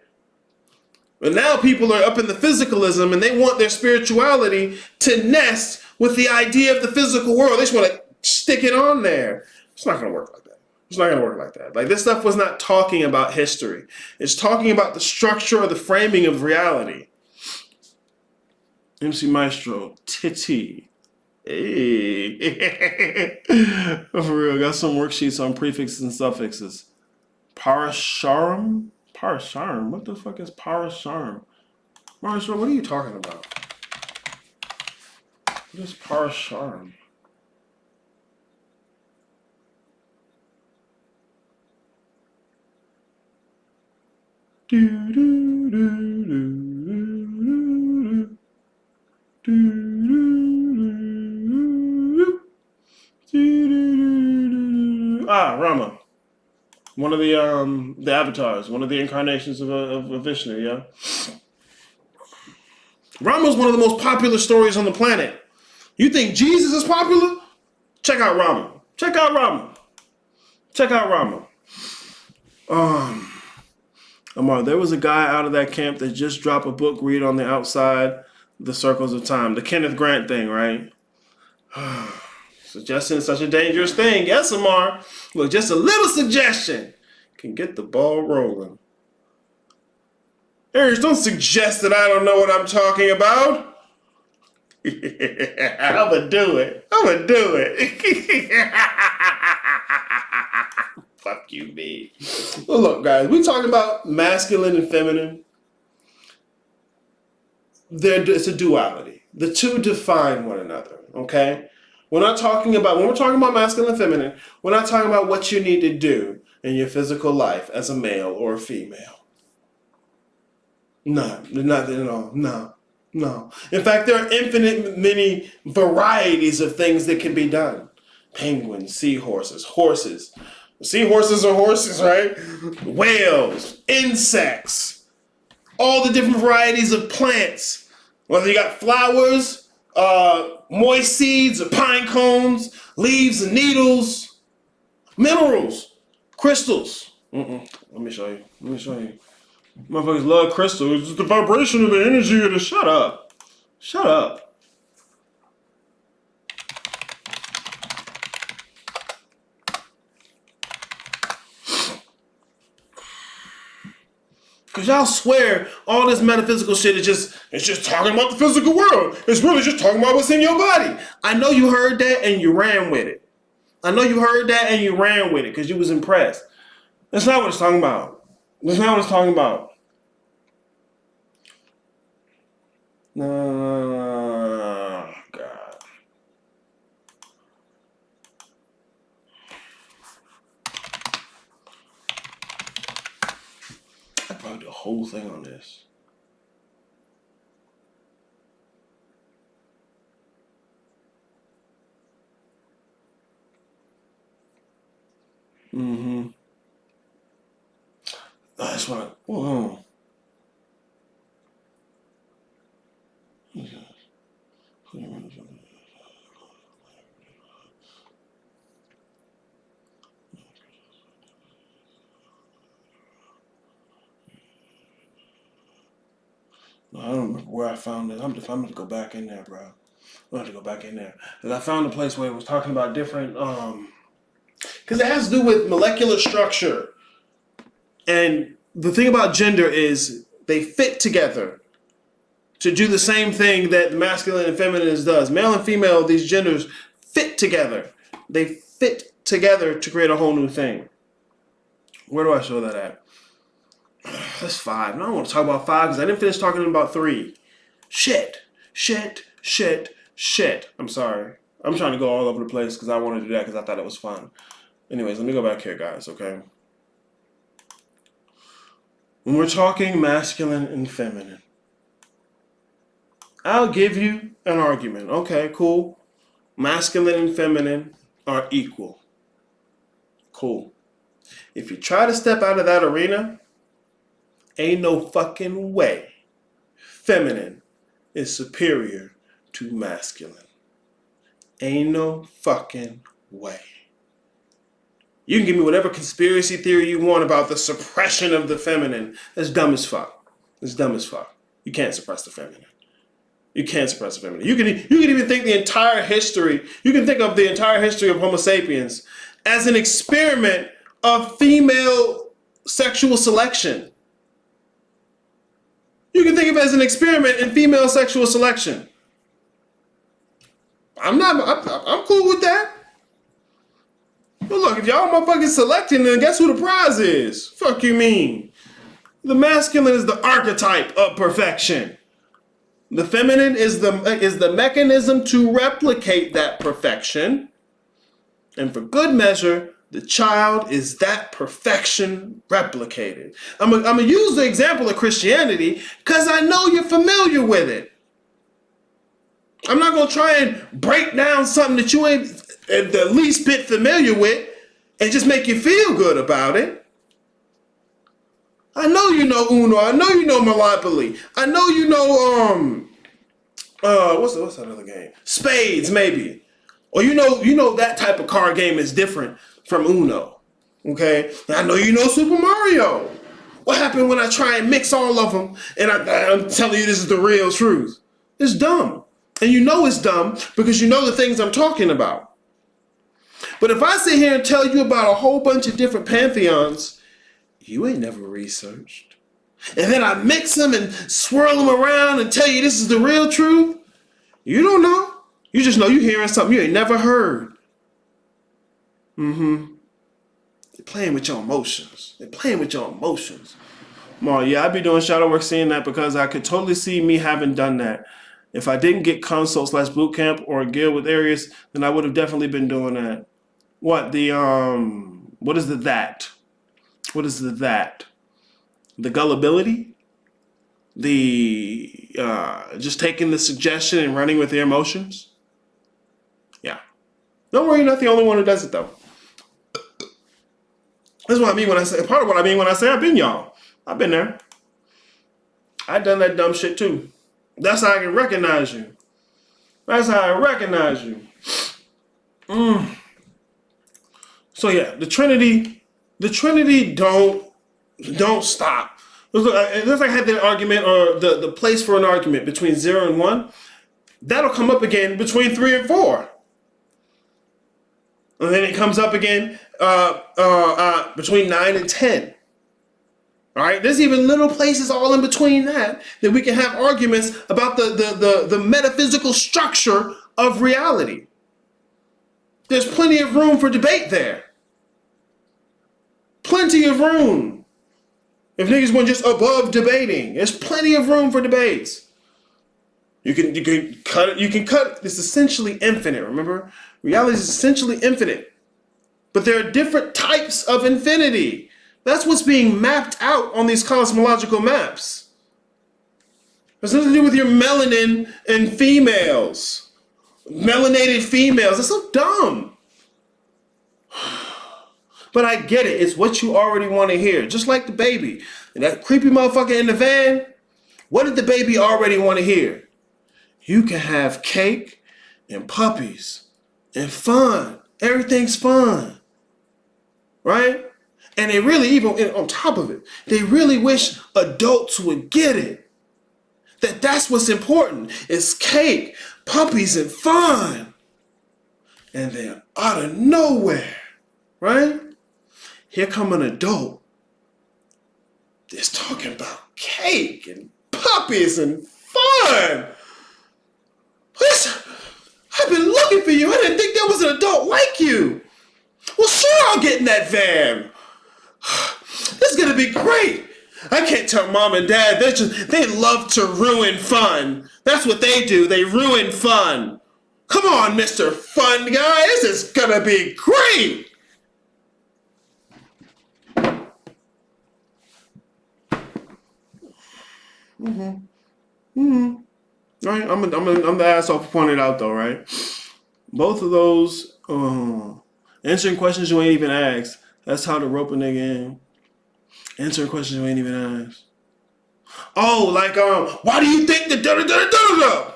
But now people are up in the physicalism and they want their spirituality to nest with the idea of the physical world. They just want to stick it on there. It's not going to work like that. It's not going to work like that. Like this stuff was not talking about history. It's talking about the structure or the framing of reality. MC Maestro, Titty. Hey. For real, got some worksheets on prefixes and suffixes. Parasharam? Parasharam? What the fuck is Parasharam? Maestro, what are you talking about? What is Parasharam? Rama. One of the avatars, one of the incarnations of Vishnu, yeah? Rama's one of the most popular stories on the planet. You think Jesus is popular? Check out Rama. Check out Rama. Check out Rama. Amar, there was a guy out of that camp that just dropped a book, read on the outside, The Circles of Time. The Kenneth Grant thing, right? Suggesting such a dangerous thing. Yes, Amar. Look, just a little suggestion can get the ball rolling. Aries, don't suggest that I don't know what I'm talking about. I'm going to do it. I'm going to do it. Fuck you, me. Well, look, guys, we're talking about masculine and feminine. It's a duality. The two define one another, okay? When we're talking about masculine and feminine, we're not talking about what you need to do in your physical life as a male or a female. No, nothing at all. No. In fact, there are infinite many varieties of things that can be done. Penguins, seahorses, horses. Seahorses are horses, right? Whales, insects, all the different varieties of plants. Whether you got flowers, moist seeds, or pine cones, leaves and needles, minerals, crystals. Let me show you. Motherfuckers love crystals. It's the vibration of the energy of the... Shut up. Shut up. Because y'all swear all this metaphysical shit is just talking about the physical world. It's really just talking about what's in your body. I know you heard that and you ran with it. Because you was impressed. That's not what it's talking about. No, God. I probably do a whole thing on this. I just want to... Whoa. I don't remember where I found it. I'm going to go back in there, bro. I'm going to go back in there. Because I found a place where it was talking about different... Because it has to do with molecular structure. And the thing about gender is they fit together to do the same thing that masculine and feminine does. Male and female, these genders fit together. They fit together to create a whole new thing. Where do I show that at? That's 5. No, I don't want to talk about 5 because I didn't finish talking about 3. Shit. I'm sorry. I'm trying to go all over the place because I want to do that because I thought it was fun. Anyways, let me go back here, guys, okay? When we're talking masculine and feminine, I'll give you an argument. Okay, cool. Masculine and feminine are equal. Cool. If you try to step out of that arena, ain't no fucking way feminine is superior to masculine. Ain't no fucking way. You can give me whatever conspiracy theory you want about the suppression of the feminine. That's dumb as fuck. It's dumb as fuck. You can't suppress the feminine. You can't suppress the feminine. You can even think the entire history, you can think of the entire history of Homo sapiens as an experiment of female sexual selection. You can think of it as an experiment in female sexual selection. I'm cool with that. But look, if y'all motherfuckers selecting, then guess who the prize is? Fuck you mean? The masculine is the archetype of perfection. The feminine is the mechanism to replicate that perfection. And for good measure, the child is that perfection replicated. I'm gonna use the example of Christianity because I know you're familiar with it. I'm not gonna try and break down something that you ain't the least bit familiar with and just make you feel good about it. I know you know Uno. I know you know Monopoly. I know you know what's that other game? Spades, maybe. Or you know that type of card game is different from Uno. Okay? And I know you know Super Mario. What happened when I try and mix all of them and I'm telling you this is the real truth? It's dumb. And you know it's dumb because you know the things I'm talking about. But if I sit here and tell you about a whole bunch of different pantheons, you ain't never researched. And then I mix them and swirl them around and tell you this is the real truth, you don't know. You just know you're hearing something you ain't never heard. They're playing with your emotions. Well, yeah, I'd be doing shadow work seeing that because I could totally see me having done that. If I didn't get consult/bootcamp or guild with Aries, then I would have definitely been doing that. What is the that? What is the that? The gullibility? The just taking the suggestion and running with their emotions? Yeah. Don't worry, you're not the only one who does it though. That's what I mean when I say, part of what I mean when I say I've been y'all. I've been there. I've done that dumb shit too. That's how I can recognize you. So yeah, the Trinity don't stop. It looks like I had the argument or the place for an argument between 0 and 1. That'll come up again between 3 and 4. And then it comes up again between 9 and 10. All right, there's even little places all in between that we can have arguments about the metaphysical structure of reality. There's plenty of room for debate there. Plenty of room. If niggas weren't just above debating, there's plenty of room for debates. You can cut it. You can cut. It's essentially infinite. Remember, reality is essentially infinite, but there are different types of infinity. That's what's being mapped out on these cosmological maps. There's nothing to do with your melanin and females. Melanated females. That's so dumb. But I get it. It's what you already want to hear. Just like the baby. And that creepy motherfucker in the van. What did the baby already want to hear? You can have cake and puppies and fun. Everything's fun. Right? And they really, even on top of it, they really wish adults would get it. That's what's important. It's cake, puppies, and fun. And then out of nowhere, right? Here come an adult that's talking about cake and puppies and fun. I've been looking for you. I didn't think there was an adult like you. Well, sure, I'll get in that van. This is gonna be great. I can't tell mom and dad. They love to ruin fun. That's what they do. They ruin fun. Come on, Mr. Fun Guy. This is gonna be great. Right? I'm the asshole for pointing it out though, right? Both of those answering questions you ain't even asked. That's how to rope a nigga in. Answering questions you ain't even asked. Oh, like why do you think the da da da da da?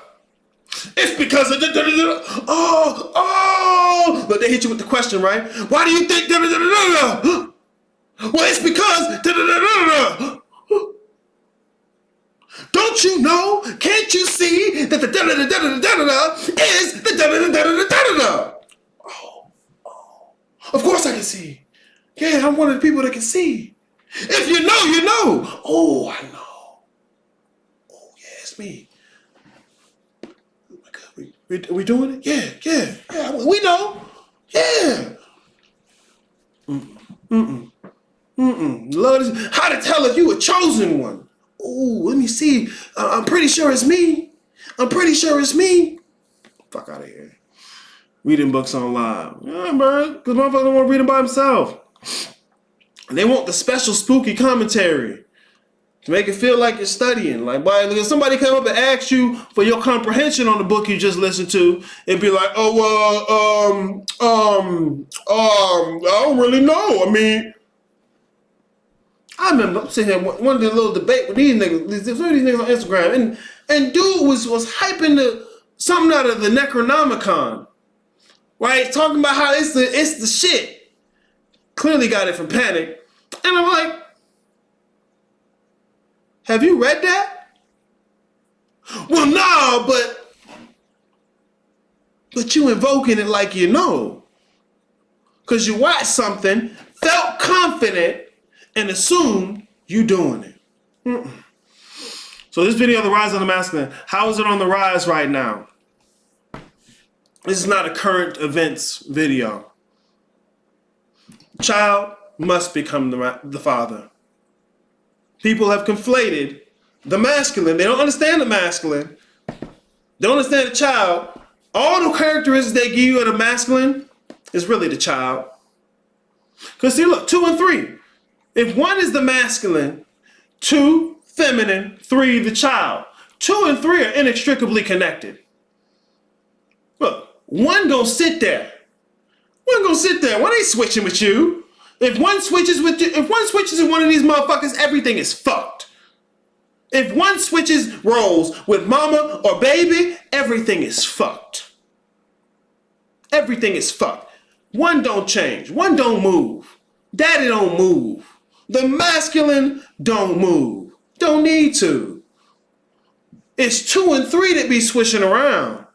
It's because of the da da da. Oh. But they hit you with the question, right? Why do you think da da da da da? Well, it's because da da da da da. Don't you know? Can't you see that the da da da da da da da is the da da da da da da da? Oh. Of course I can see. Yeah, I'm one of the people that can see. If you know, you know. Oh, I know. Oh, yeah, it's me. Oh my God, are we doing it? Yeah. We know. Yeah. Lord, how to tell if you a chosen one? Oh, let me see. I'm pretty sure it's me. Fuck out of here. Reading books online. Yeah, bro. Because motherfuckers don't want to read them by himself. And they want the special spooky commentary to make it feel like you're studying. Like, why? If somebody come up and ask you for your comprehension on the book you just listened to, it'd be like, I don't really know. I mean, I remember sitting here one of the little debate with these niggas, some of these niggas on Instagram, and dude was hyping something out of the Necronomicon, right? Talking about how it's the shit. Clearly got it from Panic. And I'm like, have you read that? Well, no, but you invoking it like you know. Because you watched something, felt confident, and assumed you doing it. So this video, The Rise of the Masculine, how is it on the rise right now? This is not a current events video. Child must become the father. People have conflated the masculine. They don't understand the masculine. They don't understand the child. All the characteristics they give you of the masculine is really the child. Because see, look, 2 and 3. If 1 is the masculine, 2, feminine, 3, the child. 2 and 3 are inextricably connected. Look, 1 gonna sit there. 1 ain't switching with you. If 1 switches with one of these motherfuckers, everything is fucked. If 1 switches roles with mama or baby, everything is fucked. Everything is fucked. 1 don't change. 1 don't move. Daddy don't move. The masculine don't move. Don't need to. It's 2 and 3 that be swishing around.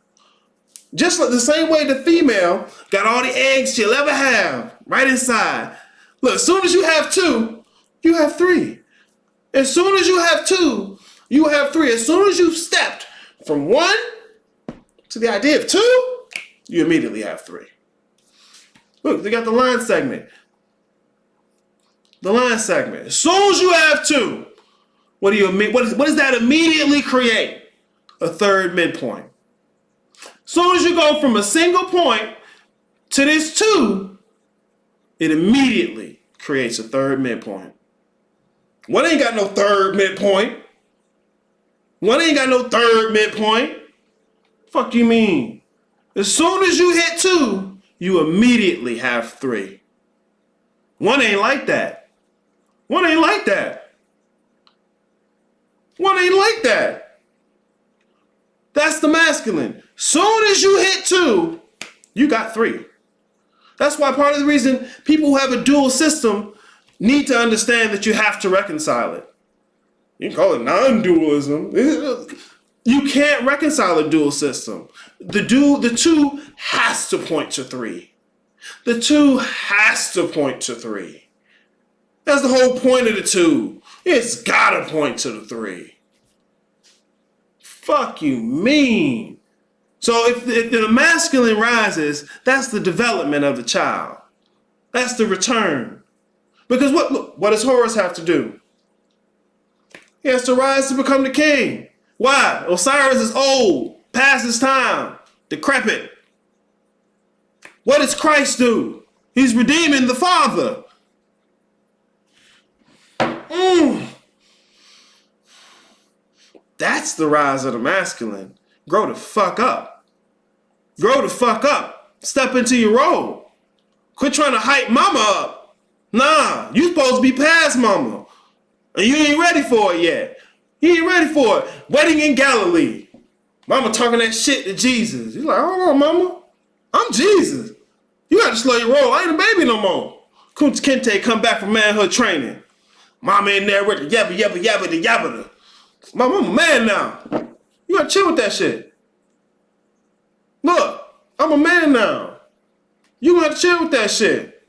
Just like the same way the female got all the eggs she'll ever have right inside. Look, as soon as you have 2, you have 3. As soon as you have 2, you have 3. As soon as you've stepped from 1 to the idea of 2, you immediately have 3. Look, they got the line segment. The line segment. As soon as you have 2, what does that immediately create? A third midpoint. As soon as you go from a single point to this 2, it immediately creates a third midpoint. 1 ain't got no third midpoint. Fuck you mean? As soon as you hit 2, you immediately have 3. 1 ain't like that. 1 ain't like that. That's the masculine. Soon as you hit 2, you got 3. That's why part of the reason people who have a dual system need to understand that you have to reconcile it. You can call it non-dualism. You can't reconcile a dual system. The 2 has to point to 3. The 2 has to point to 3. That's the whole point of the 2. It's gotta point to the 3. Fuck you mean? So if the masculine rises, that's the development of the child. That's the return. Because what does Horus have to do? He has to rise to become the king. Why? Osiris is old, past his time, decrepit. What does Christ do? He's redeeming the Father. That's the rise of the masculine. Grow the fuck up. Grow the fuck up. Step into your role. Quit trying to hype mama up. Nah, you supposed to be past mama. And you ain't ready for it yet. You ain't ready for it. Wedding in Galilee. Mama talking that shit to Jesus. You're like, hold on, mama. I'm Jesus. You got to slow your roll. I ain't a baby no more. Kunta Kinte come back from manhood training. Mama in there with the yabba, yabba, yabba, the yabba. Mama, I'm a man now. You got to chill with that shit. Look, I'm a man now. You got to chill with that shit.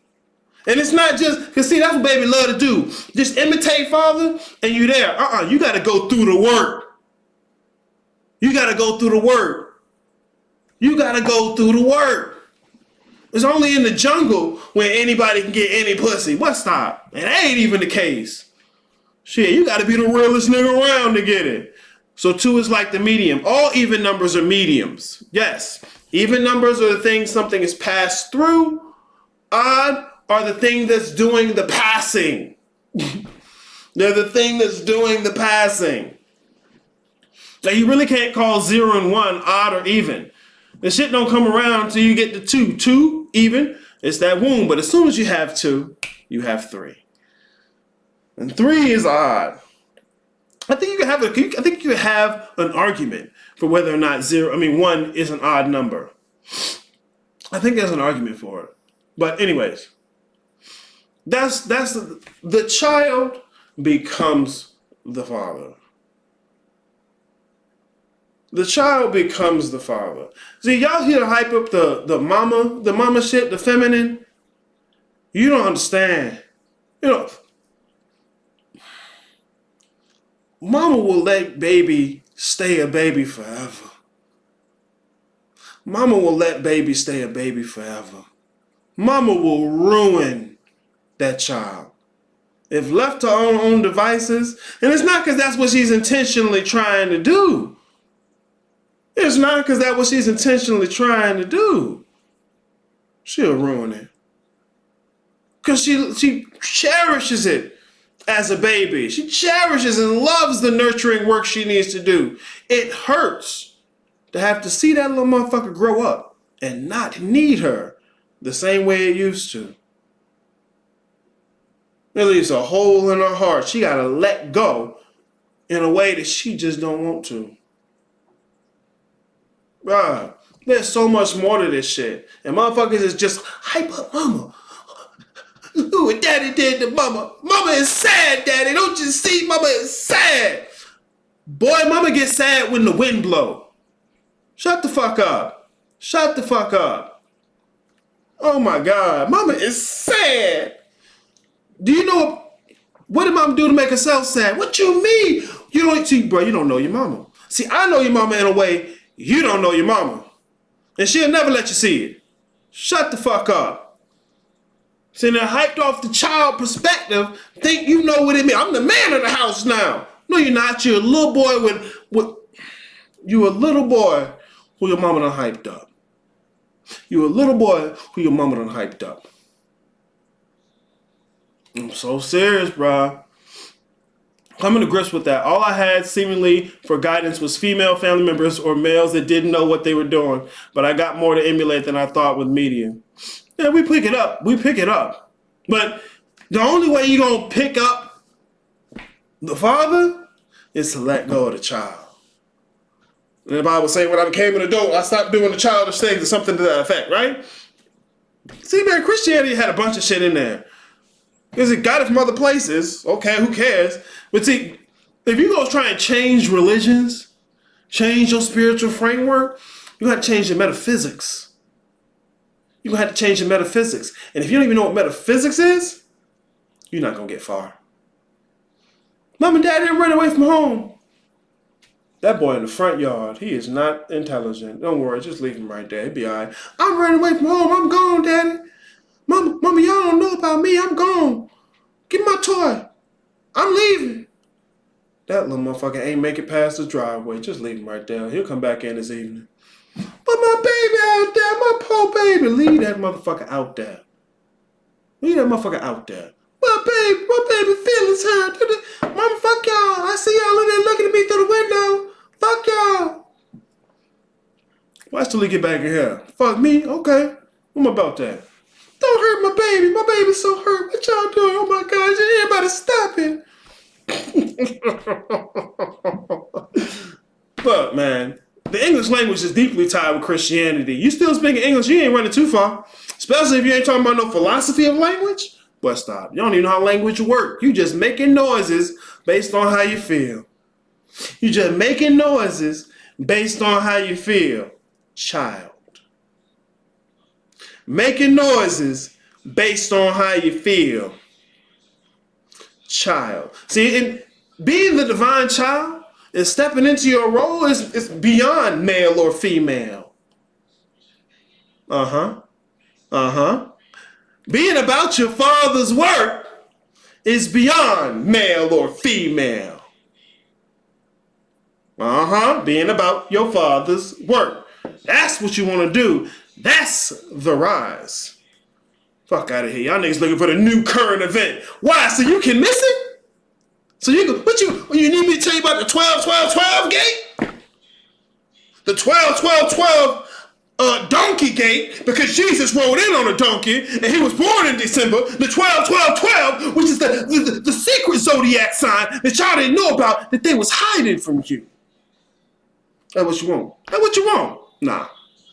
And it's not just, because see, that's what baby love to do. Just imitate father and you there. You got to go through the work. You got to go through the work. You got to go through the work. It's only in the jungle where anybody can get any pussy. What stop? And that ain't even the case. Shit, you got to be the realest nigga around to get it. So 2 is like the medium. All even numbers are mediums. Yes. Even numbers are the thing something is passed through. Odd are the thing that's doing the passing. They're the thing that's doing the passing. Now you really can't call 0 and 1 odd or even. The shit don't come around until you get to 2. 2, even, it's that womb. But as soon as you have 2, you have 3. And 3 is odd. I think you can have an argument for whether or not 1 is an odd number. I think there's an argument for it. But anyways, that's the child becomes the father. The child becomes the father. See, y'all here hype up the mama shit, the feminine. You don't understand. Mama will let baby stay a baby forever. Mama will let baby stay a baby forever. Mama will ruin that child. If left to her own devices, and it's not because that's what she's intentionally trying to do. It's not because that's what she's intentionally trying to do. She'll ruin it. Because she cherishes it as a baby. She cherishes and loves the nurturing work she needs to do. It hurts to have to see that little motherfucker grow up and not need her the same way it used to. It leaves a hole in her heart. She got to let go in a way that she just don't want to. Bruh, there's so much more to this shit. And motherfuckers is just hype up mama. Ooh, what daddy did to mama. Mama is sad, daddy. Don't you see? Mama is sad. Boy, mama gets sad when the wind blow. Shut the fuck up. Shut the fuck up. Oh my God. Mama is sad. Do you know what did mama do to make herself sad? What you mean? You don't see, bro, you don't know your mama. See, I know your mama in a way you don't know your mama. And she'll never let you see it. Shut the fuck up. See, they're hyped off the child perspective, think you know what it means. I'm the man of the house now. No, you're not. You're a little boy you're a little boy who your mama done hyped up. You're a little boy who your mama done hyped up. I'm so serious, bro. Coming to grips with that. All I had seemingly for guidance was female family members or males that didn't know what they were doing. But I got more to emulate than I thought with media. Yeah, we pick it up. We pick it up. But the only way you're going to pick up the father is to let go of the child. And the Bible saying when I became an adult, I stopped doing the childish things or something to that effect, right? See, man, Christianity had a bunch of shit in there. Because it got it from other places. Okay, who cares? But see, if you go try and change religions, change your spiritual framework, you got to change your metaphysics. You're going to have to change your metaphysics. And if you don't even know what metaphysics is, you're not going to get far. Mom and Dad didn't run away from home. That boy in the front yard, he is not intelligent. Don't worry, just leave him right there. He'll be all right. I'm running away from home. I'm gone, Daddy. Mama, y'all don't know about me. I'm gone. Give me my toy. I'm leaving. That little motherfucker ain't make it past the driveway. Just leave him right there. He'll come back in this evening. But my baby out there, my poor baby. Leave that motherfucker out there. Leave that motherfucker out there. My baby feelings hurt. Mama, fuck y'all. I see y'all in there looking at me through the window. Fuck y'all. Watch till he get back in here. Fuck me? Okay. What about that? Don't hurt my baby. My baby's so hurt. What y'all doing? Oh my gosh, everybody stop it. Look, man, the English language is deeply tied with Christianity. You still speaking English, you ain't running too far. Especially if you ain't talking about no philosophy of language. But stop. You don't even know how language works. You just making noises based on how you feel. You just making noises based on how you feel. Child. Making noises based on how you feel. Child. See, and being the divine child and stepping into your role is beyond male or female. Being about your father's work is beyond male or female. Being about your father's work. That's what you want to do. That's the rise. Fuck out of here. Y'all niggas looking for the new current event. Why? So you can miss it? So you can, you need me to tell you about the 12-12-12 gate? The 12-12-12 donkey gate, because Jesus rode in on a donkey and he was born in December. The 12-12-12, which is the secret zodiac sign that y'all didn't know about, that they was hiding from you. That's what you want. That's what you want.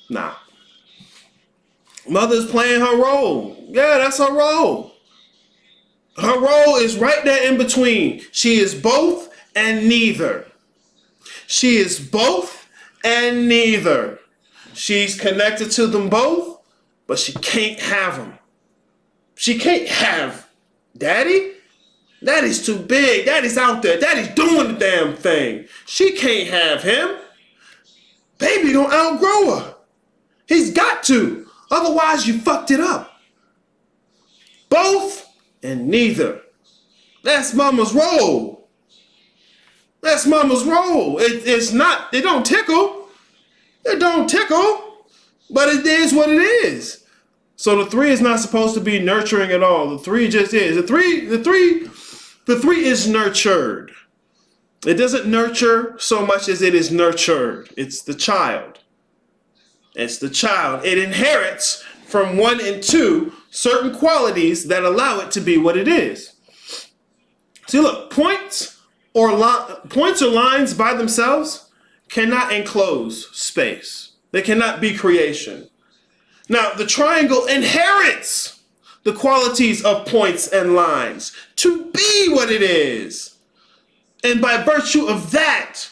Nah. Mother's playing her role. Yeah, that's her role. Her role is right there in between. She is both and neither. She is both and neither. She's connected to them both, but she can't have them. She can't have Daddy. Daddy's too big. Daddy's out there. Daddy's doing the damn thing. She can't have him. Baby gonna outgrow her. He's got to. Otherwise, you fucked it up. Both and neither. That's mama's role. That's mama's role. It's not, it don't tickle. It don't tickle. But it is what it is. So the 3 is not supposed to be nurturing at all. The 3 just is. The three is nurtured. It doesn't nurture so much as it is nurtured. It's the child. It's the child. It inherits from 1 and 2 certain qualities that allow it to be what it is. See, look, points or lines by themselves cannot enclose space. They cannot be creation. Now, the triangle inherits the qualities of points and lines to be what it is. And by virtue of that,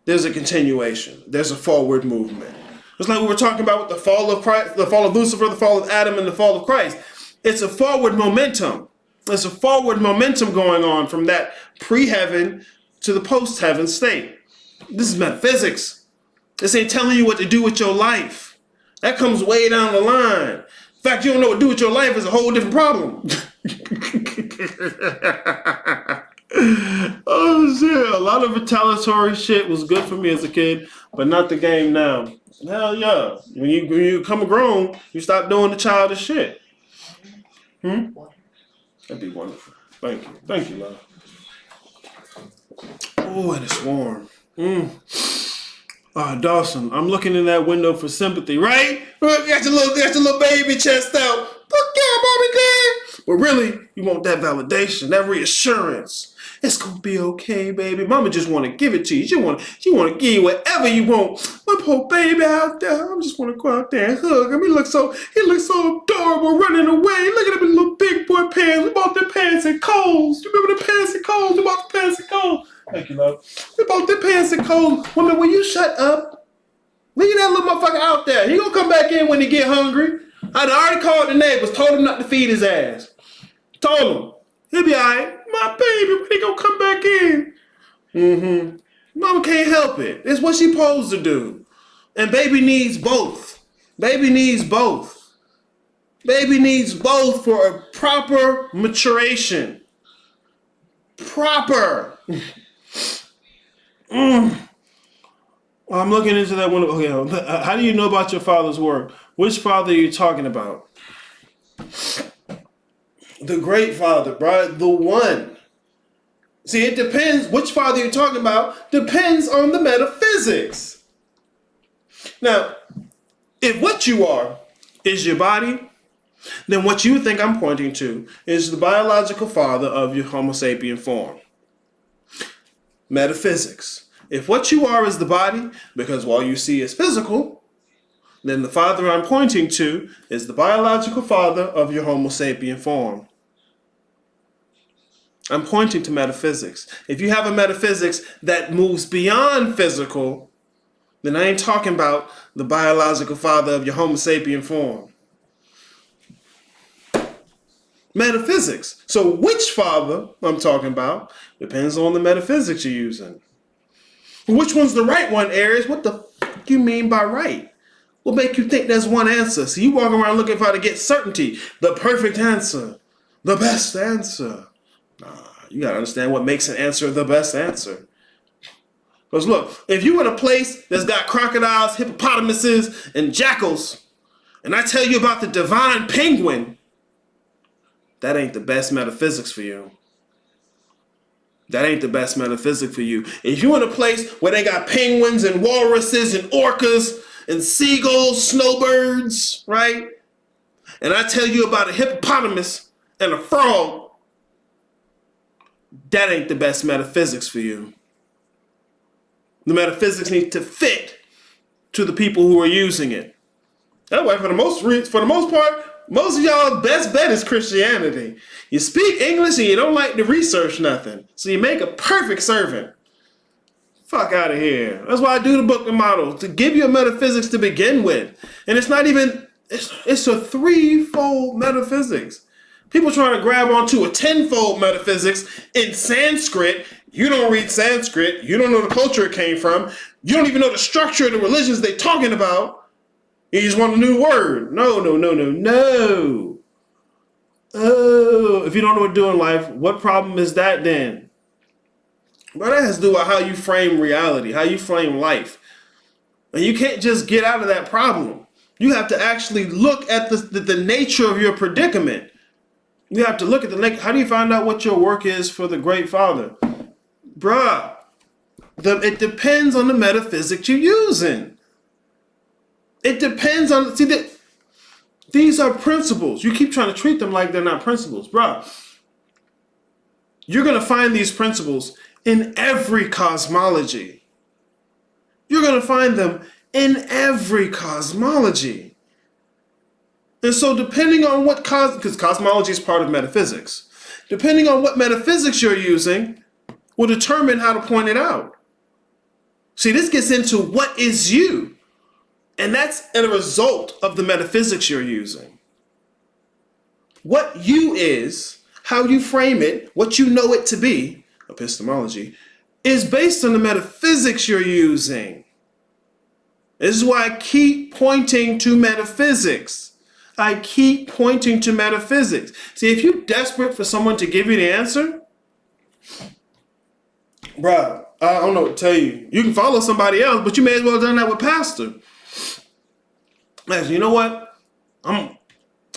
there's a continuation. There's a forward movement. It's like we were talking about with the fall of Christ, the fall of Lucifer, the fall of Adam, and the fall of Christ. It's a forward momentum. There's a forward momentum going on from that pre-heaven to the post-heaven state. This is metaphysics. This ain't telling you what to do with your life. That comes way down the line. In fact, you don't know what to do with your life is a whole different problem. Oh shit, a lot of retaliatory shit was good for me as a kid, but not the game now. Hell yeah. When you come grown, you stop doing the childish shit. That'd be wonderful. Thank you. Thank you, love. Oh, and it's warm. Dawson, I'm looking in that window for sympathy, right? Got your little baby chest out. Fuck yeah, Bobby Dad. But really, you want that validation, that reassurance. It's gonna be okay, baby. Mama just want to give it to you. She want to give you whatever you want. My poor baby out there. I just want to go out there and hug him. He looks so adorable running away. Look at him in little big boy pants. We bought them pants at Kohl's. You remember the pants at Kohl's? We bought the pants at Kohl's. Thank you, love. We bought the pants at Kohl's. Woman, will you shut up? Leave that little motherfucker out there. He gonna come back in when he get hungry. I'd already called the neighbors, told him not to feed his ass. Told him. He'll be all right. My baby, when he gonna come back in? Mama can't help it. It's what she supposed to do. And baby needs both. Baby needs both. Baby needs both for a proper maturation. Proper. Well, I'm looking into that window. Okay, how do you know about your father's work? Which father are you talking about? The great father, bro. The one. See, it depends which father you're talking about. Depends on the metaphysics. Now, if what you are is your body, then what you think I'm pointing to is the biological father of your Homo sapien form. Metaphysics. If what you are is the body, because all you see is physical, then the father I'm pointing to is the biological father of your Homo sapien form. I'm pointing to metaphysics. If you have a metaphysics that moves beyond physical, then I ain't talking about the biological father of your Homo sapien form. Metaphysics. So which father I'm talking about depends on the metaphysics you're using. Which one's the right one, Aries? What the fuck you mean by right? What make you think there's one answer? So you walk around looking for how to get certainty, the perfect answer, the best answer. Nah, you gotta understand what makes an answer the best answer. Because look, if you in a place that's got crocodiles, hippopotamuses, and jackals, and I tell you about the divine penguin, that ain't the best metaphysics for you. That ain't the best metaphysic for you. If you're in a place where they got penguins and walruses and orcas and seagulls, snowbirds, right? And I tell you about a hippopotamus and a frog, that ain't the best metaphysics for you. The metaphysics need to fit to the people who are using it. That way, for the most part, most of y'all best bet is Christianity. You speak English and you don't like to research nothing. So you make a perfect servant. Fuck out of here. That's why I do the Bookman model, to give you a metaphysics to begin with. And it's not even, it's a threefold metaphysics. People trying to grab onto a tenfold metaphysics in Sanskrit. You don't read Sanskrit. You don't know the culture it came from. You don't even know the structure of the religions they're talking about. You just want a new word. No. Oh, if you don't know what to do in life, what problem is that then? Well, that has to do with how you frame reality, how you frame life. And you can't just get out of that problem. You have to actually look at the nature of your predicament. You have to look at how do you find out what your work is for the great father? Bruh, it depends on the metaphysics you're using. It depends on, these are principles. You keep trying to treat them like they're not principles. Bruh, you're going to find these principles in every cosmology. You're going to find them in every cosmology. And so depending on what, because cosmology is part of metaphysics, depending on what metaphysics you're using will determine how to point it out. See, this gets into what is you. And that's a result of the metaphysics you're using. What you is, how you frame it, what you know it to be, epistemology, is based on the metaphysics you're using. This is why I keep pointing to metaphysics. I keep pointing to metaphysics. See, if you're desperate for someone to give you the answer, bruh, I don't know what to tell you. You can follow somebody else, but you may as well have done that with Pastor. Man, you know what? I'm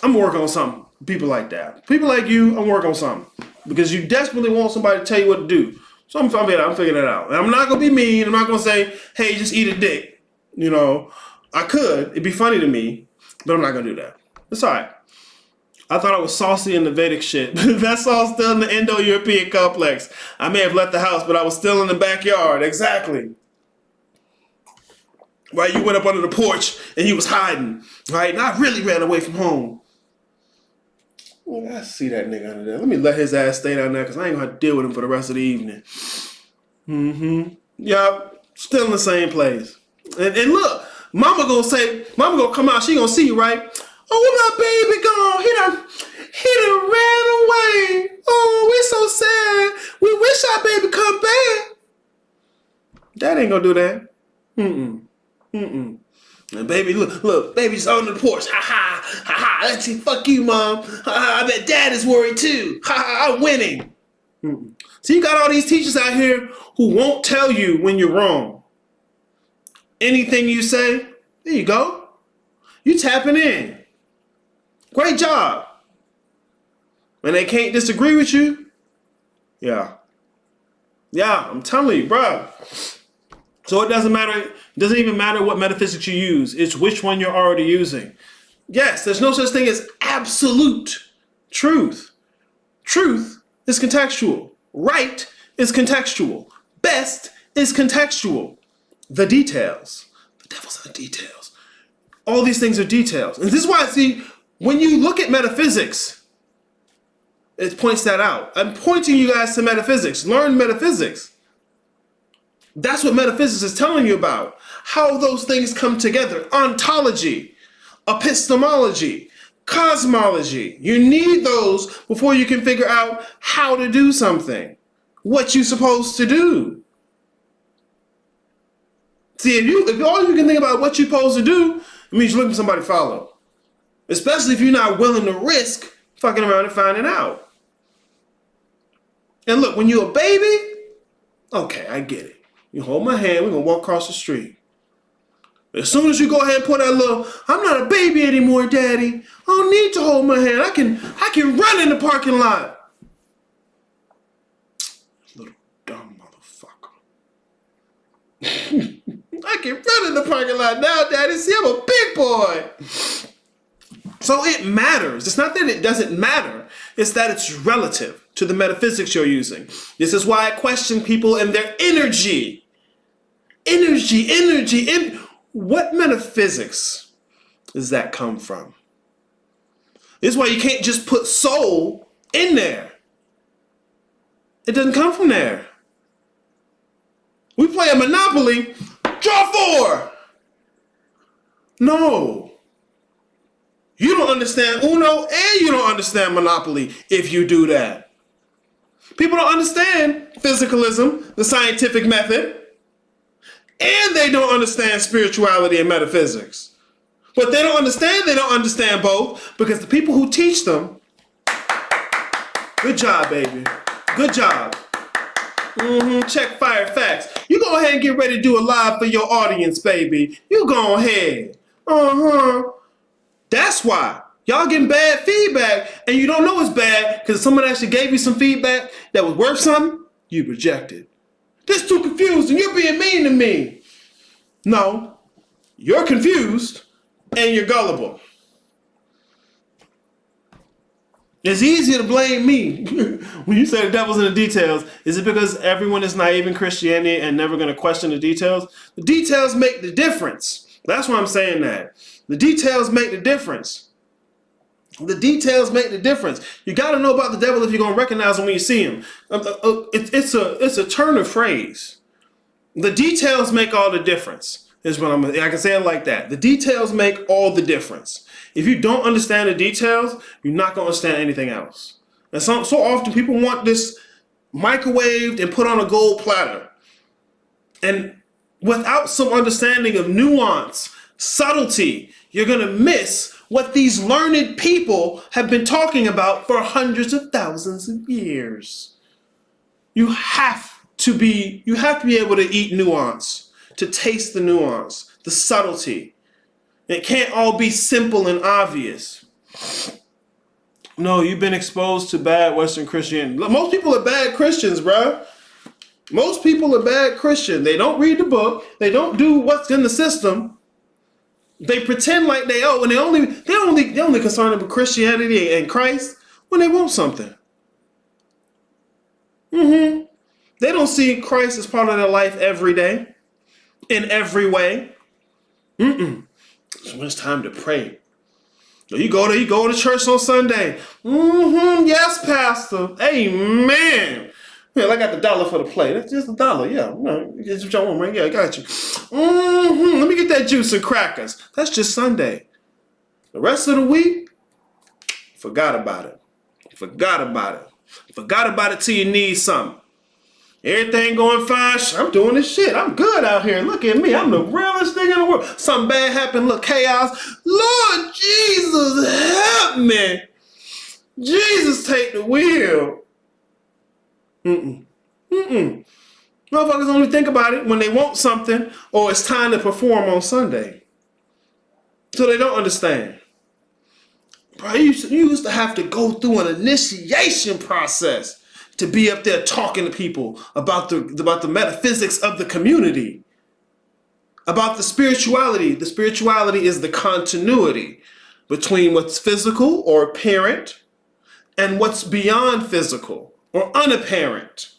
working on something. People like that. People like you, I'm working on something. Because you desperately want somebody to tell you what to do. So I'm figuring it out. And I'm not going to be mean. I'm not going to say, hey, just eat a dick. You know, I could. It'd be funny to me, but I'm not going to do that. It's all right. I thought I was saucy in the Vedic shit. That's all still in the Indo-European complex. I may have left the house, but I was still in the backyard. Exactly. Right? You went up under the porch and you was hiding. Right? And I really ran away from home. Well, I see that nigga under there. Let me let his ass stay down there because I ain't going to have to deal with him for the rest of the evening. Yup. Still in the same place. And look, mama gonna come out. She gonna see you, right? Oh, my baby gone. He done ran away. Oh, we so sad. We wish our baby come back. Dad ain't gonna do that. And baby, look, baby's on the porch. Ha. Let's see, fuck you, mom. I bet dad is worried too. I'm winning. So you got all these teachers out here who won't tell you when you're wrong. Anything you say, there you go. You tapping in. Great job. And they can't disagree with you? Yeah, I'm telling you, bro. So it doesn't matter. It doesn't even matter what metaphysics you use. It's which one you're already using. Yes, there's no such thing as absolute truth. Truth is contextual. Right is contextual. Best is contextual. The details. The devil's in the details. All these things are details. And this is why, see, when you look at metaphysics, it points that out. I'm pointing you guys to metaphysics. Learn metaphysics. That's what metaphysics is telling you about. How those things come together. Ontology, epistemology, cosmology. You need those before you can figure out how to do something. What you're supposed to do. See, if all you can think about what you're supposed to do, it means you're looking for somebody to follow. Especially if you're not willing to risk fucking around and finding out. And look, when you're a baby, okay, I get it. You hold my hand, we're going to walk across the street. As soon as you go ahead and put that little, I'm not a baby anymore, Daddy. I don't need to hold my hand. I can run in the parking lot. Little dumb motherfucker. I can run in the parking lot now, Daddy. See, I'm a big boy. So it matters. It's not that it doesn't matter. It's that it's relative to the metaphysics you're using. This is why I question people and their energy. Energy. What metaphysics does that come from? This is why you can't just put soul in there. It doesn't come from there. We play a Monopoly. Draw 4. No. You don't understand Uno and you don't understand Monopoly if you do that. People don't understand physicalism, the scientific method, and they don't understand spirituality and metaphysics. But they don't understand both because the people who teach them, good job, baby. Good job. Check fire facts. You go ahead and get ready to do a live for your audience, baby. You go ahead. That's why. Y'all getting bad feedback and you don't know it's bad because someone actually gave you some feedback that was worth something, you rejected. This too confused and you're being mean to me. No, you're confused and you're gullible. It's easy to blame me when you say the devil's in the details. Is it because everyone is naive in Christianity and never going to question the details? The details make the difference. That's why I'm saying that. The details make the difference. The details make the difference. You got to know about the devil if you're going to recognize him when you see him. It's a turn of phrase. The details make all the difference. Is what I can say it like that. The details make all the difference. If you don't understand the details, you're not going to understand anything else. And so often people want this microwaved and put on a gold platter. And without some understanding of nuance, subtlety, you're going to miss what these learned people have been talking about for hundreds of thousands of years. You have to be able to eat nuance, to taste the nuance, the subtlety. It can't all be simple and obvious. No, you've been exposed to bad Western Christianity. Most people are bad Christians, bro. Most people are bad Christians. They don't read the book. They don't do what's in the system. They pretend like they owe, and they're only concerned about Christianity and Christ when they want something. They don't see Christ as part of their life every day, in every way. So it's time to pray. You go to church on Sunday. Yes, Pastor. Amen. Yeah, I got the $1 for the plate. That's just $1. Yeah, that's what y'all want, right? Yeah, I got you. Let me get that juice and crackers. That's just Sunday. The rest of the week, forgot about it. Forgot about it till you need something. Everything going fine. I'm doing this shit. I'm good out here. Look at me. I'm the realest thing in the world. Something bad happened. Look, chaos. Lord Jesus, help me. Jesus, take the wheel. Motherfuckers only think about it when they want something or it's time to perform on Sunday. So they don't understand. Bro, you used to have to go through an initiation process to be up there talking to people about the metaphysics of the community. about the spirituality. The spirituality is the continuity between what's physical or apparent and what's beyond physical or unapparent.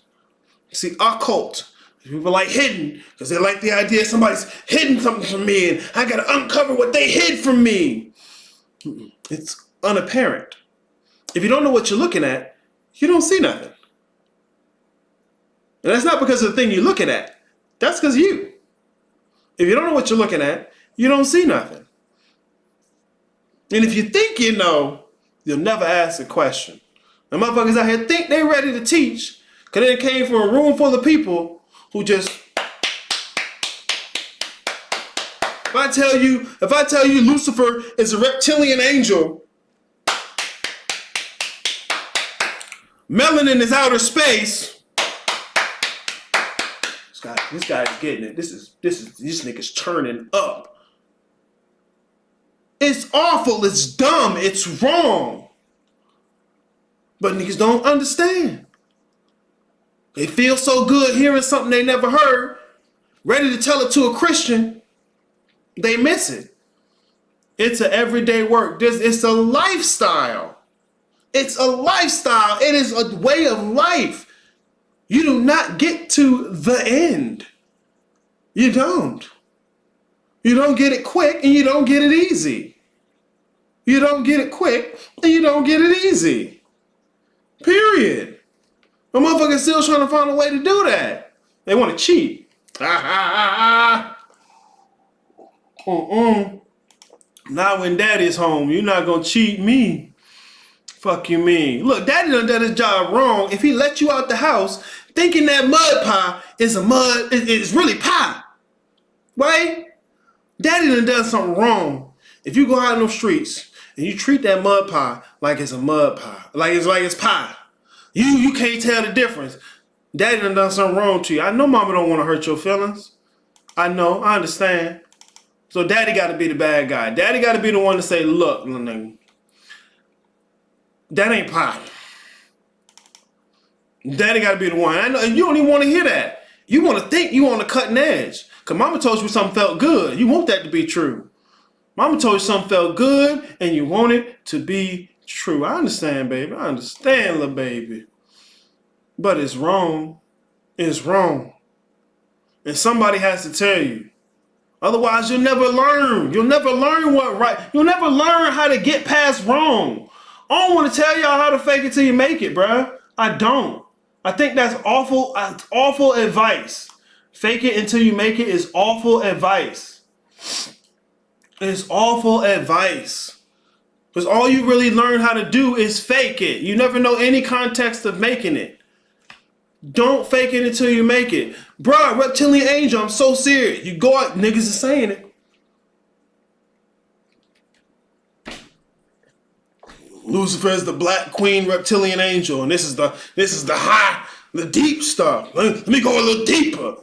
See, occult. People like hidden because they like the idea somebody's hidden something from me and I got to uncover what they hid from me. It's unapparent. If you don't know what you're looking at, you don't see nothing. And that's not because of the thing you're looking at. That's because of you. If you don't know what you're looking at, you don't see nothing. And if you think you know, you'll never ask a question. The motherfuckers out here think they ready to teach because they came from a room full of people who just... If I tell you Lucifer is a reptilian angel, melanin is outer space. This guy's getting it. This nigga's turning up. It's awful. It's dumb. It's wrong. But niggas don't understand. They feel so good hearing something they never heard, ready to tell it to a Christian. They miss it. It's an everyday work. It's a lifestyle. It's a lifestyle. It is a way of life. You do not get to the end. You don't. You don't get it quick and you don't get it easy. You don't get it quick and you don't get it easy. Period. The motherfucker's still trying to find a way to do that. They want to cheat. Not when daddy's home. You're not going to cheat me. Fuck you mean? Look, daddy done his job wrong if he let you out the house thinking that mud pie is really pie. Right? Daddy done something wrong. If you go out in the streets and you treat that mud pie like it's a mud pie, like it's pie, you can't tell the difference. Daddy done something wrong to you. I know mama don't want to hurt your feelings. I know, I understand. So daddy got to be the bad guy. Daddy got to be the one to say, look, that ain't pie. Daddy got to be the one. I know you don't even want to hear that. You want to think you on the cutting edge. Because mama told you something felt good. You want that to be true. Mama told you something felt good and you want it to be true. I understand, baby. I understand, little baby. But it's wrong. It's wrong. And somebody has to tell you. Otherwise, you'll never learn. You'll never learn what right. You'll never learn how to get past wrong. I don't want to tell y'all how to fake it till you make it, bruh. I don't. I think that's awful advice. Fake it until you make it is awful advice. It's awful advice. Because all you really learn how to do is fake it. You never know any context of making it. Don't fake it until you make it. Bruh, reptilian angel, I'm so serious. You go out, niggas are saying it. Lucifer is the black queen reptilian angel, and this is the high, the deep stuff. Let me go a little deeper.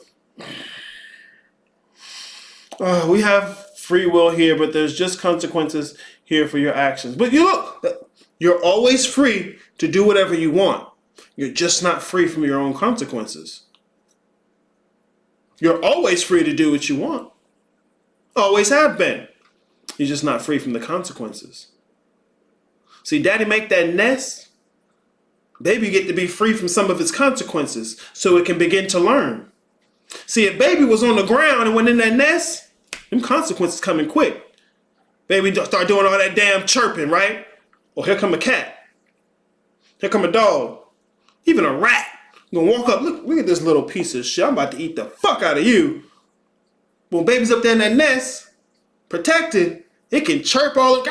We have free will here, but there's just consequences here for your actions. But you're always free to do whatever you want. You're just not free from your own consequences. You're always free to do what you want. Always have been. You're just not free from the consequences. See, daddy make that nest, baby get to be free from some of its consequences so it can begin to learn. See, if baby was on the ground and went in that nest, them consequences coming quick. Baby start doing all that damn chirping, right? Or here come a cat. Here come a dog. Even a rat. Gonna walk up, look at this little piece of shit. I'm about to eat the fuck out of you. When baby's up there in that nest, protected, it can chirp all the...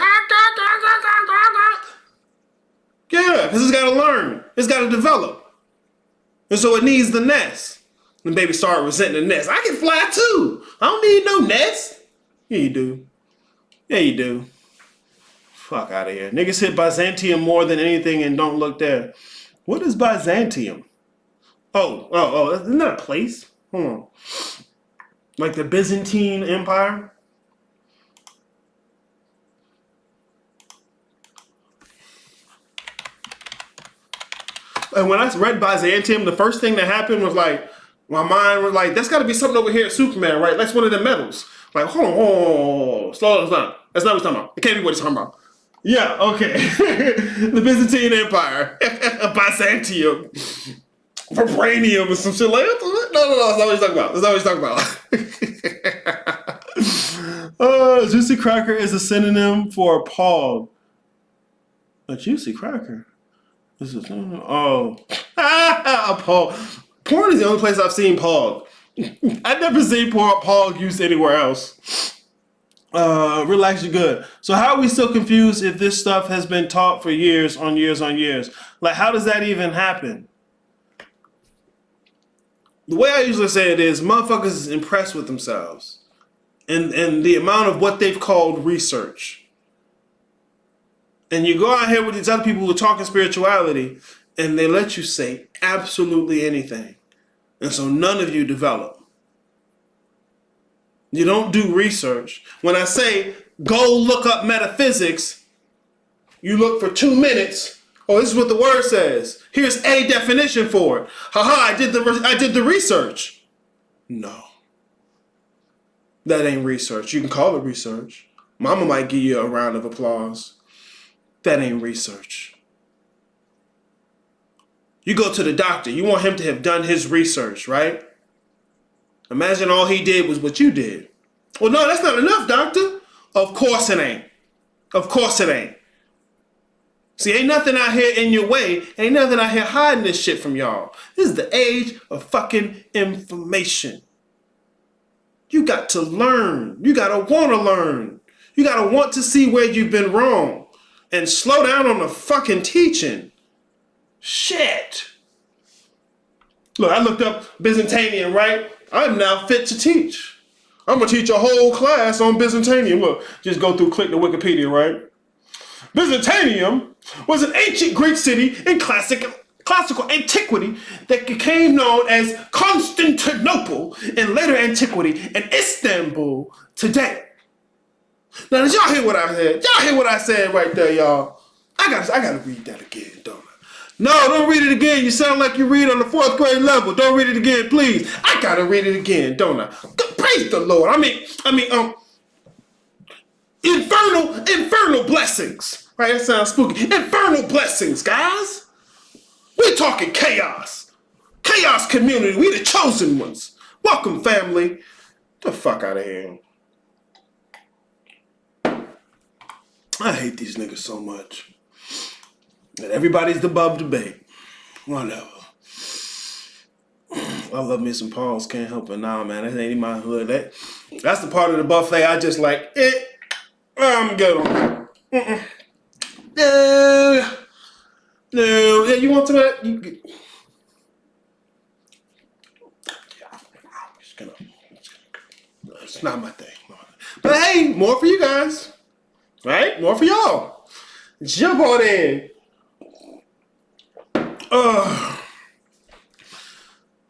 Yeah, because it's got to learn. It's got to develop. And so it needs the nest. And baby start resenting the nest. I can fly too. I don't need no nest. Yeah, you do. Yeah, you do. Fuck out of here. Niggas hit Byzantium more than anything and don't look there. What is Byzantium? Oh, isn't that a place? Hold on. Like the Byzantine Empire? And when I read Byzantium, the first thing that happened was like, My mind was like, that's got to be something over here at Superman, right? That's one of the medals. Like, hold on. Slow down. That's not what he's talking about. It can't be what he's talking about. Yeah, okay. The Byzantine Empire. Byzantium. Vibranium or some shit like that. No. That's not what he's talking about. Juicy cracker is a synonym for pog. A juicy cracker? This is a pog. Porn is the only place I've seen pog. I've never seen pog used anywhere else. Relax, you're good. So how are we still confused if this stuff has been taught for years on years on years? Like, how does that even happen? The way I usually say it is, motherfuckers is impressed with themselves and the amount of what they've called research. And you go out here with these other people who are talking spirituality, and they let you say absolutely anything. And so none of you develop. You don't do research. When I say, go look up metaphysics, you look for 2 minutes. Oh, this is what the word says. Here's a definition for it. Haha, I did the research. No. That ain't research. You can call it research. Mama might give you a round of applause. That ain't research. You go to the doctor. You want him to have done his research, right? Imagine all he did was what you did. Well, no, that's not enough, doctor. Of course it ain't. Of course it ain't. See, ain't nothing out here in your way. Ain't nothing out here hiding this shit from y'all. This is the age of fucking information. You got to learn. You got to want to learn. You got to want to see where you've been wrong. And slow down on the fucking teaching. Shit. Look, I looked up Byzantinian, right? I'm now fit to teach. I'm going to teach a whole class on Byzantinium. Look, just go through, click the Wikipedia, right? Byzantium was an ancient Greek city in classical antiquity that became known as Constantinople in later antiquity and Istanbul today. Now, did y'all hear what I said? Y'all hear what I said right there, y'all? I gotta read that again, don't I? No, don't read it again. You sound like you read on the 4th grade level. Don't read it again, please. I gotta read it again, don't I? Praise the Lord. I mean, infernal blessings. Right? That sounds spooky. Infernal blessings, guys. We're talking chaos. Chaos community. We the chosen ones. Welcome, family. Get the fuck out of here. I hate these niggas so much. And everybody's above debate. Whatever. I love me some Pauls. Can't help it. Nah, man. That ain't in my hood. That's the part of the buffet I just like. I'm good on that. No. Yeah, you want some of that? It's not my thing. But hey, more for you guys. Right? More for y'all. Jump on in.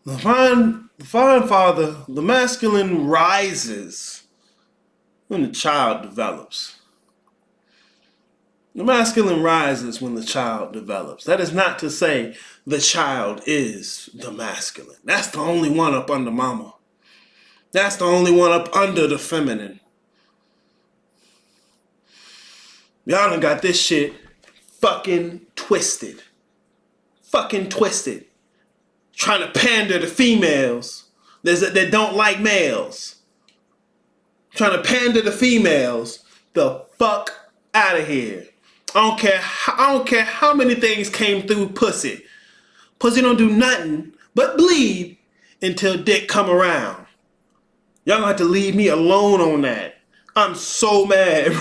The fine father, the masculine rises when the child develops. The masculine rises when the child develops. That is not to say the child is the masculine. That's the only one up under mama. That's the only one up under the feminine. Y'all done got this shit fucking twisted. Fucking twisted. Trying to pander to females that don't like males. Trying to pander to females. The fuck out of here. I don't care how many things came through pussy. Pussy don't do nothing but bleed until dick come around. Y'all gonna have to leave me alone on that. I'm so mad.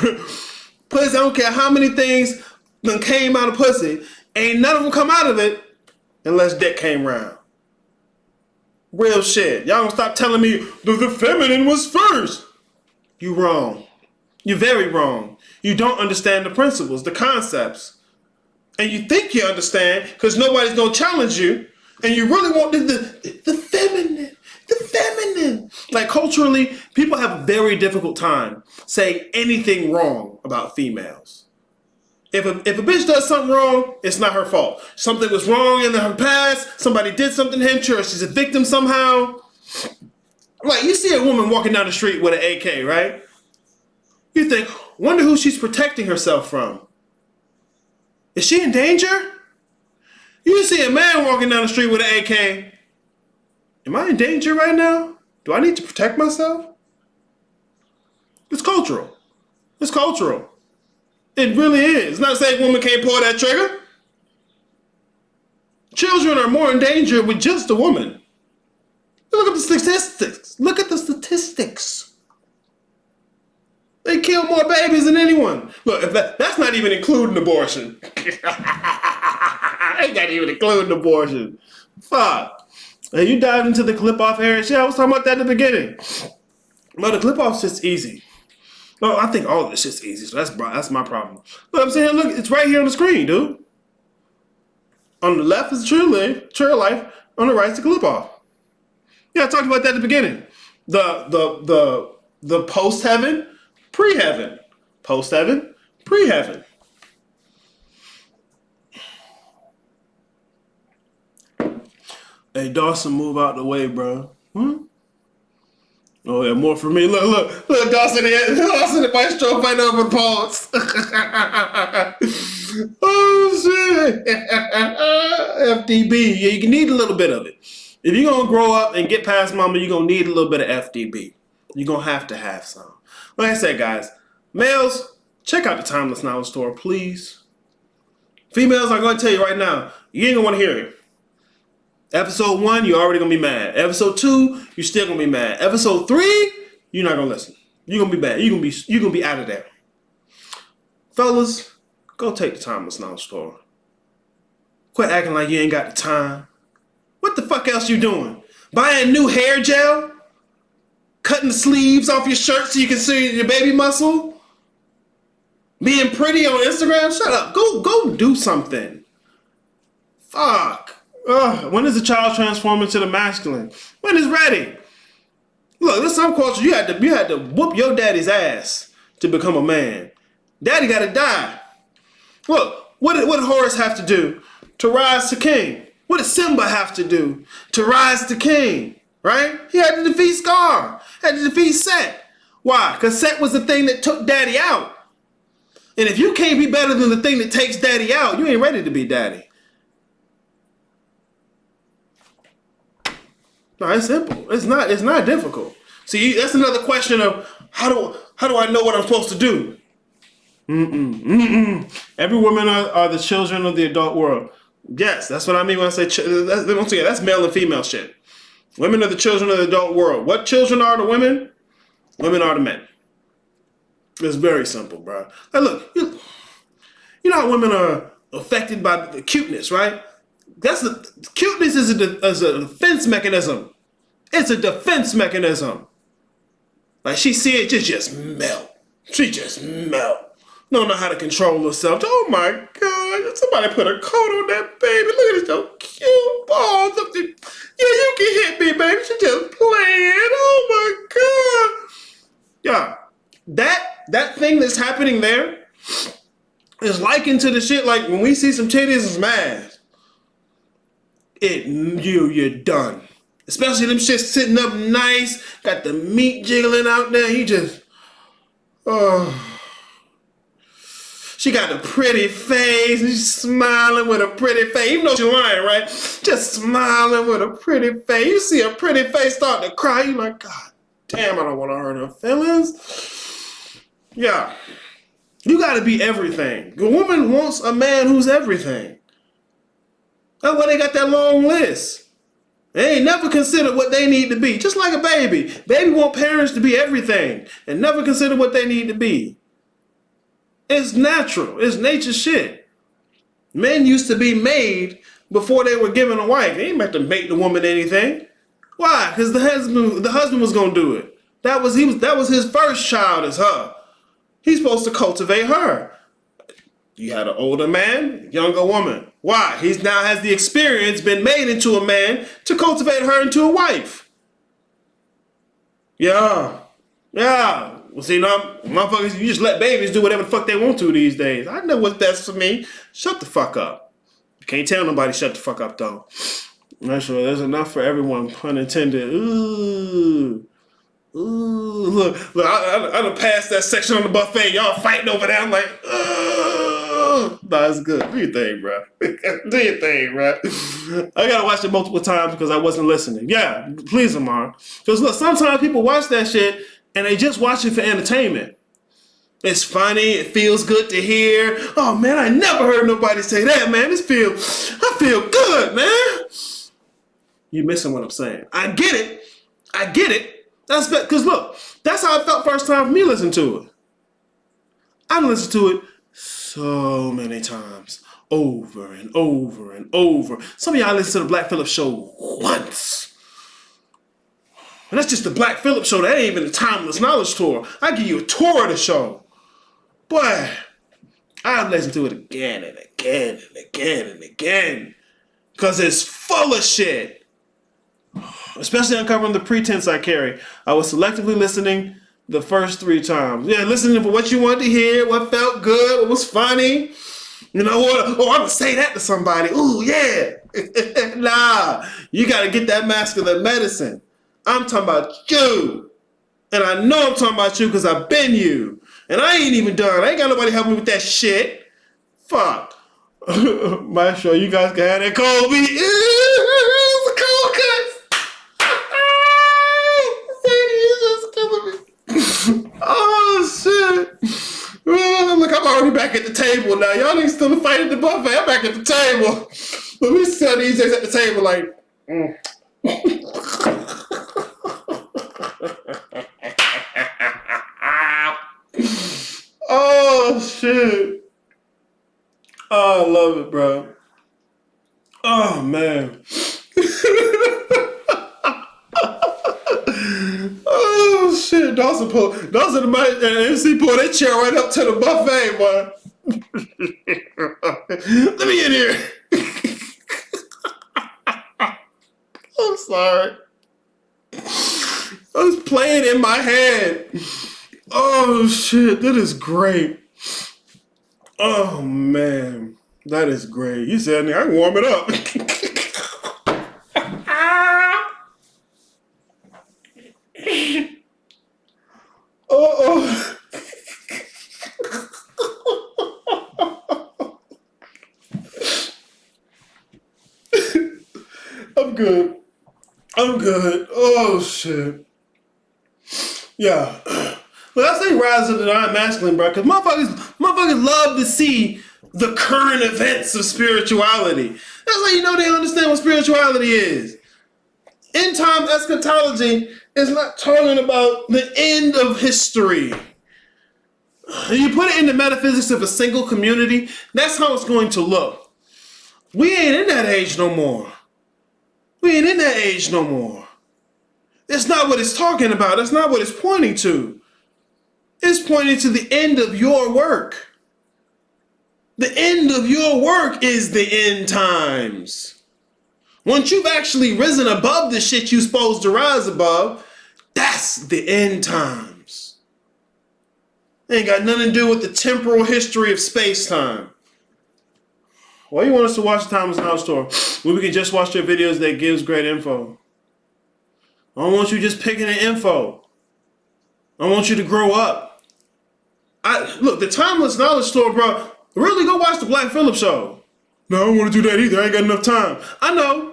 Pussy, I don't care how many things that came out of pussy. Ain't none of them come out of it unless dick came around. Real shit. Y'all gonna stop telling me the feminine was first. You wrong. You're very wrong. You don't understand the principles, the concepts. And you think you understand because nobody's gonna challenge you. And you really want the feminine. The feminine. Like culturally, people have a very difficult time saying anything wrong about females. If a bitch does something wrong, it's not her fault. Something was wrong in her past. Somebody did something to her. She's a victim somehow. Like, you see a woman walking down the street with an AK, right? You think, wonder who she's protecting herself from. Is she in danger? You see a man walking down the street with an AK. Am I in danger right now? Do I need to protect myself? It's cultural. It's cultural. It really is. It's not saying women can't pull that trigger. Children are more in danger with just a woman. Look at the statistics. Look at the statistics. They kill more babies than anyone. Look, if that's not even including abortion. They not even including abortion. Fuck. And you dived into the clip-off area. Yeah, I was talking about that at the beginning. But the clip-off's just easy. No, I think all of this shit's easy, so that's my problem. But I'm saying, look, it's right here on the screen, dude. On the left is trail life. On the right is the clip-off. Yeah, I talked about that at the beginning. The post-heaven, pre-heaven. Post-heaven, pre-heaven. Hey, Dawson, move out the way, bro. Oh, yeah, more for me. Look, Dawson and Maestro fighting over the pause. Oh, shit. FDB. Yeah, you need a little bit of it. If you're going to grow up and get past mama, you're going to need a little bit of FDB. You're going to have some. Like I said, guys, males, check out the Timeless Knowledge Store, please. Females, I'm going to tell you right now, you ain't going to want to hear it. Episode 1, you're already going to be mad. Episode 2, you're still going to be mad. Episode 3, you're not going to listen. You're going to be bad. You're going to be out of there. Fellas, go take the Timeless Knowledge Store. Quit acting like you ain't got the time. What the fuck else you doing? Buying new hair gel? Cutting the sleeves off your shirt so you can see your baby muscle? Being pretty on Instagram? Shut up. Go do something. Fuck. When does the child transform into the masculine? When it's ready. Look, there's some culture you had to whoop your daddy's ass to become a man. Daddy gotta die. Look, what did Horus have to do to rise to king? What did Simba have to do to rise to king? Right? He had to defeat Scar. Had to defeat Set. Why? Because Set was the thing that took daddy out. And if you can't be better than the thing that takes daddy out, you ain't ready to be daddy. No, it's simple. It's not difficult. See, that's another question of how do I know what I'm supposed to do? Every woman are the children of the adult world. Yes, that's what I mean when I say that's male and female shit. Women are the children of the adult world. What children are the women? Women are the men. It's very simple, bro. Hey, look, you know how women are affected by the cuteness, right? Cuteness is a defense mechanism. It's a defense mechanism. Like she see it just melt. She just melt. Don't know how to control herself. Oh my God! Somebody put a coat on that baby. Look at this cute balls. Yeah, you can hit me, baby. She just playing. Oh my God! Yeah, that thing that's happening there is likened to the shit like when we see some titties and some ass. You're done. Especially them shit sitting up nice, got the meat jiggling out there. You just, she got a pretty face, and she's smiling with a pretty face. Even though she's lying, right? Just smiling with a pretty face. You see a pretty face start to cry, you're like, God damn, I don't want to hurt her feelings. Yeah. You got to be everything. The woman wants a man who's everything. That's why they got that long list. They ain't never considered what they need to be. Just like a baby. Baby want parents to be everything and never consider what they need to be. It's natural. It's nature shit. Men used to be made before they were given a wife. They ain't meant to make the woman anything. Why? Because the husband was gonna do it. That was his first child is her. He's supposed to cultivate her. You had an older man, younger woman. Why? He now has the experience, been made into a man to cultivate her into a wife. Yeah. Well, see, now, motherfuckers, you just let babies do whatever the fuck they want to these days. I know what's best for me. Shut the fuck up. You can't tell nobody shut the fuck up, though. That's sure there's enough for everyone, pun intended. Ooh. Look, I done passed that section on the buffet. Y'all fighting over there. I'm like, nah, it's good. Do your thing, bro. Do your thing, bro. I gotta watch it multiple times because I wasn't listening. Yeah, please, Amar. Because look, sometimes people watch that shit and they just watch it for entertainment. It's funny. It feels good to hear. Oh man, I never heard nobody say that, man. I feel good, man. You're missing what I'm saying. I get it. That's because look, that's how it felt first time for me listening to it. I listened to it so many times, over and over and over. Some of y'all listen to the Black Phillip Show once. And that's just the Black Phillip Show. That ain't even the Timeless Knowledge Tour. I give you a tour of the show. Boy, I've listened to it again and again and again and again. Because it's full of shit. Especially uncovering the pretense I carry. I was selectively listening the first 3 times. Yeah, listening for what you wanted to hear, what felt good, what was funny. You know what? Oh, I'm going to say that to somebody. Ooh, yeah. Nah, you got to get that masculine medicine. I'm talking about you. And I know I'm talking about you because I've been you. And I ain't even done. I ain't got nobody helping me with that shit. Fuck. My show, you guys can have that cold beat. It's a cold cut. Oh shit! Look, I'm already back at the table now. Y'all niggas still fighting the buffet. I'm back at the table. Let me sell these days at the table like. Oh shit! Oh, I love it, bro. Oh man. Oh shit! Dawson and MC pulled that chair right up to the buffet, boy. Let me in here. I'm sorry. I was playing in my head. Oh shit! That is great. Oh man, that is great. You said I can warm it up. Oh. I'm good. Oh shit. Yeah. But I say rise of the non-masculine, bro, because motherfuckers love to see the current events of spirituality. That's how you know they understand what spirituality is. End time eschatology is not talking about the end of history. You put it in the metaphysics of a single community, that's how it's going to look. We ain't in that age no more. It's not what it's talking about. That's not what it's pointing to. It's pointing to the end of your work. The end of your work is the end times. Once you've actually risen above the shit you're supposed to rise above, that's the end times. Ain't got nothing to do with the temporal history of space-time. Why you want us to watch the Timeless Knowledge Store when we can just watch their videos that gives great info? I don't want you just picking the info. I want you to grow up. Look, the Timeless Knowledge Store, bro, really go watch the Black Phillip Show. No, I don't want to do that either. I ain't got enough time. I know.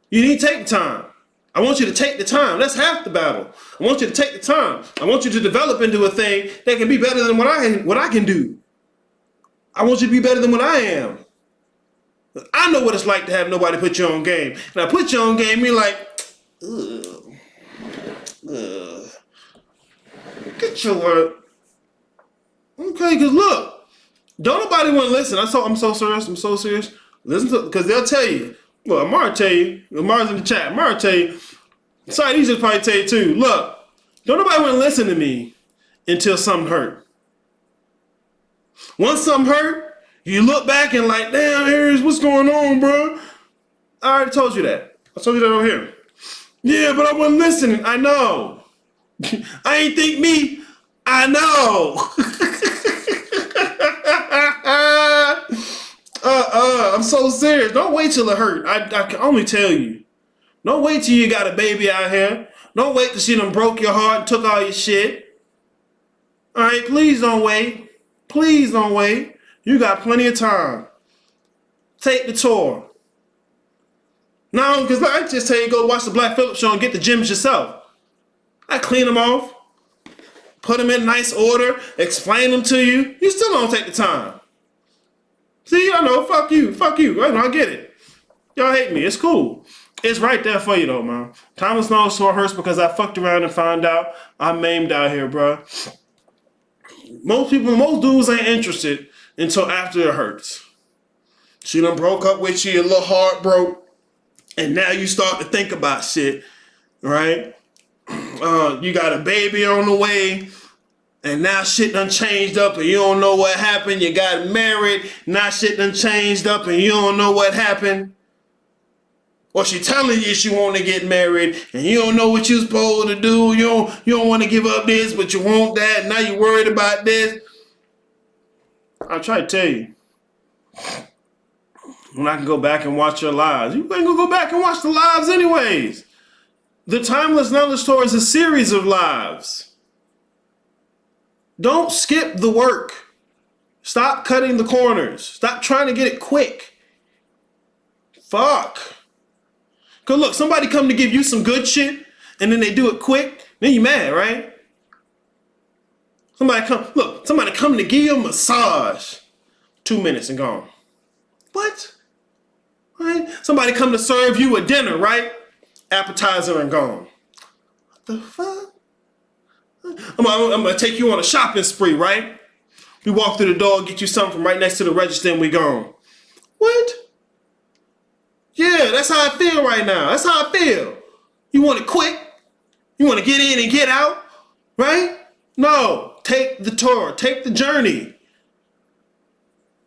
You need to take the time. I want you to take the time. That's half the battle. I want you to take the time. I want you to develop into a thing that can be better than what I can do. I want you to be better than what I am. I know what it's like to have nobody put you on game. And I put you on game, you're like, ugh. Get your word. Okay, because look, don't nobody want to listen. I'm so serious. Listen to, because they'll tell you. Well, Amar tell you. Amar's in the chat. Amar tell you. Sorry, these just probably tell you too. Look, don't nobody want to listen to me until something hurt. Once something hurt, you look back and like, damn, Aries, what's going on, bro? I already told you that. I told you that over here. Yeah, but I wasn't listening. I know. I ain't think me. I know. I'm so serious. Don't wait till it hurt. I can only tell you. Don't wait till you got a baby out here. Don't wait till she done broke your heart and took all your shit. All right, please don't wait. Please don't wait. You got plenty of time. Take the tour. No, because I just tell you go watch the Black Phillip show and get the gems yourself. I clean them off, put them in nice order, explain them to you. You still don't take the time. See, I know, fuck you. I get it. Y'all hate me. It's cool. It's right there for you though, man. Thomas knows sore hurts because I fucked around and found out I'm maimed out here, bro. Most dudes ain't interested until after it hurts. She done broke up with you, your little heart broke, and now you start to think about shit, right? You got a baby on the way, and now shit done changed up and you don't know what happened. You got married, now shit done changed up and you don't know what happened. Or she telling you she want to get married and you don't know what you're supposed to do. You don't want to give up this, but you want that. And now you're worried about this. I try to tell you. When I can go back and watch your lives. You ain't gonna go back and watch the lives anyways. The Timeless Knowledge Tour is a series of lives. Don't skip the work. Stop cutting the corners. Stop trying to get it quick. Fuck. Cause look, somebody come to give you some good shit and then they do it quick, then you mad, right? Somebody come to give you a massage. 2 minutes and gone. What? Right? Somebody come to serve you a dinner, right? Appetizer and gone. What the fuck? I'm gonna take you on a shopping spree, right? We walk through the door, get you something from right next to the register and we gone. What? Yeah, that's how I feel right now. That's how I feel. You want it quick? You want to get in and get out? Right? No. Take the tour. Take the journey.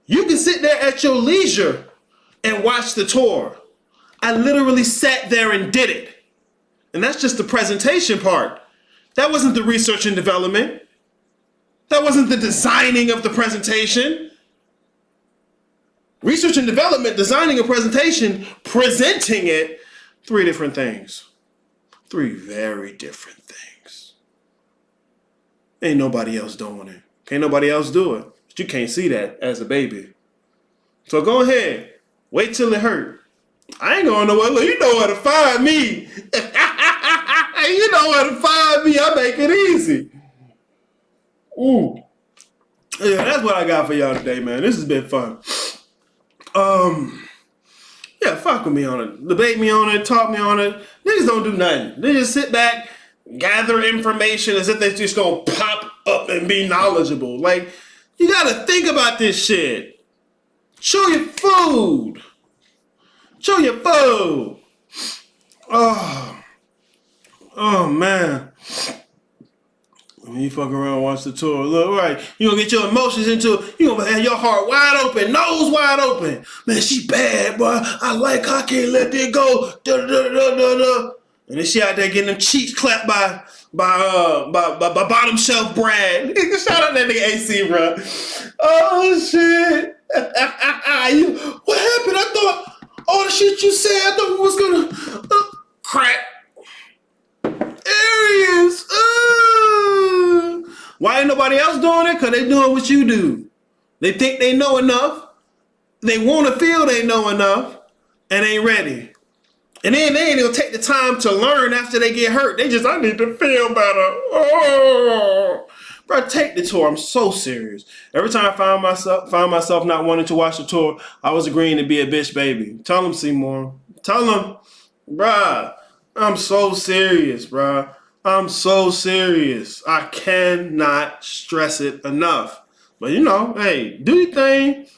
You can sit there at your leisure and watch the tour. I literally sat there and did it. And that's just the presentation part. That wasn't the research and development. That wasn't the designing of the presentation. Research and development, designing a presentation, presenting it, 3 different things. 3 very different things. Ain't nobody else doing it. Can't nobody else do it. But you can't see that as a baby. So go ahead. Wait till it hurt. I ain't going nowhere. Look, you know where to find me. You know where to find me. I make it easy. Ooh. Yeah, that's what I got for y'all today, man. This has been fun. Yeah, fuck with me on it. Debate me on it, talk me on it. Niggas don't do nothing. They just sit back, gather information as if they just gonna pop up and be knowledgeable. Like, you gotta think about this shit. Chew your food. Chew your food. Oh man. When you fuck around and watch the tour, look, right, you gonna get your emotions into it. You gonna have your heart wide open, nose wide open. Man, she bad, boy. I like her, I can't let it go. And then she out there getting them cheeks clapped by bottom shelf Brad. Shout out that nigga AC, bro. Oh shit. What happened? I thought all the shit you said, I thought we was gonna crack. Areas. Why ain't nobody else doing it? Because they doing what you do. They think they know enough. They want to feel they know enough. And ain't ready. And then they ain't gonna take the time to learn after they get hurt. They just, I need to feel better. Oh. Bro, take the tour. I'm so serious. Every time I found myself not wanting to watch the tour, I was agreeing to be a bitch baby. Tell them, Seymour. Tell them, bruh. I'm so serious, bruh. I'm so serious. I cannot stress it enough. But you know, hey, do your thing.